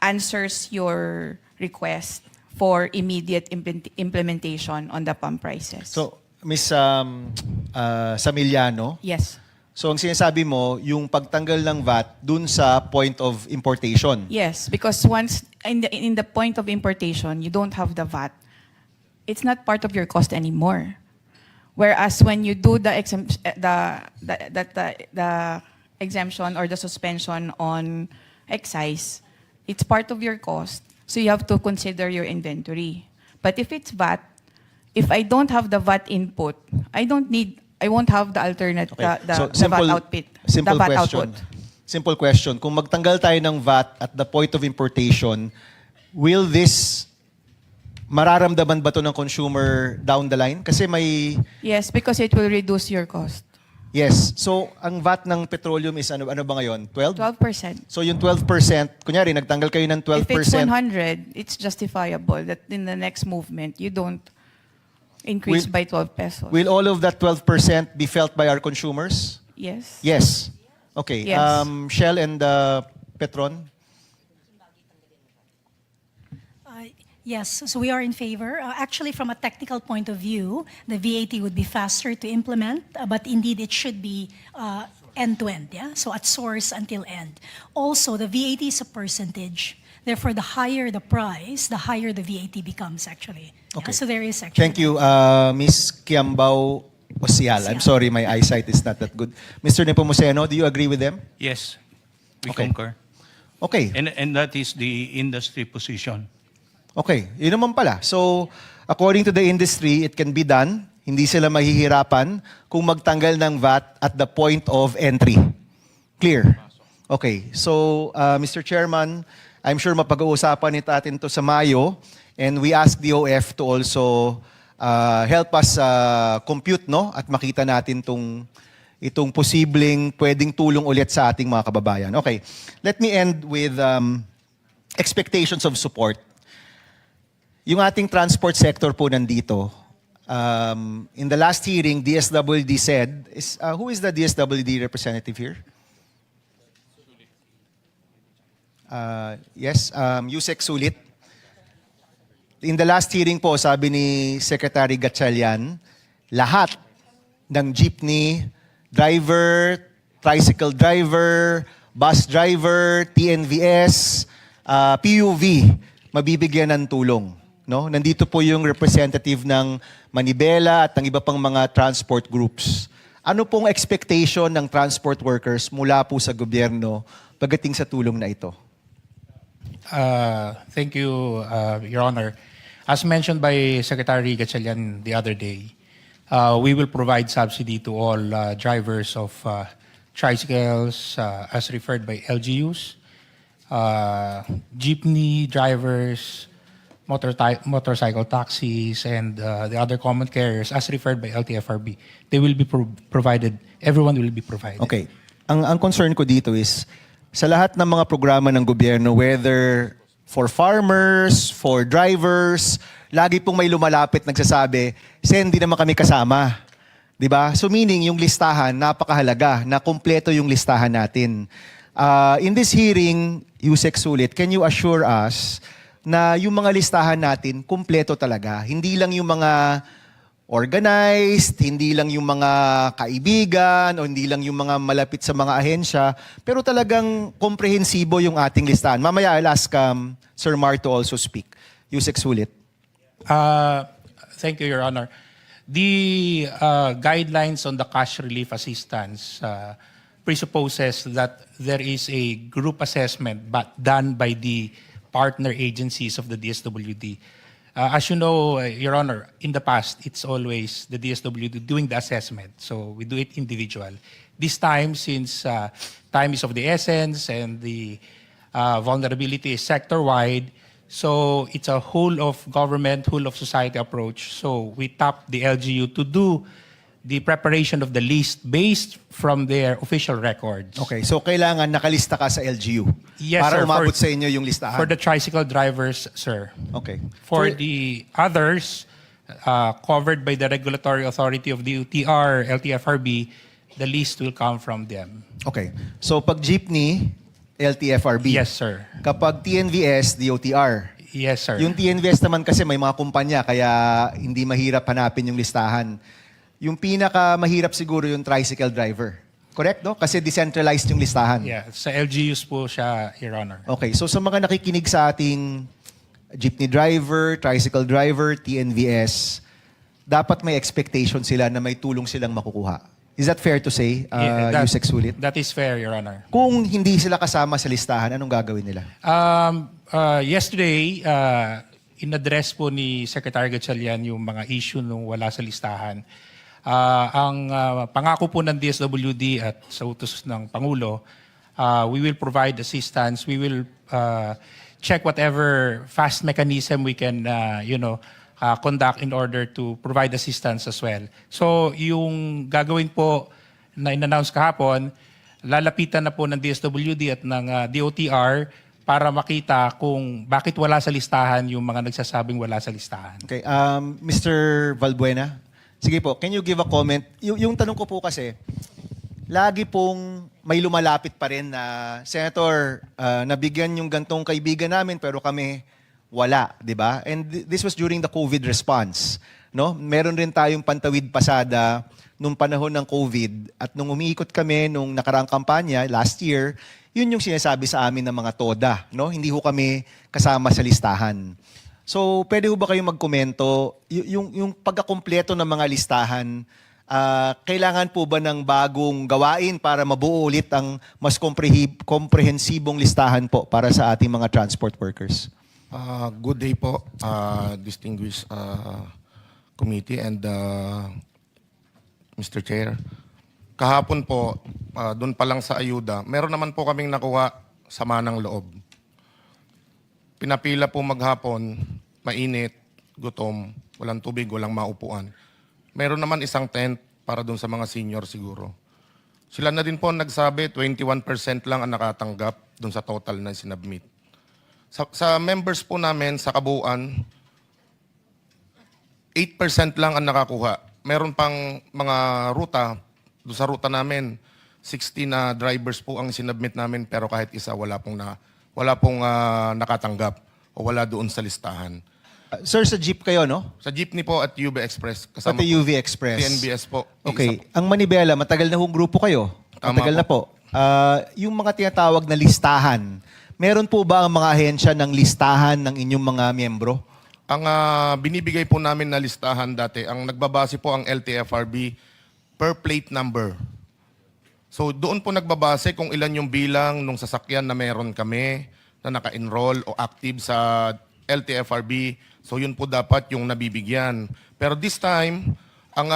answers your request for immediate implementation on the pump prices. So, Ms. Samiliano? Yes. So, ang sinasabi mo, yung pagtanggal ng VAT dun sa point of importation. Yes, because once in the point of importation, you don't have the VAT. It's not part of your cost anymore. Whereas when you do the exemption or the suspension on excise, it's part of your cost, so you have to consider your inventory. But if it's VAT, if I don't have the VAT input, I won't have the alternate, the VAT output. Simple the VAT question. output. Simple question. Kung magtanggal tayo ng VAT at the point of importation, will this mararamdaman ba to ng consumer down the line? Kasi may... Yes, because it will reduce your cost. Yes. So, ang VAT ng petroleum is ano ba ngayon? 12? 12%. So, yung 12%, kunyari, nagtanggal kayo ng 12%. If it's 100, it's justifiable that in the next movement, you don't increase by 12 pesos. Will all of that 12% be felt by our consumers? Yes. Yes. Okay. Yes. Shell and Petron? Yes, so we are in favor. Actually, from a technical point of view, the VAT would be faster to implement, but indeed it should be end-to-end, yeah? So at source until end. Also, the VAT is a percentage. Therefore, the higher the price, the higher the VAT becomes, actually. Yeah? Okay. So there is actually... Thank you, Ms. Kiambao Osial. I'm sorry, my eyesight is not that good. Mr. Nepomuceno, do you agree with them? Yes, we Okay. concur. Okay. And that is the industry position. Okay, yun naman pala. So, according to the industry, it can be done. Hindi sila mahihirapan kung magtanggal ng VAT at the point of entry. Clear? Okay, so Mr. Chairman, I'm sure mapag-uusapan natin to sa Mayo, and we ask DOF to also help us compute, no? At makita natin itong posibleng pwedeng tulong ulit sa ating mga kababayan. Okay, let me end with expectations of support. Yung ating transport sector po nandito, in the last hearing, DSWD said, who is the DSWD representative here? Yes, Yusek Sulit. In the last hearing po, sabi ni Secretary Gatchalian, lahat ng jeepney driver, tricycle driver, bus driver, TNVS, PUV, mabibigyan ng tulong. No? Nandito po yung representative ng Manibela at ng iba pang mga transport groups. Ano pong expectation ng transport workers mula po sa gobyerno pagdating sa tulong na ito? Thank you, Your Honor. As mentioned by Secretary Gatchalian the other day, we will provide subsidy to all drivers of tricycles as referred by LGUs, jeepney drivers, motorcycle taxis, and the other common carriers as referred by LTFRB. They will be provided, everyone will be provided. Okay. Ang concern ko dito is, sa lahat ng mga programa ng gobyerno, whether for farmers, for drivers, lagi pong may lumalapit nagsasabi, hindi naman kami kasama. Diba? So meaning, yung listahan, napakahalaga, na kumpleto yung listahan natin. In this hearing, Yusek Sulit, can you assure us na yung mga listahan natin, kumpleto talaga? Hindi lang yung mga organized, hindi lang yung mga kaibigan, o hindi lang yung mga malapit sa mga ahensya, pero talagang komprehensibo yung ating listahan. Mamaya, I'll ask Sir Mar to also speak. Yusek Sulit. Thank you, Your Honor. The guidelines on the cash relief assistance presupposes that there is a group assessment done by the partner agencies of the DSWD. As you know, Your Honor, in the past, it's always the DSWD doing the assessment. So we do it individual. This time, since time is of the essence and the vulnerability is sector-wide, so it's a whole of government, whole of society approach. So we tap the LGU to do the preparation of the list based from their official records. Okay, so kailangan nakalista ka sa LGU Yes, para sir, umabot sa inyo yung listahan. For the tricycle drivers, sir. Okay. For the others, covered by the regulatory authority of the UTR, LTFRB, the list will come from them. Okay. So pag jeepney, LTFRB. Yes, sir. Kapag TNVS, DOTR. Yes, sir. Yung TNVS naman kasi may mga kumpanya kaya hindi mahirap hanapin yung listahan. Yung pinaka mahirap siguro yung tricycle driver. Correct, no? Kasi decentralized yung listahan. Yeah, sa LGUs po siya, Your Honor. Okay, so sa mga nakikinig sa ating jeepney driver, tricycle driver, TNVS, dapat may expectation sila na may tulong silang makukuha. Is that fair to say, Yusek Sulit? That is fair, Your Honor. Kung hindi sila kasama sa listahan, anong gagawin nila? Yesterday, in-address po ni Secretary Gatchalian yung mga issue nung wala sa listahan. Ang pangako po ng DSWD at sa utos ng Pangulo, we will provide assistance. We will check whatever fast mechanism we can, conduct in order to provide assistance as well. So yung gagawin po na in-announce kahapon, lalapitan na po ng DSWD at ng DOTR para makita kung bakit wala sa listahan yung mga nagsasabing wala sa listahan. Okay, Mr. Valbuena, sige po, can you give a comment? Yung tanong ko po kasi, lagi pong may lumalapit pa rin na, Senator, nabigyan yung gantong kaibigan namin pero kami wala, di ba? And this was during the COVID response. No? Meron rin tayong pantawid pasada nung panahon ng COVID at nung umiikot kami nung nakaraang kampanya last year, yun yung sinasabi sa amin ng mga TODA. No? Hindi ho kami kasama sa listahan. So, pwede ho ba kayong magkomento? Yung pagkakompleto ng mga listahan, kailangan po ba ng bagong gawain para mabuo ulit ang mas komprehensibong listahan po para sa ating mga transport workers? Good day po, distinguished committee and Mr. Chair. Kahapon po, doon pa lang sa ayuda, meron naman po kaming nakuha sama ng loob. Pinapila po maghapon, mainit, gutom, walang tubig, walang maupuan. Meron naman isang tent para doon sa mga senior siguro. Sila na din po nagsabi, 21% lang ang nakatanggap doon sa total na sinubmit. Sa members po namin, sa kabuuan, 8% lang ang nakakuha. Meron pang mga ruta, doon sa ruta namin, 60 na drivers po ang sinubmit namin pero kahit isa wala pong nakatanggap o wala doon sa listahan. Sir, sa jeep kayo, no? Sa jeepney po at UV Express. Pati po, UV Express. TNBS po. Okay. Ang Manibela, matagal na hong grupo kayo. Tama Matagal na po. Yung mga tinatawag na listahan, meron po ba ang mga ahensya ng listahan ng inyong mga miyembro? Ang binibigay po namin na listahan dati, ang nagbabase po ang LTFRB per plate number. So doon po nagbabase kung ilan yung bilang nung sasakyan na meron kami na naka-enroll o active sa LTFRB. So yun po dapat yung nabibigyan. Pero this time, ang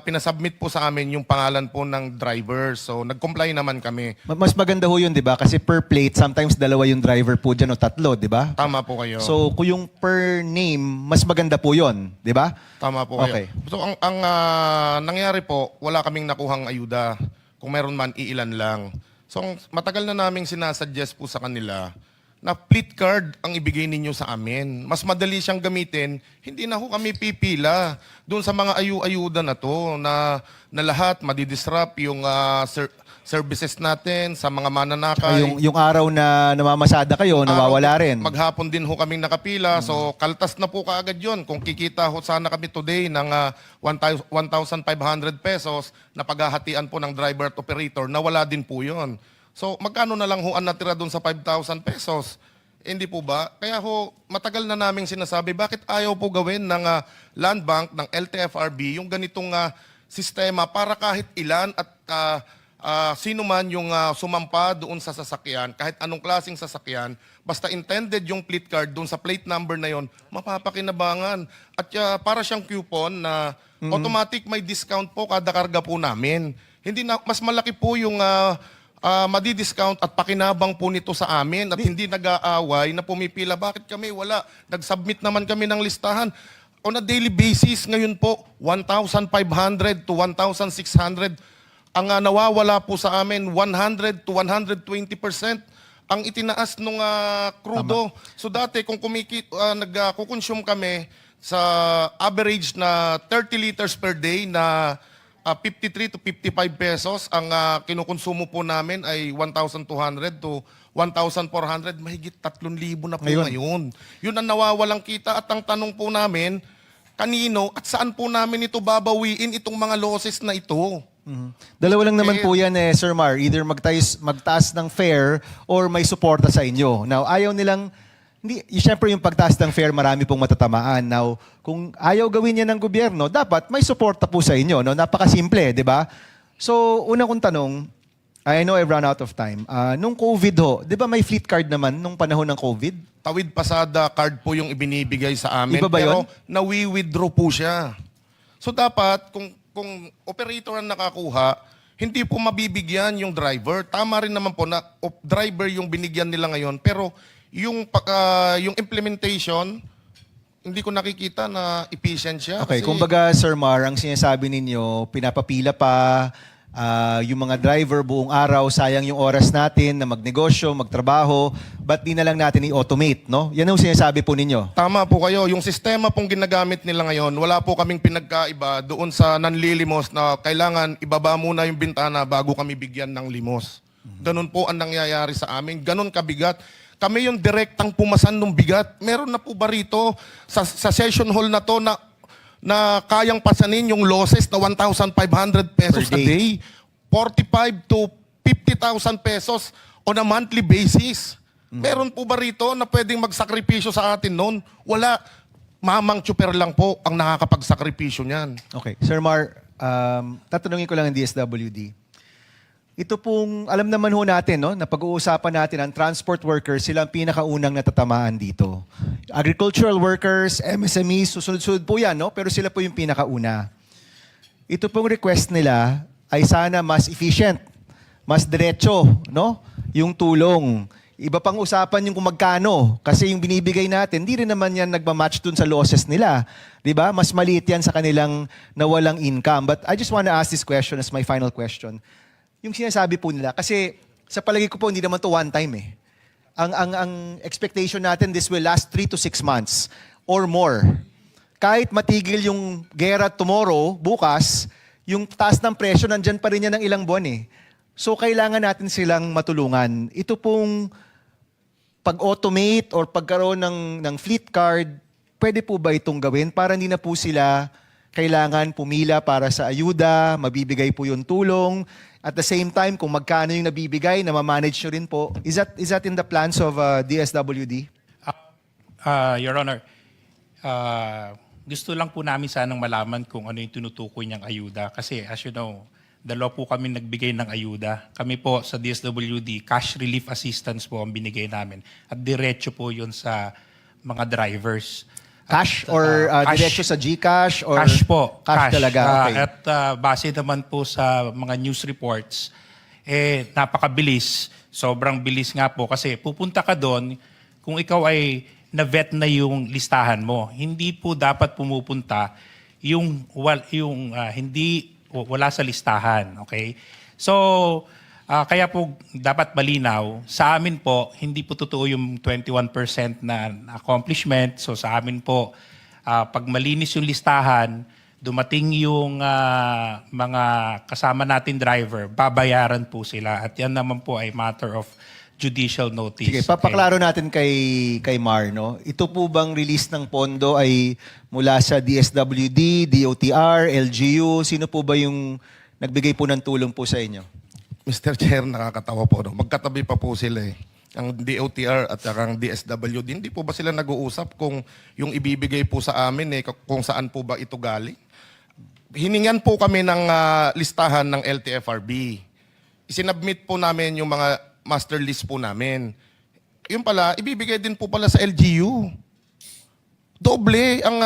pinasubmit po sa amin yung pangalan po ng driver. So nag-comply naman kami. Mas maganda ho yun, di ba? Kasi per plate, sometimes dalawa yung driver po dyan o tatlo, di ba? Tama po kayo. So kung yung per name, mas maganda po yun, di ba? Tama po Okay. kayo. So ang nangyari po, wala kaming nakuhang ayuda. Kung meron man, iilan lang. So matagal na naming sinasuggest po sa kanila na fleet card ang ibigay ninyo sa amin. Mas madali siyang gamitin, hindi na ho kami pipila doon sa mga ayuda na to na lahat madidisrupt yung services natin sa mga mananakay. Yung araw na namamasada kayo, nawawala rin. Maghapon din ho kaming nakapila, so kaltas na po kaagad yun. Kung kikita ho sana kami today ng 1,500 pesos na paghahatian po ng driver at operator, nawala din po yun. So magkano na lang ho ang natira doon sa 5,000 pesos? Hindi po ba? Kaya ho, matagal na naming sinasabi, bakit ayaw po gawin ng Land Bank, ng LTFRB, yung ganitong sistema para kahit ilan at sino man yung sumampa doon sa sasakyan, kahit anong klaseng sasakyan, basta intended yung fleet card doon sa plate number na yon, mapapakinabangan. At para siyang coupon na automatic may discount po kada karga po namin. Hindi na, mas malaki po yung madi-discount at pakinabang po nito sa amin at hindi nag-aaway na pumipila. Bakit kami wala? Nag-submit naman kami ng listahan. On a daily basis, ngayon po, 1,500 to 1,600. Ang nawawala po sa amin, 100 to 120% ang itinaas ng krudo. So dati, kung nagkukonsume kami sa average na 30 liters per day na 53 to 55 pesos, ang kinukonsumo po namin ay 1,200 to 1,400, mahigit 3,000 na po ngayon. Yun ang nawawalang kita at ang tanong po namin, kanino at saan po namin ito babawiin itong mga losses na ito? Dalawa lang naman po yan Sir Mar. Either magtaas ng fare or may suporta sa inyo. Now, ayaw nilang, siyempre yung pagtaas ng fare, marami pong matatamaan. Now, kung ayaw gawin yan ng gobyerno, dapat may suporta po sa inyo. No? Napakasimple, di ba? So, una kong tanong, I know I've run out of time. Nung COVID ho, di ba may fleet card naman nung panahon ng COVID? Tawid pasada card po yung ibinibigay sa amin. Iba ba yun? Pero nawi-withdraw po siya. So dapat, kung operator ang nakakuha, hindi po mabibigyan yung driver. Tama rin naman po na driver yung binigyan nila ngayon. Pero yung implementation, hindi ko nakikita na efficient siya. Okay, Kasi kumbaga Sir Mar, ang sinasabi ninyo, pinapapila pa, yung mga driver buong araw, sayang yung oras natin na magnegosyo, magtrabaho, ba't di na lang natin i-automate, no? Yan ang sinasabi po ninyo. tama po kayo. Yung sistema pong ginagamit nila ngayon, wala po kaming pinagkaiba doon sa nanlilimos na kailangan ibaba muna yung bintana bago kami bigyan ng limos. Ganun po ang nangyayari sa amin. Ganun kabigat. Kami yung direktang pumasan ng bigat. Meron na po ba rito sa session hall na to na kayang pasanin yung losses na 1,500 pesos a day? 45 to 50,000 pesos on a monthly basis. Meron po ba rito na pwedeng magsakripisyo sa atin noon? Wala. Mamang tsuper lang po ang nakakapagsakripisyo niyan. Okay. Sir Mar, tatanungin ko lang ang DSWD. Ito pong, alam naman ho natin, no, na pag-uusapan natin ang transport workers, sila ang pinakaunang natatamaan dito. Agricultural workers, MSMEs, susunod-sunod po yan, no? Pero sila po yung pinakauna. Ito pong request nila ay sana mas efficient, mas diretso, no? Yung tulong. Iba pang usapan yung kung magkano. Kasi yung binibigay natin, hindi rin naman yan nagmamatch dun sa losses nila. Diba? Mas maliit yan sa kanilang nawalang income. But I just want to ask this question as my final question. Yung sinasabi po nila, kasi sa palagi ko po, hindi naman to one time eh. Ang expectation natin, this will last 3 to 6 months or more. Kahit matigil yung gera tomorrow, bukas, yung taas ng presyo, nandyan pa rin yan ng ilang buwan eh. So kailangan natin silang matulungan. Ito pong pag-automate or pagkaroon ng fleet card, pwede po ba itong gawin para hindi na po sila kailangan pumila para sa ayuda, mabibigay po yung tulong, at the same time, kung magkano yung nabibigay, na ma-manage nyo rin po. Is that in the plans of DSWD? Your Honor, gusto lang po namin sanang malaman kung ano yung tinutukoy niyang ayuda. Kasi as you know, dalawa po kami nagbigay ng ayuda. Kami po sa DSWD, cash relief assistance po ang binigay namin. At diretso po yun sa mga drivers. Cash or cash. diretso sa GCash? Or Cash po. Cash talaga, okay. At base naman po sa mga news reports, napakabilis. Sobrang bilis nga po kasi pupunta ka doon kung ikaw ay na-vet na yung listahan mo. Hindi po dapat pumupunta yung wala sa listahan. Okay? So, kaya po dapat malinaw. Sa amin po, hindi po totoo yung 21% na accomplishment. So sa amin po, pag malinis yung listahan, dumating yung mga kasama natin driver, babayaran po sila. At yan naman po ay matter of judicial notice. Sige, papaklaro natin kay Mar, no? Ito po bang release ng pondo ay mula sa DSWD, DOTR, LGU? Sino po ba yung nagbigay po ng tulong po sa inyo? Mr. Chair, nakakatawa po. No? Magkatabi pa po sila eh. Ang DOTR at ang DSWD, hindi po ba sila nag-uusap kung yung ibibigay po sa amin eh, kung saan po ba ito galing? Hiningan po kami ng listahan ng LTFRB. Isinabmit po namin yung mga master list po namin. Yung pala, ibibigay din po pala sa LGU. Doble ang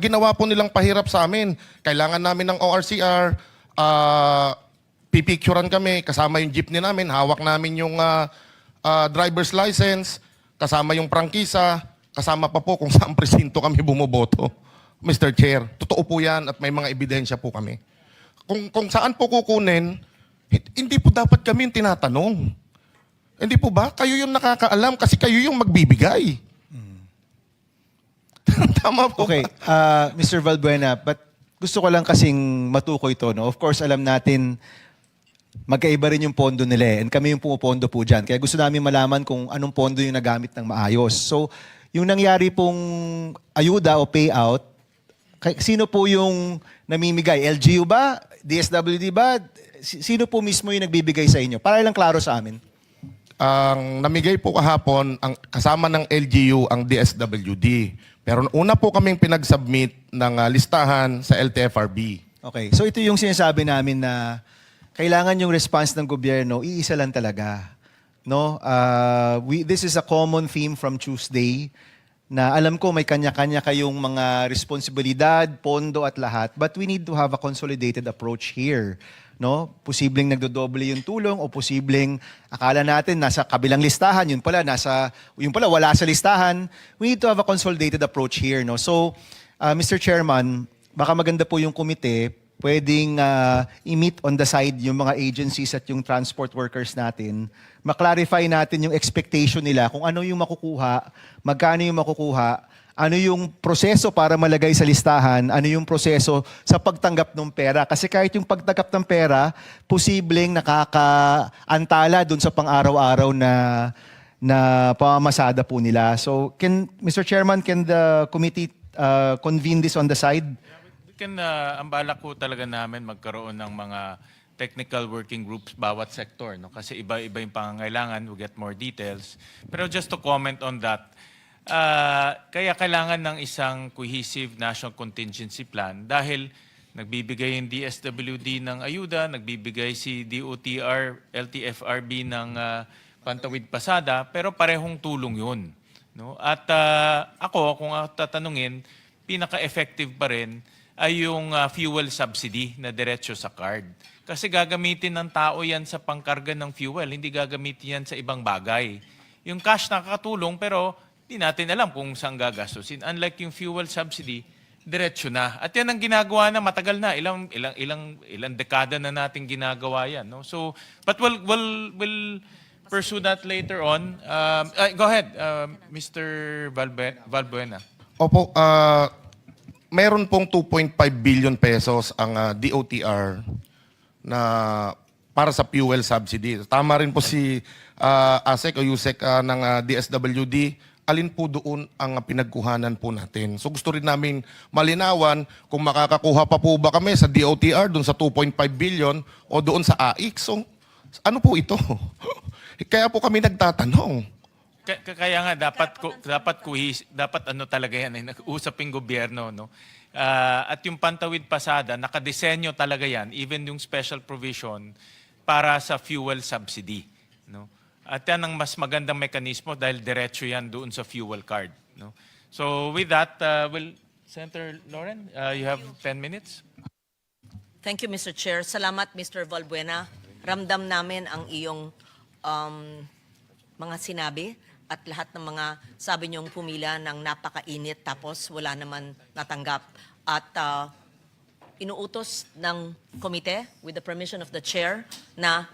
ginawa po nilang pahirap sa amin. Kailangan namin ng ORCR, pipicturean kami, kasama yung jeepney namin, hawak namin yung driver's license, kasama yung prangkisa, kasama pa po kung saan presinto kami bumoboto. Mr. Chair, totoo po yan at may mga ebidensya po kami. Kung saan po kukunin, hindi po dapat kami yung tinatanong. Hindi po ba? Kayo yung nakakaalam kasi kayo yung magbibigay. Tama po. Okay, Mr. Valbuena, but gusto ko lang kasing matukoy ito. No? Of course, alam natin magkaiba rin yung pondo nila eh. And kami yung pumupondo po dyan. Kaya gusto namin malaman kung anong pondo yung nagamit ng maayos. So, yung nangyari pong ayuda o payout, sino po yung namimigay? LGU ba? DSWD ba? Sino po mismo yung nagbibigay sa inyo? Para lang klaro sa amin. Ang namigay po kahapon, ang kasama ng LGU ang DSWD. Pero una po kaming pinag-submit ng listahan sa LTFRB. Okay, so ito yung sinasabi namin na kailangan yung response ng gobyerno, iisa lang talaga. No? This is a common theme from Tuesday na alam ko may kanya-kanya kayong mga responsibilidad, pondo at lahat, but we need to have a consolidated approach here. No? Posibleng nagdodoble yung tulong o posibleng akala natin nasa kabilang listahan, yun pala wala sa listahan. We need to have a consolidated approach here. No? So, Mr. Chairman, baka maganda po yung komite, pwedeng i-meet on the side yung mga agencies at yung transport workers natin, maklarify natin yung expectation nila kung ano yung makukuha, magkano yung makukuha, ano yung proseso para malagay sa listahan, ano yung proseso sa pagtanggap ng pera. Kasi kahit yung pagtanggap ng pera, posibleng nakakaantala dun sa pang-araw-araw na pamamasada po nila. So, Mr. Chairman, can the committee convene this on the side? Ang balak ko talaga namin magkaroon ng mga technical working groups bawat sector. No? Kasi iba-iba yung pangangailangan, we'll get more details. Pero just to comment on that, kaya kailangan ng isang cohesive national contingency plan dahil nagbibigay yung DSWD ng ayuda, nagbibigay si DOTR, LTFRB ng pantawid pasada, pero parehong tulong yun. No? At ako, kung tatanungin, pinaka-effective pa rin ay yung fuel subsidy na diretso sa card. Kasi gagamitin ng tao yan sa pangkarga ng fuel, hindi gagamitin yan sa ibang bagay. Yung cash nakakatulong pero di natin alam kung saan gagastusin. Unlike yung fuel subsidy, diretso na. At yan ang ginagawa na matagal na, ilang dekada na natin ginagawa yan. No? So, but we'll pursue that later on. Go ahead, Mr. Valbuena. Opo, meron pong 2.5 billion pesos ang DOTR na para sa fuel subsidy. Tama rin po si ASEC o USEC ng DSWD. alin po doon ang pinagkuhanan po natin. So gusto rin namin malinawan kung makakakuha pa po ba kami sa DOTR doon sa 2.5 billion o doon sa AIC. So ano po ito? Kaya po kami nagtatanong. Kaya nga dapat ano talaga yan ay nag-usap yung gobyerno, no. At yung pantawid pasada nakadesenyo talaga yan, even yung special provision para sa fuel subsidy, no. At yan ang mas magandang mekanismo dahil diretso yan doon sa fuel card, no. So with that, Senator Lauren, you have 10 minutes. Thank you, Mr. Chair. Salamat, Mr. Valbuena. Ramdam namin ang iyong mga sinabi at lahat ng mga sabi niyong pumila ng napakainit tapos wala naman natanggap. At inuutos ng komite with the permission of the chair na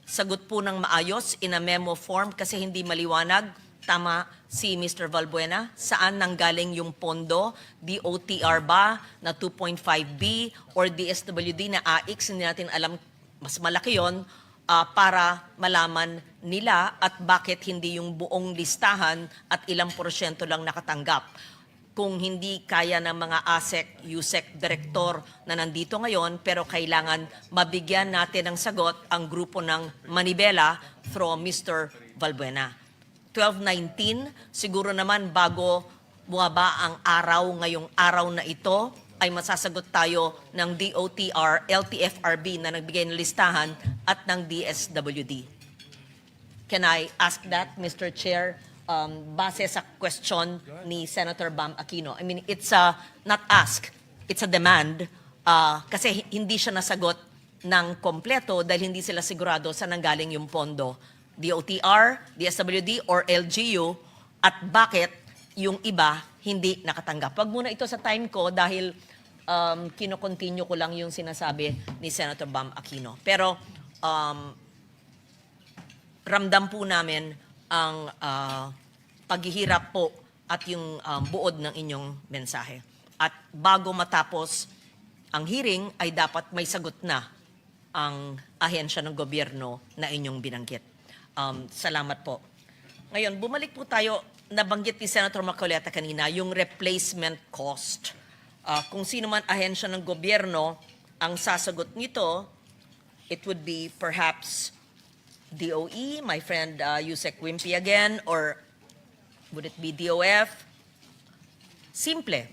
sagot po ng maayos in a memo form kasi hindi maliwanag. Tama si Mr. Valbuena. Saan nanggaling yung pondo? DOTR ba na 2.5B or DSWD na AIX? Hindi natin alam. Mas malaki yon para malaman nila at bakit hindi yung buong listahan at ilang porsyento lang nakatanggap. Kung hindi kaya ng mga ASEC, USEC director na nandito ngayon, pero kailangan mabigyan natin ng sagot ang grupo ng Manibela through Mr. Valbuena. 12:19, siguro naman bago bumaba ang araw ngayong araw na ito, ay masasagot tayo ng DOTR, LTFRB na nagbigay ng listahan at ng DSWD. Can I ask that, Mr. Chair? Base sa question ni Senator Bam Aquino. I mean, it's not ask, it's a demand kasi hindi siya nasagot ng kompleto dahil hindi sila sigurado sa nanggaling yung pondo. DOTR, DSWD, or LGU at bakit yung iba hindi nakatanggap. Wag muna ito sa time ko dahil kino-continue ko lang yung sinasabi ni Senator Bam Aquino. Pero ramdam po namin ang paghihirap po at yung buod ng inyong mensahe. At bago matapos ang hearing ay dapat may sagot na ang ahensya ng gobyerno na inyong binanggit. Salamat po. Ngayon, bumalik po tayo, nabanggit ni Senator Marcoleta kanina, yung replacement cost. Kung sino man ahensya ng gobyerno ang sasagot nito, it would be perhaps DOE, my friend Yusek Wimpy again, or would it be DOF? Simple.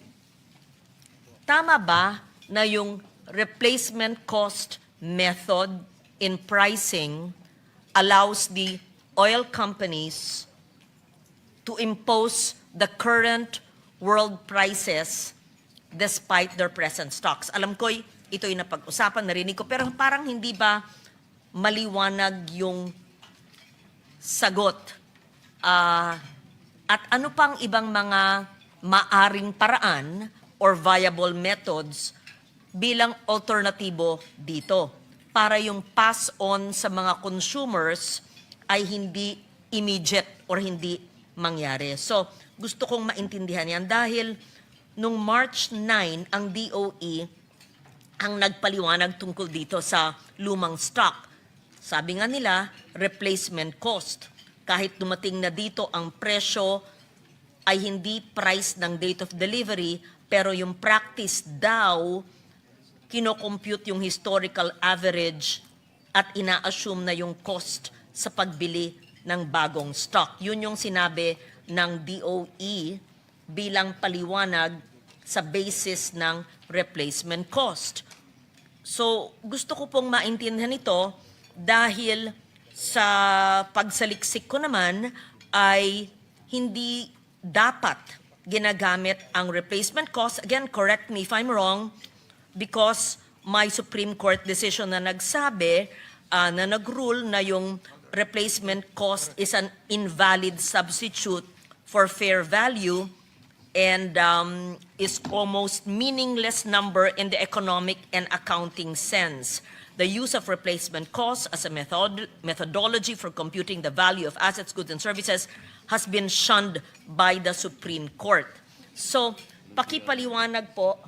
Tama ba na yung replacement cost method in pricing allows the oil companies to impose the current world prices despite their present stocks? Alam ko, ito'y napag-usapan, narinig ko, pero parang hindi ba maliwanag yung sagot? At ano pang ibang mga maaring paraan or viable methods bilang alternatibo dito para yung pass-on sa mga consumers ay hindi immediate or hindi mangyari. So, gusto kong maintindihan yan dahil nung March 9, ang DOE ang nagpaliwanag tungkol dito sa lumang stock. Sabi nga nila, replacement cost. Kahit dumating na dito ang presyo ay hindi price ng date of delivery, pero yung practice daw, kinocompute yung historical average at ina-assume na yung cost sa pagbili ng bagong stock. Yun yung sinabi ng DOE bilang paliwanag sa basis ng replacement cost. So, gusto ko pong maintindihan ito dahil sa pagsaliksik ko naman ay hindi dapat ginagamit ang replacement cost. Again, correct me if I'm wrong, because my Supreme Court decision na nagsabi, na nag-rule na yung replacement cost is an invalid substitute for fair value and is almost meaningless number in the economic and accounting sense. The use of replacement cost as a methodology for computing the value of assets, goods, and services has been shunned by the Supreme Court. So, pakipaliwanag po,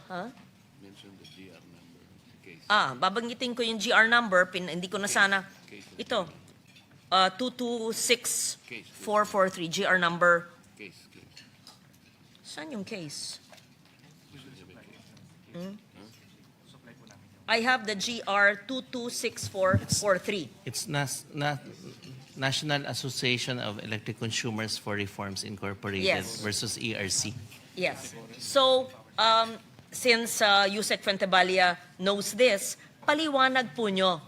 babanggitin ko yung GR number, hindi ko na sana, ito, 226443, GR number. Saan yung case? I have the GR 226443. It's National Association of Electric Consumers for Reforms Incorporated Yes. versus ERC. Yes. So, since Yusek Fuentebalia knows this, paliwanag po nyo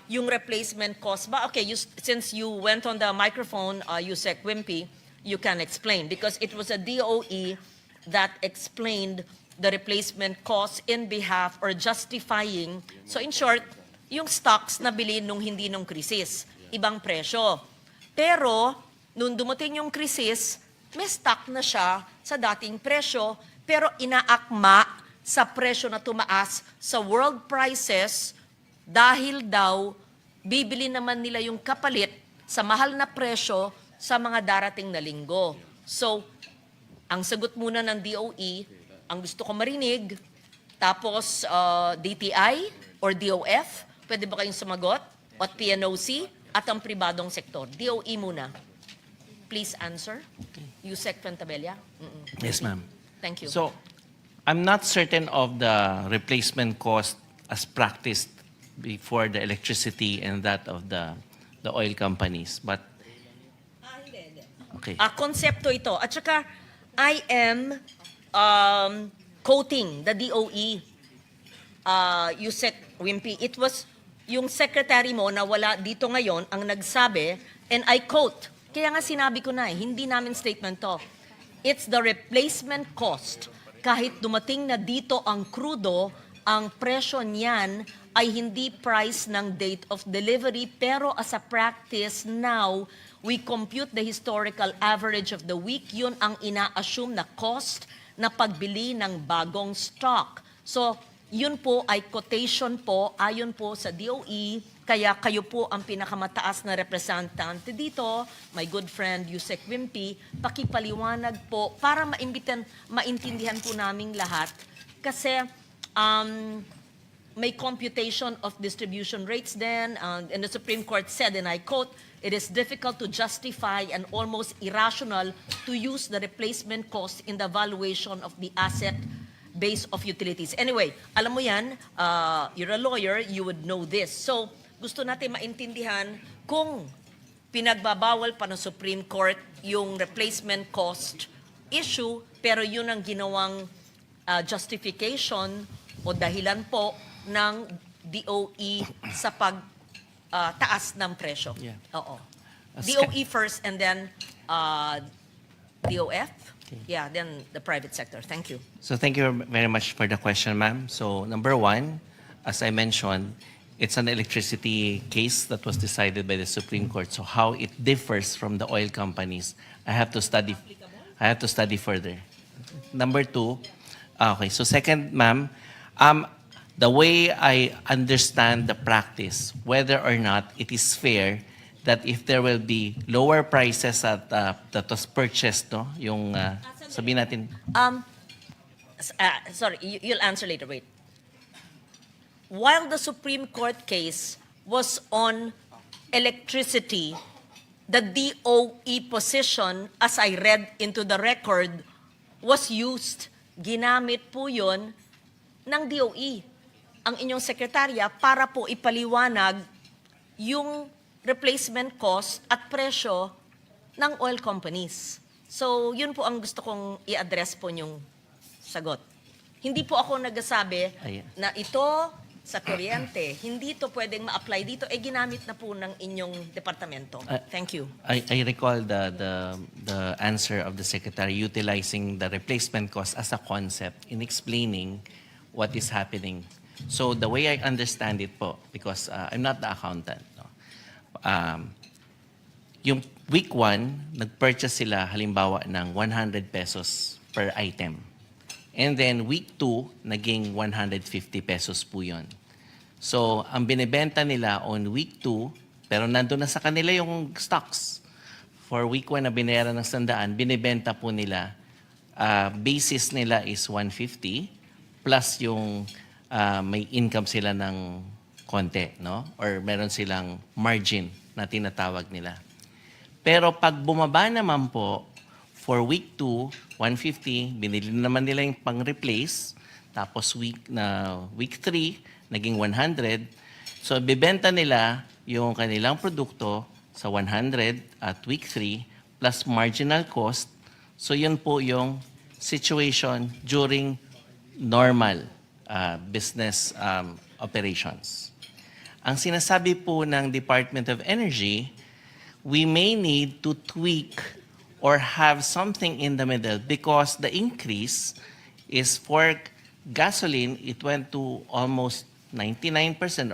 yung replacement cost ba? Okay, since you went on the microphone, Yusek Wimpy, you can explain because it was a DOE that explained the replacement cost in behalf or justifying. So in short, yung stocks na bili nung hindi nung krisis, ibang presyo. Pero, nung dumating yung krisis, may stock na siya sa dating presyo, pero inaakma sa presyo na tumaas sa world prices dahil daw bibili naman nila yung kapalit sa mahal na presyo sa mga darating na linggo. So, ang sagot muna ng DOE, ang gusto ko marinig, tapos DTI or DOF, pwede ba kayong sumagot? At PNOC at ang pribadong sektor. DOE muna. Please answer. Yusek Fuentebalia. Yes, ma'am. Thank you. So, I'm not certain of the replacement cost as practiced before the electricity and that of the oil companies. But, okay. Konsepto ito. At saka, I am quoting the DOE, Yusek Wimpy. It was yung secretary mo na wala dito ngayon ang nagsabi, and I quote, kaya nga sinabi ko na hindi namin statement to. It's the replacement cost. Kahit dumating na dito ang crudo, ang presyo niyan ay hindi price ng date of delivery, pero as a practice now, we compute the historical average of the week. Yun ang ina-assume na cost na pagbili ng bagong stock. So, yun po ay quotation po, ayon po sa DOE, kaya kayo po ang pinakamataas na representante dito, my good friend Yusek Wimpy, pakipaliwanag po para maintindihan po naming lahat. Kasi may computation of distribution rates then, and the Supreme Court said, and I quote, it is difficult to justify and almost irrational to use the replacement cost in the valuation of the asset base of utilities. Anyway, alam mo yan, you're a lawyer, you would know this. So, gusto natin maintindihan kung pinagbabawal pa ng Supreme Court yung replacement cost issue, pero yun ang ginawang justification o dahilan po ng DOE sa taas ng presyo. Yeah. Oo. DOE first and then DOF. Okay. Yeah, then the private sector. Thank you. So thank you very much for the question, ma'am. So number one, as I mentioned, it's an electricity case that was decided by the Supreme Court. So how it differs from the oil companies, I have to study further. Number two, okay. So second, ma'am, the way I understand the practice, whether or not it is fair that if there will be lower prices at that was purchased, no, yung sabihin natin. Sorry, you'll answer later. Wait. While the Supreme Court case was on electricity, the DOE position, as I read into the record, was used. Ginamit po yun ng DOE, ang inyong sekretarya, para po ipaliwanag yung replacement cost at presyo ng oil companies. So, yun po ang gusto kong i-address po yung sagot. Hindi po ako nagsasabi na ito sa kuryente, hindi ito pwedeng ma-apply dito, ginamit na po ng inyong departamento. Thank you. I recall the answer of the Secretary utilizing the replacement cost as a concept in explaining what is happening. So the way I understand it po, because I'm not the accountant, no? Yung week 1, nag-purchase sila halimbawa ng 100 pesos per item. And then week 2, naging 150 pesos po yun. So, ang binibenta nila on week 2, pero nandun na sa kanila yung stocks. For week 1 na binayaran ng 100, binibenta po nila, basis nila is 150, plus yung may income sila ng konti, no? Or meron silang margin na tinatawag nila. Pero pag bumaba naman po, for week 2, 150, binili naman nila yung pang-replace, tapos week 3, naging 100. So, bibenta nila yung kanilang produkto sa 100 at week 3 plus marginal cost. So, yun po yung situation during normal business operations. Ang sinasabi po ng Department of Energy, we may need to tweak or have something in the middle because the increase is for gasoline, it went to almost 99% or